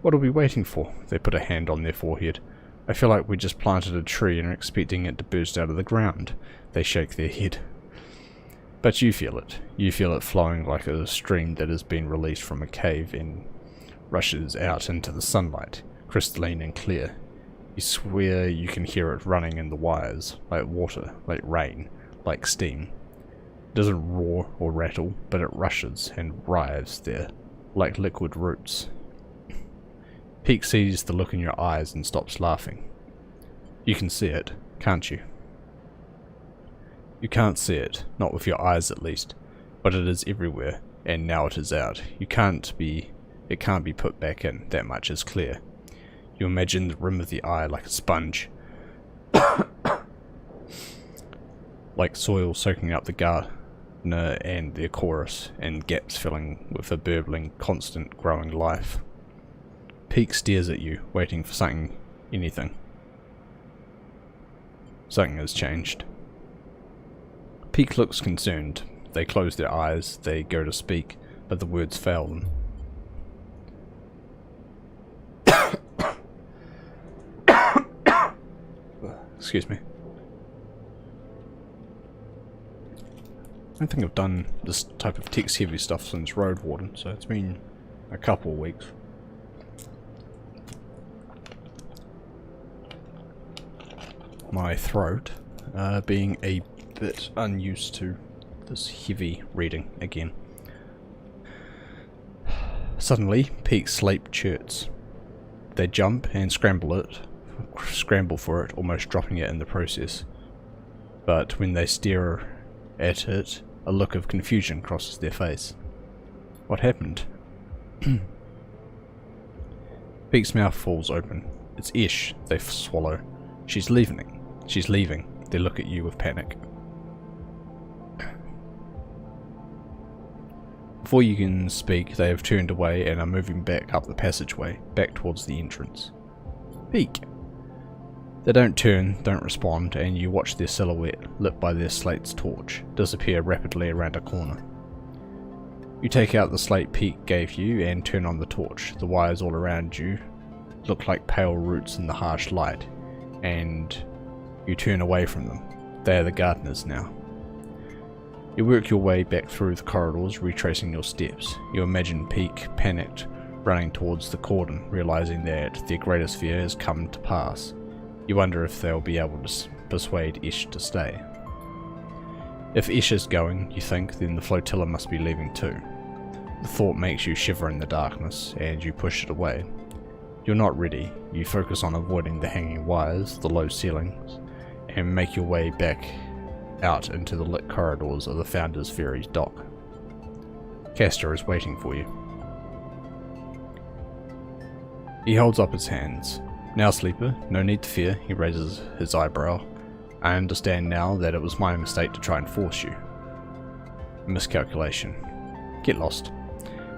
What are we waiting for? They put a hand on their forehead. I feel like we just planted a tree and are expecting it to burst out of the ground. They shake their head. But you feel it. You feel it flowing like a stream that has been released from a cave and rushes out into the sunlight, crystalline and clear. You swear you can hear it running in the wires, like water, like rain, like steam. It doesn't roar or rattle, but it rushes and writhes there, like liquid roots. Peak sees the look in your eyes and stops laughing. You can see it, can't you? You can't see it, not with your eyes at least, but it is everywhere, and now it is out. It can't be put back in, that much is clear. You imagine the rim of the eye like a sponge, like soil soaking up the gardener and the chorus, and gaps filling with a burbling, constant, growing life. Peak stares at you, waiting for something, anything. Something has changed. Peak looks concerned. They close their eyes, they go to speak, but the words fail them. Excuse me. I don't think I've done this type of text heavy stuff since Road Warden, so it's been a couple of weeks. My throat being a bit unused to this heavy reading again. Suddenly, Peak's sleep chirps. They jump and scramble for it, almost dropping it in the process. But when they stare at it, a look of confusion crosses their face. What happened? Peak's mouth falls open. It's Ish, they swallow. She's leaving. She's leaving. They look at you with panic. Before you can speak, they have turned away and are moving back up the passageway, back towards the entrance. Peak! They don't turn, don't respond, and you watch their silhouette, lit by their slate's torch, disappear rapidly around a corner. You take out the slate Peak gave you and turn on the torch. The wires all around you look like pale roots in the harsh light, and you turn away from them. They are the gardeners now. You work your way back through the corridors, retracing your steps. You imagine Peak, panicked, running towards the cordon, realizing that their greatest fear has come to pass. You wonder if they'll be able to persuade Ish to stay. If Ish is going, you think, then the flotilla must be leaving too. The thought makes you shiver in the darkness, and you push it away. You're not ready. You focus on avoiding the hanging wires, the low ceilings, and make your way back out into the lit corridors of the Founders Ferry's dock. Castor is waiting for you. He holds up his hands. Now, Sleeper, no need to fear, he raises his eyebrow. I understand now that it was my mistake to try and force you. Miscalculation. Get lost.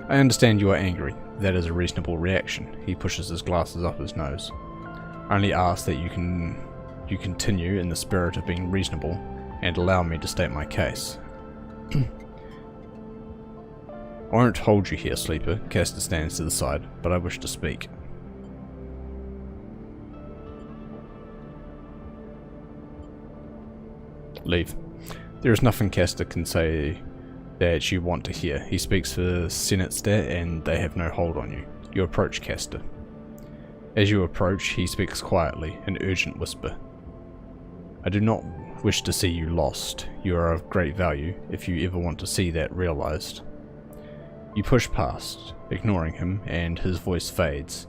I understand you are angry. That is a reasonable reaction. He pushes his glasses up his nose. I only ask that you continue in the spirit of being reasonable and allow me to state my case. I won't hold you here, Sleeper. Castor stands to the side, but I wish to speak. Leave. There is nothing Castor can say that you want to hear. He speaks for Senatster and they have no hold on you. You approach Castor. As you approach, he speaks quietly, an urgent whisper. I do not wish to see you lost. You are of great value if you ever want to see that realized. You push past, ignoring him, and his voice fades.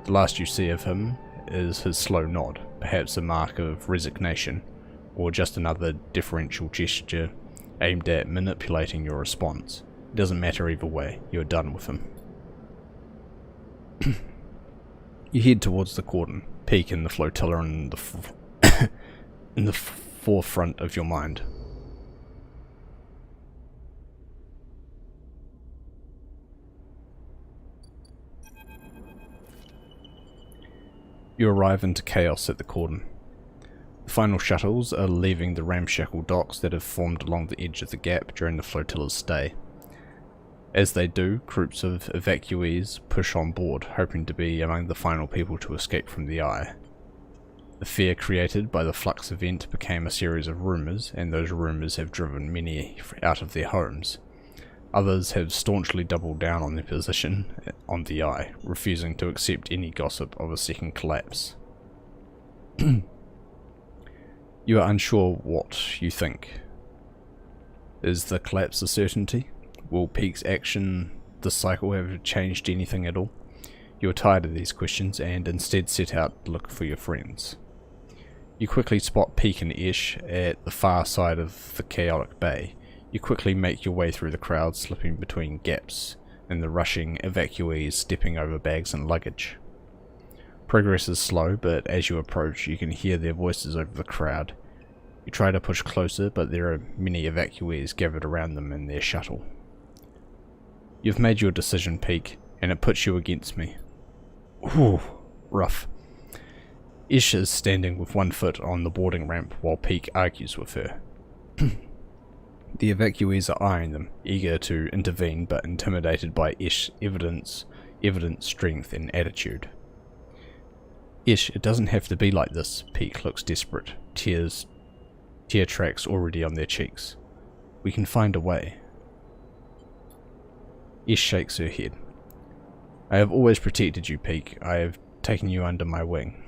The last you see of him is his slow nod, perhaps a mark of resignation, or just another deferential gesture aimed at manipulating your response. It doesn't matter either way, you're done with him. You head towards the cordon, peak in the flotilla in the in the forefront of your mind. You arrive into chaos at the cordon. The final shuttles are leaving the ramshackle docks that have formed along the edge of the gap during the flotilla's stay. As they do, groups of evacuees push on board, hoping to be among the final people to escape from the Eye. The fear created by the Flux event became a series of rumours, and those rumours have driven many out of their homes. Others have staunchly doubled down on their position on the Eye, refusing to accept any gossip of a second collapse. You are unsure what you think. Is the collapse a certainty? Will Peak's action this cycle have changed anything at all? You are tired of these questions and instead set out to look for your friends. You quickly spot Peak and Ish at the far side of the chaotic bay. You quickly make your way through the crowd, slipping between gaps and the rushing evacuees stepping over bags and luggage. Progress is slow, but as you approach you can hear their voices over the crowd. You try to push closer, but there are many evacuees gathered around them in their shuttle. You've made your decision, Peak, and it puts you against me. Ooh, rough. Ish is standing with one foot on the boarding ramp while Peak argues with her. The evacuees are eyeing them, eager to intervene but intimidated by Ish's evident strength and attitude. Ish, it doesn't have to be like this. Peak looks desperate, tear tracks already on their cheeks. We can find a way. Ish shakes her head. I have always protected you, Peak. I have taken you under my wing.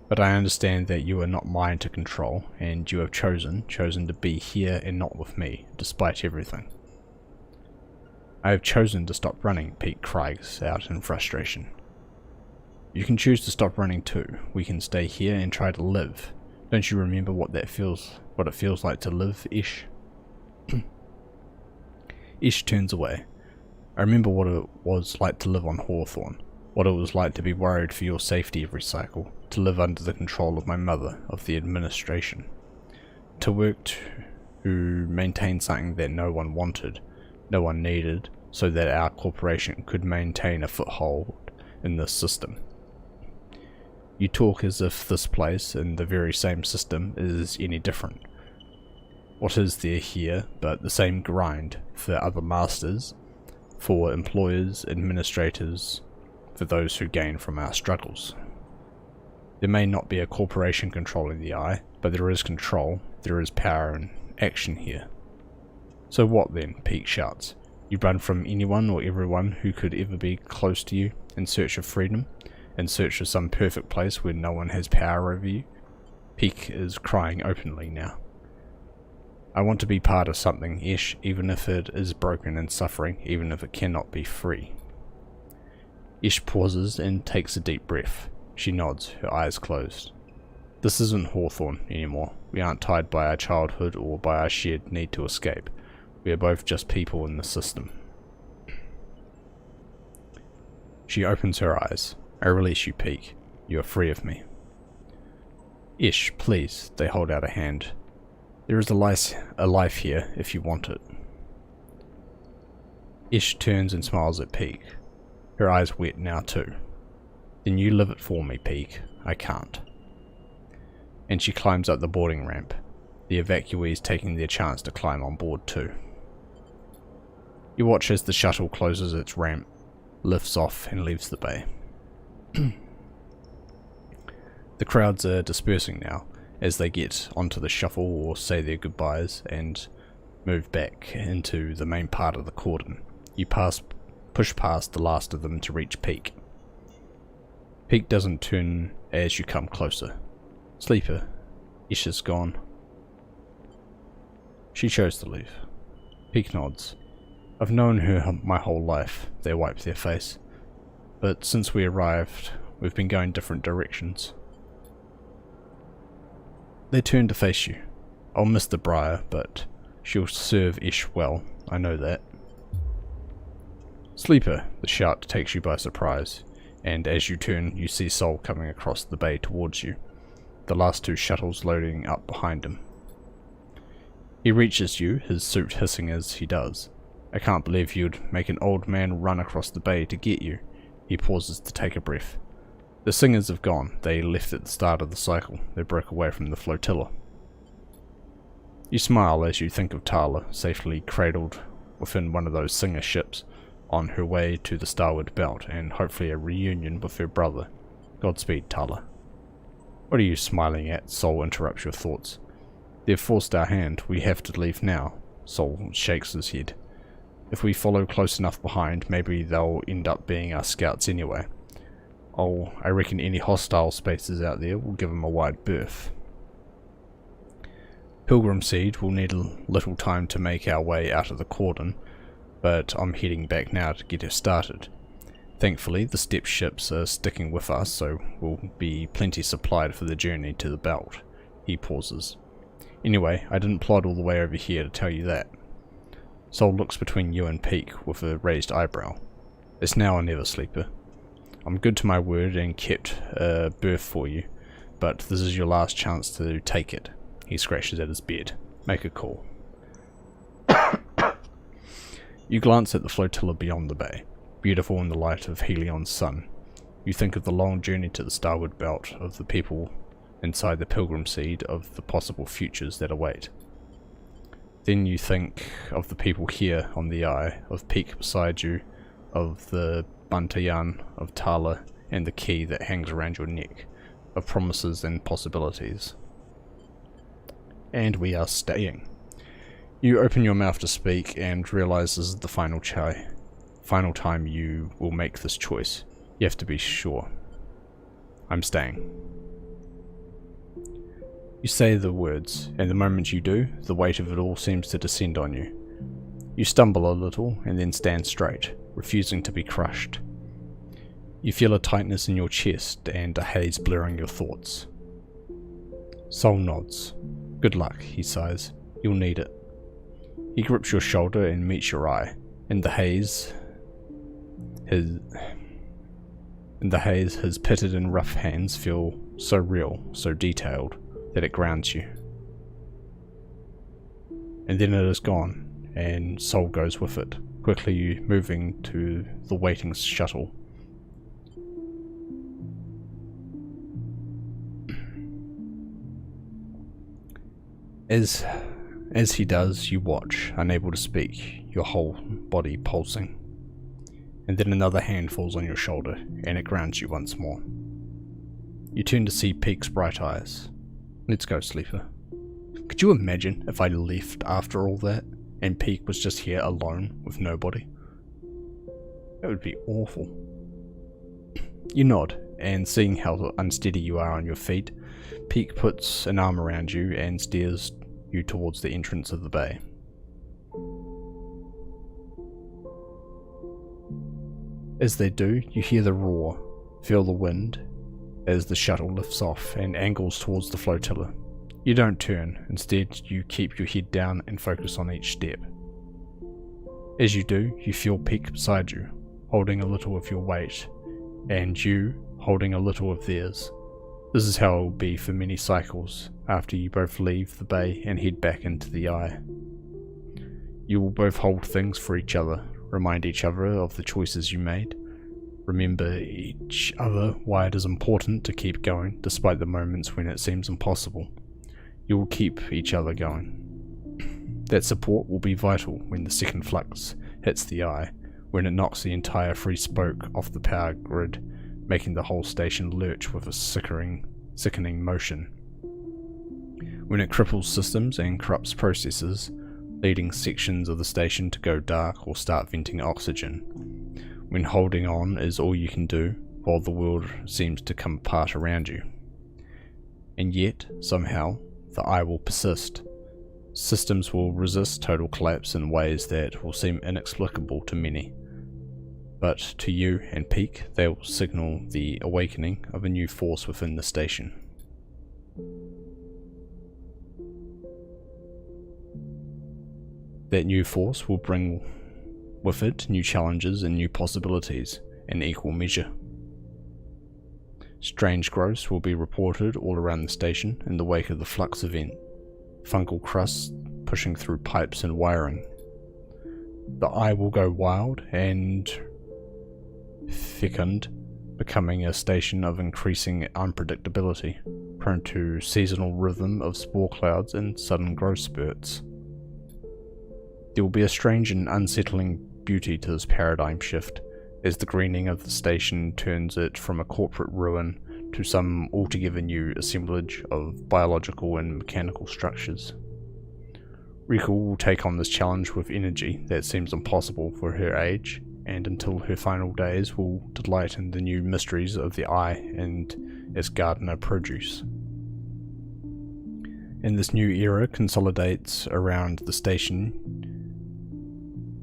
But I understand that you are not mine to control, and you have chosen to be here and not with me, despite everything. I have chosen to stop running, Peak cries out in frustration. You can choose to stop running too. We can stay here and try to live. Don't you remember what it feels like to live, Ish? Ish turns away. I remember what it was like to live on Hawthorne, what it was like to be worried for your safety every cycle, to live under the control of my mother, of the administration, to work to maintain something that no one wanted, no one needed, so that our corporation could maintain a foothold in this system. You talk as if this place, in the very same system, is any different. What is there here but the same grind for other masters, for employers, administrators, for those who gain from our struggles? There may not be a corporation controlling the Eye, but there is control, there is power and action here. So what then? Peak shouts. You run from anyone or everyone who could ever be close to you in search of freedom, in search of some perfect place where no one has power over you. Peak is crying openly now. I want to be part of something, Ish, even if it is broken and suffering, even if it cannot be free. Ish pauses and takes a deep breath. She nods, her eyes closed. This isn't Hawthorne anymore. We aren't tied by our childhood or by our shared need to escape. We are both just people in the system. She opens her eyes. I release you, Peak. You are free of me. Ish, please. They hold out a hand. There is a life here if you want it. Ish turns and smiles at Peak. Her eyes wet now too. Then you live it for me, Peak. I can't. And she climbs up the boarding ramp, the evacuees taking their chance to climb on board too. You watch as the shuttle closes its ramp, lifts off and leaves the bay. The crowds are dispersing now, as they get onto the shuffle or say their goodbyes and move back into the main part of the cordon. You push past the last of them to reach Peak. Peak doesn't turn as you come closer. Sleeper, Isha's gone. She chose to leave. Peak nods. I've known her my whole life, they wipe their face. But since we arrived, we've been going different directions. They turn to face you. I'll miss the briar, but she'll serve Ish well, I know that. Sleeper, the shout takes you by surprise, and as you turn, you see Sol coming across the bay towards you, the last two shuttles loading up behind him. He reaches you, his suit hissing as he does. I can't believe you'd make an old man run across the bay to get you. He pauses to take a breath. The singers have gone. They left at the start of the cycle. They broke away from the flotilla. You smile as you think of Tala, safely cradled within one of those singer ships, on her way to the starward belt, and hopefully a reunion with her brother. Godspeed, Tala. What are you smiling at? Sol interrupts your thoughts. They've forced our hand. We have to leave now. Sol shakes his head. If we follow close enough behind, maybe they'll end up being our scouts anyway. I reckon any hostile spaces out there will give them a wide berth. Pilgrim Seed will need a little time to make our way out of the cordon, but I'm heading back now to get us started. Thankfully, the step ships are sticking with us, so we'll be plenty supplied for the journey to the belt. He pauses. Anyway, I didn't plod all the way over here to tell you that. Sol looks between you and Peak with a raised eyebrow. It's now or never, Sleeper. I'm good to my word and kept a berth for you, but this is your last chance to take it. He scratches at his beard. Make a call. You glance at the flotilla beyond the bay, beautiful in the light of Helion's sun. You think of the long journey to the starward belt, of the people inside the Pilgrim Seed, of the possible futures that await. Then you think of the people here on the eye, of Peak beside you, of the Bantayan, of Tala, and the key that hangs around your neck, of promises and possibilities. And we are staying. You open your mouth to speak and realize this is the final time you will make this choice. You have to be sure. I'm staying. You say the words, and the moment you do, the weight of it all seems to descend on you. You stumble a little, and then stand straight, refusing to be crushed. You feel a tightness in your chest, and a haze blurring your thoughts. Sol nods. Good luck, he sighs. You'll need it. He grips your shoulder and meets your eye. In the haze, his pitted and rough hands feel so real, so detailed, that it grounds you. And then it is gone, and Sol goes with it, quickly moving to the waiting shuttle. As he does, you watch, unable to speak, your whole body pulsing. And then another hand falls on your shoulder, and it grounds you once more. You turn to see Peak's bright eyes. Let's go, Sleeper. Could you imagine if I left after all that, and Peak was just here alone, with nobody? That would be awful. You nod, and seeing how unsteady you are on your feet, Peak puts an arm around you and steers you towards the entrance of the bay. As they do, you hear the roar, feel the wind, as the shuttle lifts off and angles towards the flotilla. You don't turn, instead you keep your head down and focus on each step. As you do, you feel Peak beside you, holding a little of your weight, and you holding a little of theirs. This is how it will be for many cycles, after you both leave the bay and head back into the eye. You will both hold things for each other, remind each other of the choices you made, remember each other why it is important to keep going despite the moments when it seems impossible. You will keep each other going. That support will be vital when the second flux hits the eye, when it knocks the entire free spoke off the power grid, making the whole station lurch with a sickening motion. When it cripples systems and corrupts processes, leading sections of the station to go dark or start venting oxygen. When holding on is all you can do, while the world seems to come apart around you. And yet, somehow, the eye will persist. Systems will resist total collapse in ways that will seem inexplicable to many. But to you and Peak, they will signal the awakening of a new force within the station. That new force will bring with it new challenges and new possibilities in equal measure. Strange growths will be reported all around the station in the wake of the flux event, fungal crusts pushing through pipes and wiring. The eye will go wild and fecund, becoming a station of increasing unpredictability, prone to seasonal rhythm of spore clouds and sudden growth spurts. There will be a strange and unsettling beauty to this paradigm shift, as the greening of the station turns it from a corporate ruin to some altogether new assemblage of biological and mechanical structures. Rika will take on this challenge with energy that seems impossible for her age, and until her final days will delight in the new mysteries of the eye and its gardener produce. And this new era consolidates around the station.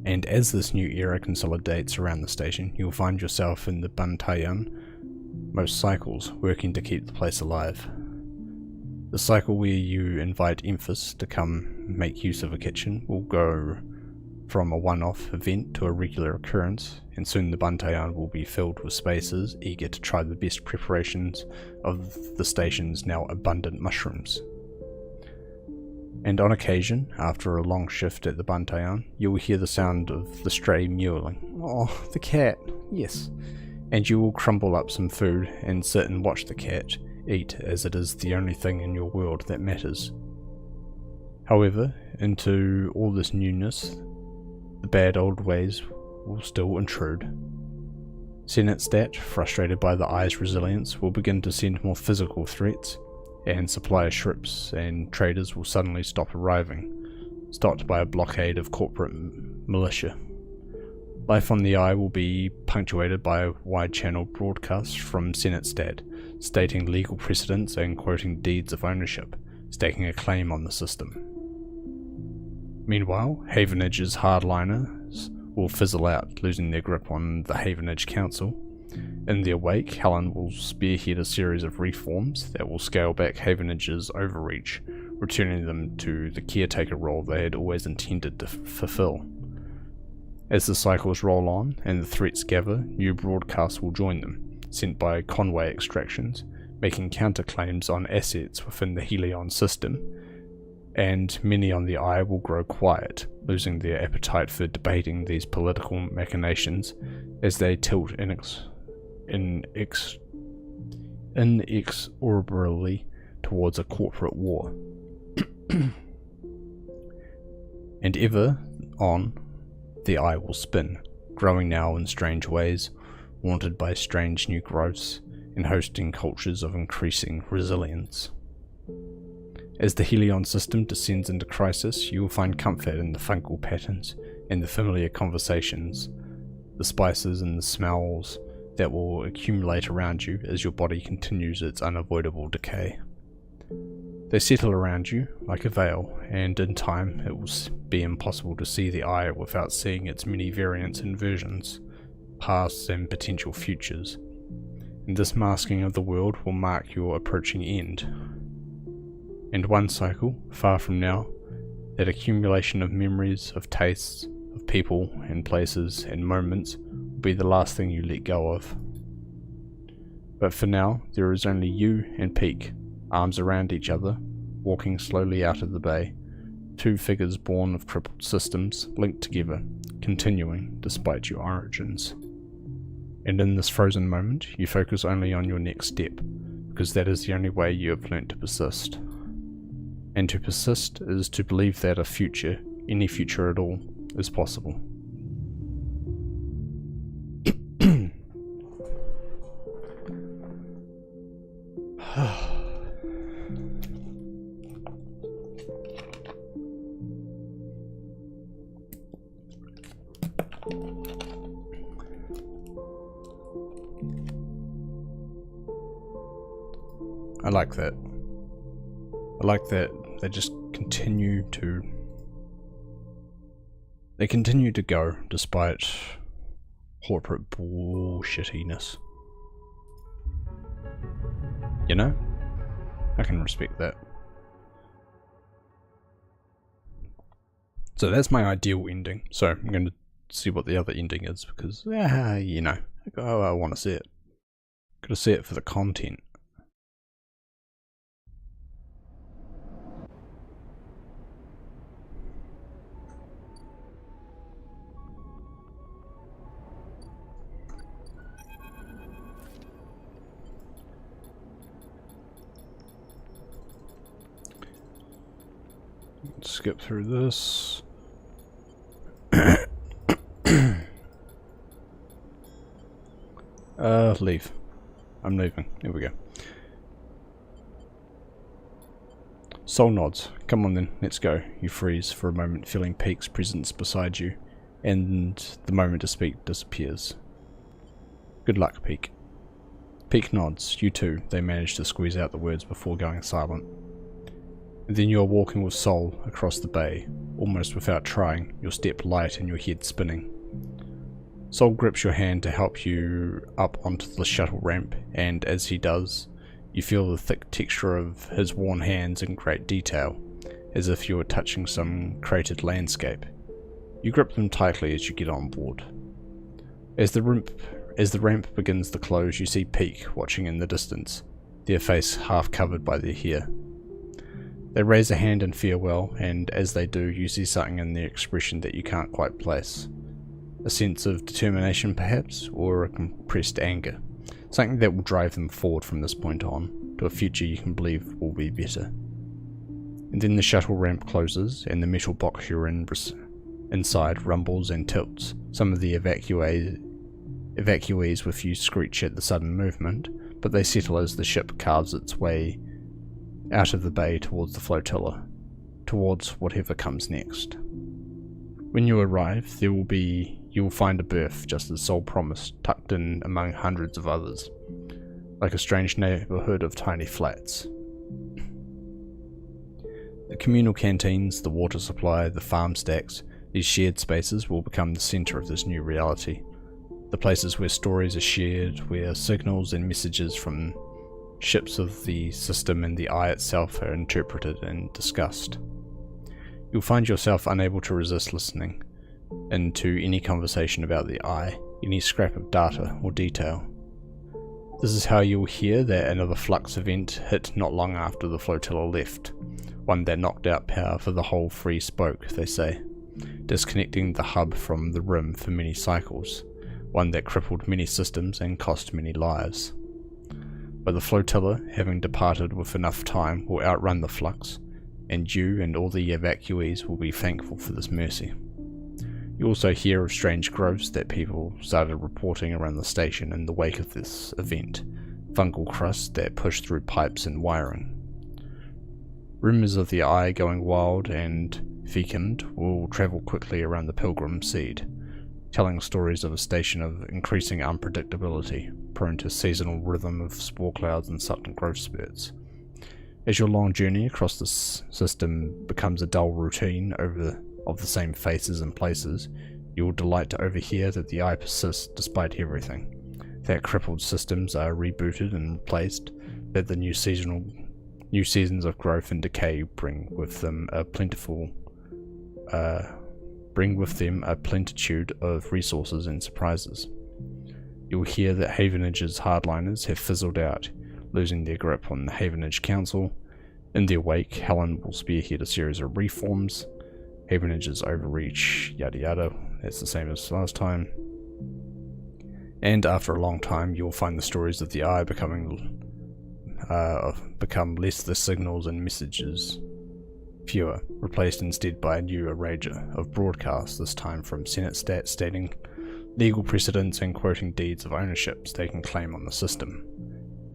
And as this new era consolidates around the station, you'll find yourself in the Bantayan, most cycles working to keep the place alive. The cycle where you invite Emphas to come make use of a kitchen will go from a one-off event to a regular occurrence, and soon the Bantayan will be filled with spaces eager to try the best preparations of the station's now abundant mushrooms. And on occasion, after a long shift at the Bantayan, you will hear the sound of the stray mewling. Oh, the cat, yes. And you will crumble up some food and sit and watch the cat eat, as it is the only thing in your world that matters. However, into all this newness, the bad old ways will still intrude. Senetstat, frustrated by the eye's resilience, will begin to send more physical threats, and supplier ships and traders will suddenly stop arriving, stopped by a blockade of corporate militia. Life on the Eye will be punctuated by wide-channel broadcasts from Senetstat, stating legal precedents and quoting deeds of ownership, staking a claim on the system. Meanwhile, Havenage's hardliners will fizzle out, losing their grip on the Havenage Council. In their wake, Helen will spearhead a series of reforms that will scale back Havenage's overreach, returning them to the caretaker role they had always intended to fulfill. As the cycles roll on and the threats gather, new broadcasts will join them, sent by Conway extractions, making counterclaims on assets within the Helion system, and many on the Eye will grow quiet, losing their appetite for debating these political machinations as they tilt inexorably towards a corporate war. And ever on, the Eye will spin, growing now in strange ways, wanted by strange new growths, and hosting cultures of increasing resilience. As the Helion system descends into crisis, you will find comfort in the fungal patterns and the familiar conversations, the spices and the smells that will accumulate around you as your body continues its unavoidable decay. They settle around you like a veil, and in time it will be impossible to see the Eye without seeing its many variants and versions, pasts and potential futures. And this masking of the world will mark your approaching end. And one cycle, far from now, that accumulation of memories, of tastes, of people and places and moments will be the last thing you let go of. But for now, there is only you and Peak, arms around each other, walking slowly out of the bay, two figures born of crippled systems, linked together, continuing despite your origins. And in this frozen moment, you focus only on your next step, because that is the only way you have learnt to persist. And to persist is to believe that a future, any future at all, is possible. I like that. I like that they just continue to... They continue to go despite corporate bullshittiness. You know? I can respect that. So that's my ideal ending. So I'm going to see what the other ending is because, you know, I want to see it. Gotta see it for the content. Skip through this. Leave. I'm leaving. Here we go. Soul nods. Come on then, let's go. You freeze for a moment, feeling Peak's presence beside you, and the moment to speak disappears. Good luck, Peak. Peak nods. You too. They manage to squeeze out the words before going silent. And then you are walking with Soul across the bay, almost without trying, your step light and your head spinning. Soul grips your hand to help you up onto the shuttle ramp, and as he does, you feel the thick texture of his worn hands in great detail, as if you were touching some created landscape. You grip them tightly as you get on board. As the ramp begins to close, you see Peak watching in the distance, their face half covered by their hair. They raise a hand in farewell, and as they do, you see something in their expression that you can't quite place. A sense of determination perhaps, or a compressed anger. Something that will drive them forward from this point on, to a future you can believe will be better. And then the shuttle ramp closes, and the metal box you're inside rumbles and tilts. Some of the evacuees with you screech at the sudden movement, but they settle as the ship carves its way out of the bay towards the flotilla, towards whatever comes next. When you arrive, you will find a berth, just as Soul promised, tucked in among hundreds of others, like a strange neighbourhood of tiny flats. The communal canteens, the water supply, the farm stacks, these shared spaces will become the centre of this new reality. The places where stories are shared, where signals and messages from ships of the system and the Eye itself are interpreted and discussed. You'll find yourself unable to resist listening into any conversation about the Eye, any scrap of data or detail. This is how you'll hear that another flux event hit not long after the flotilla left, one that knocked out power for the whole free spoke, they say, disconnecting the hub from the rim for many cycles, one that crippled many systems and cost many lives. But the flotilla, having departed with enough time, will outrun the flux, and you and all the evacuees will be thankful for this mercy. You also hear of strange growths that people started reporting around the station in the wake of this event, fungal crusts that push through pipes and wiring. Rumours of the Eye going wild and fecund will travel quickly around the Pilgrim Seed, telling stories of a station of increasing unpredictability, prone to seasonal rhythm of spore clouds and sudden growth spurts. As your long journey across this system becomes a dull routine of the same faces and places, you will delight to overhear that the Eye persists despite everything, that crippled systems are rebooted and replaced, that the new seasons of growth and decay bring with them a plenitude of resources and surprises. You will hear that Havenage's hardliners have fizzled out, losing their grip on the Havenage Council. In their wake, Helen will spearhead a series of reforms. Havenage's overreach, yada yada, that's the same as last time. And after a long time, you will find the stories of the Eye become less the signals and messages, fewer, replaced instead by a new arranger of broadcasts, this time from Senate stats stating legal precedents and quoting deeds of ownerships they can claim on the system.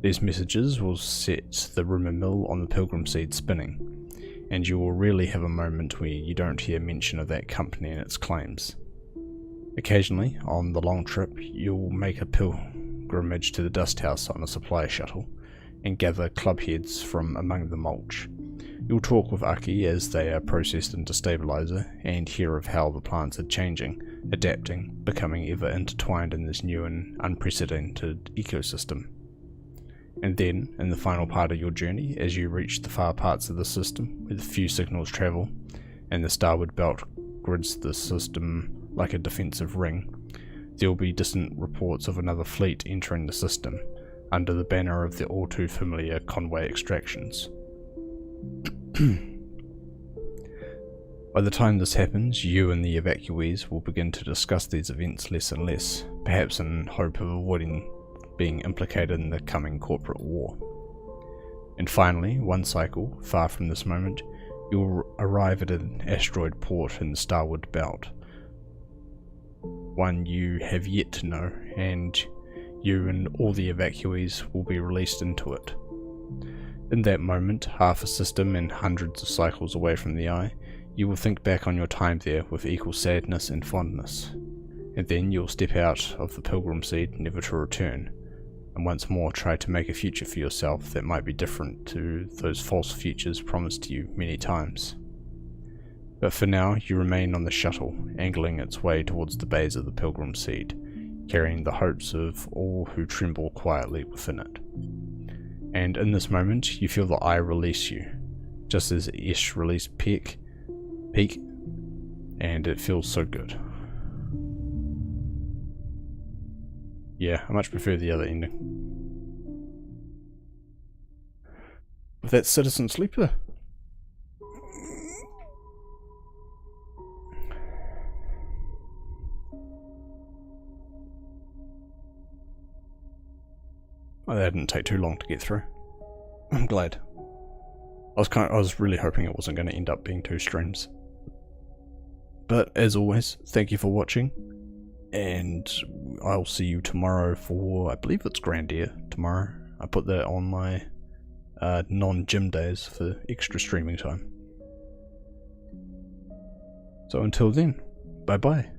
These messages will set the rumour mill on the Pilgrim Seed spinning, and you will rarely have a moment where you don't hear mention of that company and its claims. Occasionally, on the long trip, you'll make a pilgrimage to the dust house on a supply shuttle, and gather clubheads from among the mulch. You'll talk with Aki as they are processed into stabilizer and hear of how the plants are changing, adapting, becoming ever intertwined in this new and unprecedented ecosystem. And then, in the final part of your journey, as you reach the far parts of the system where the few signals travel, and the starboard belt grids the system like a defensive ring, there will be distant reports of another fleet entering the system, under the banner of the all too familiar Conway extractions. By the time this happens, you and the evacuees will begin to discuss these events less and less, perhaps in hope of avoiding being implicated in the coming corporate war. And finally, one cycle, far from this moment, you will arrive at an asteroid port in the starboard belt. One you have yet to know, and you and all the evacuees will be released into it. In that moment, half a system and hundreds of cycles away from the eye, you will think back on your time there with equal sadness and fondness. And then you'll step out of the pilgrim seed, never to return, and once more try to make a future for yourself that might be different to those false futures promised to you many times. But for now, you remain on the shuttle, angling its way towards the bays of the pilgrim seed, carrying the hopes of all who tremble quietly within it. And in this moment, you feel the eye release you, just as Ish released Peak, and it feels so good. Yeah, I much prefer the other ending. With that Citizen Sleeper. Oh, that didn't take too long to get through. I'm glad. I was really hoping it wasn't going to end up being 2 streams. But as always, thank you for watching, and I'll see you tomorrow for, I believe it's Grandia tomorrow. I put that on my non-gym days for extra streaming time. So until then, bye bye.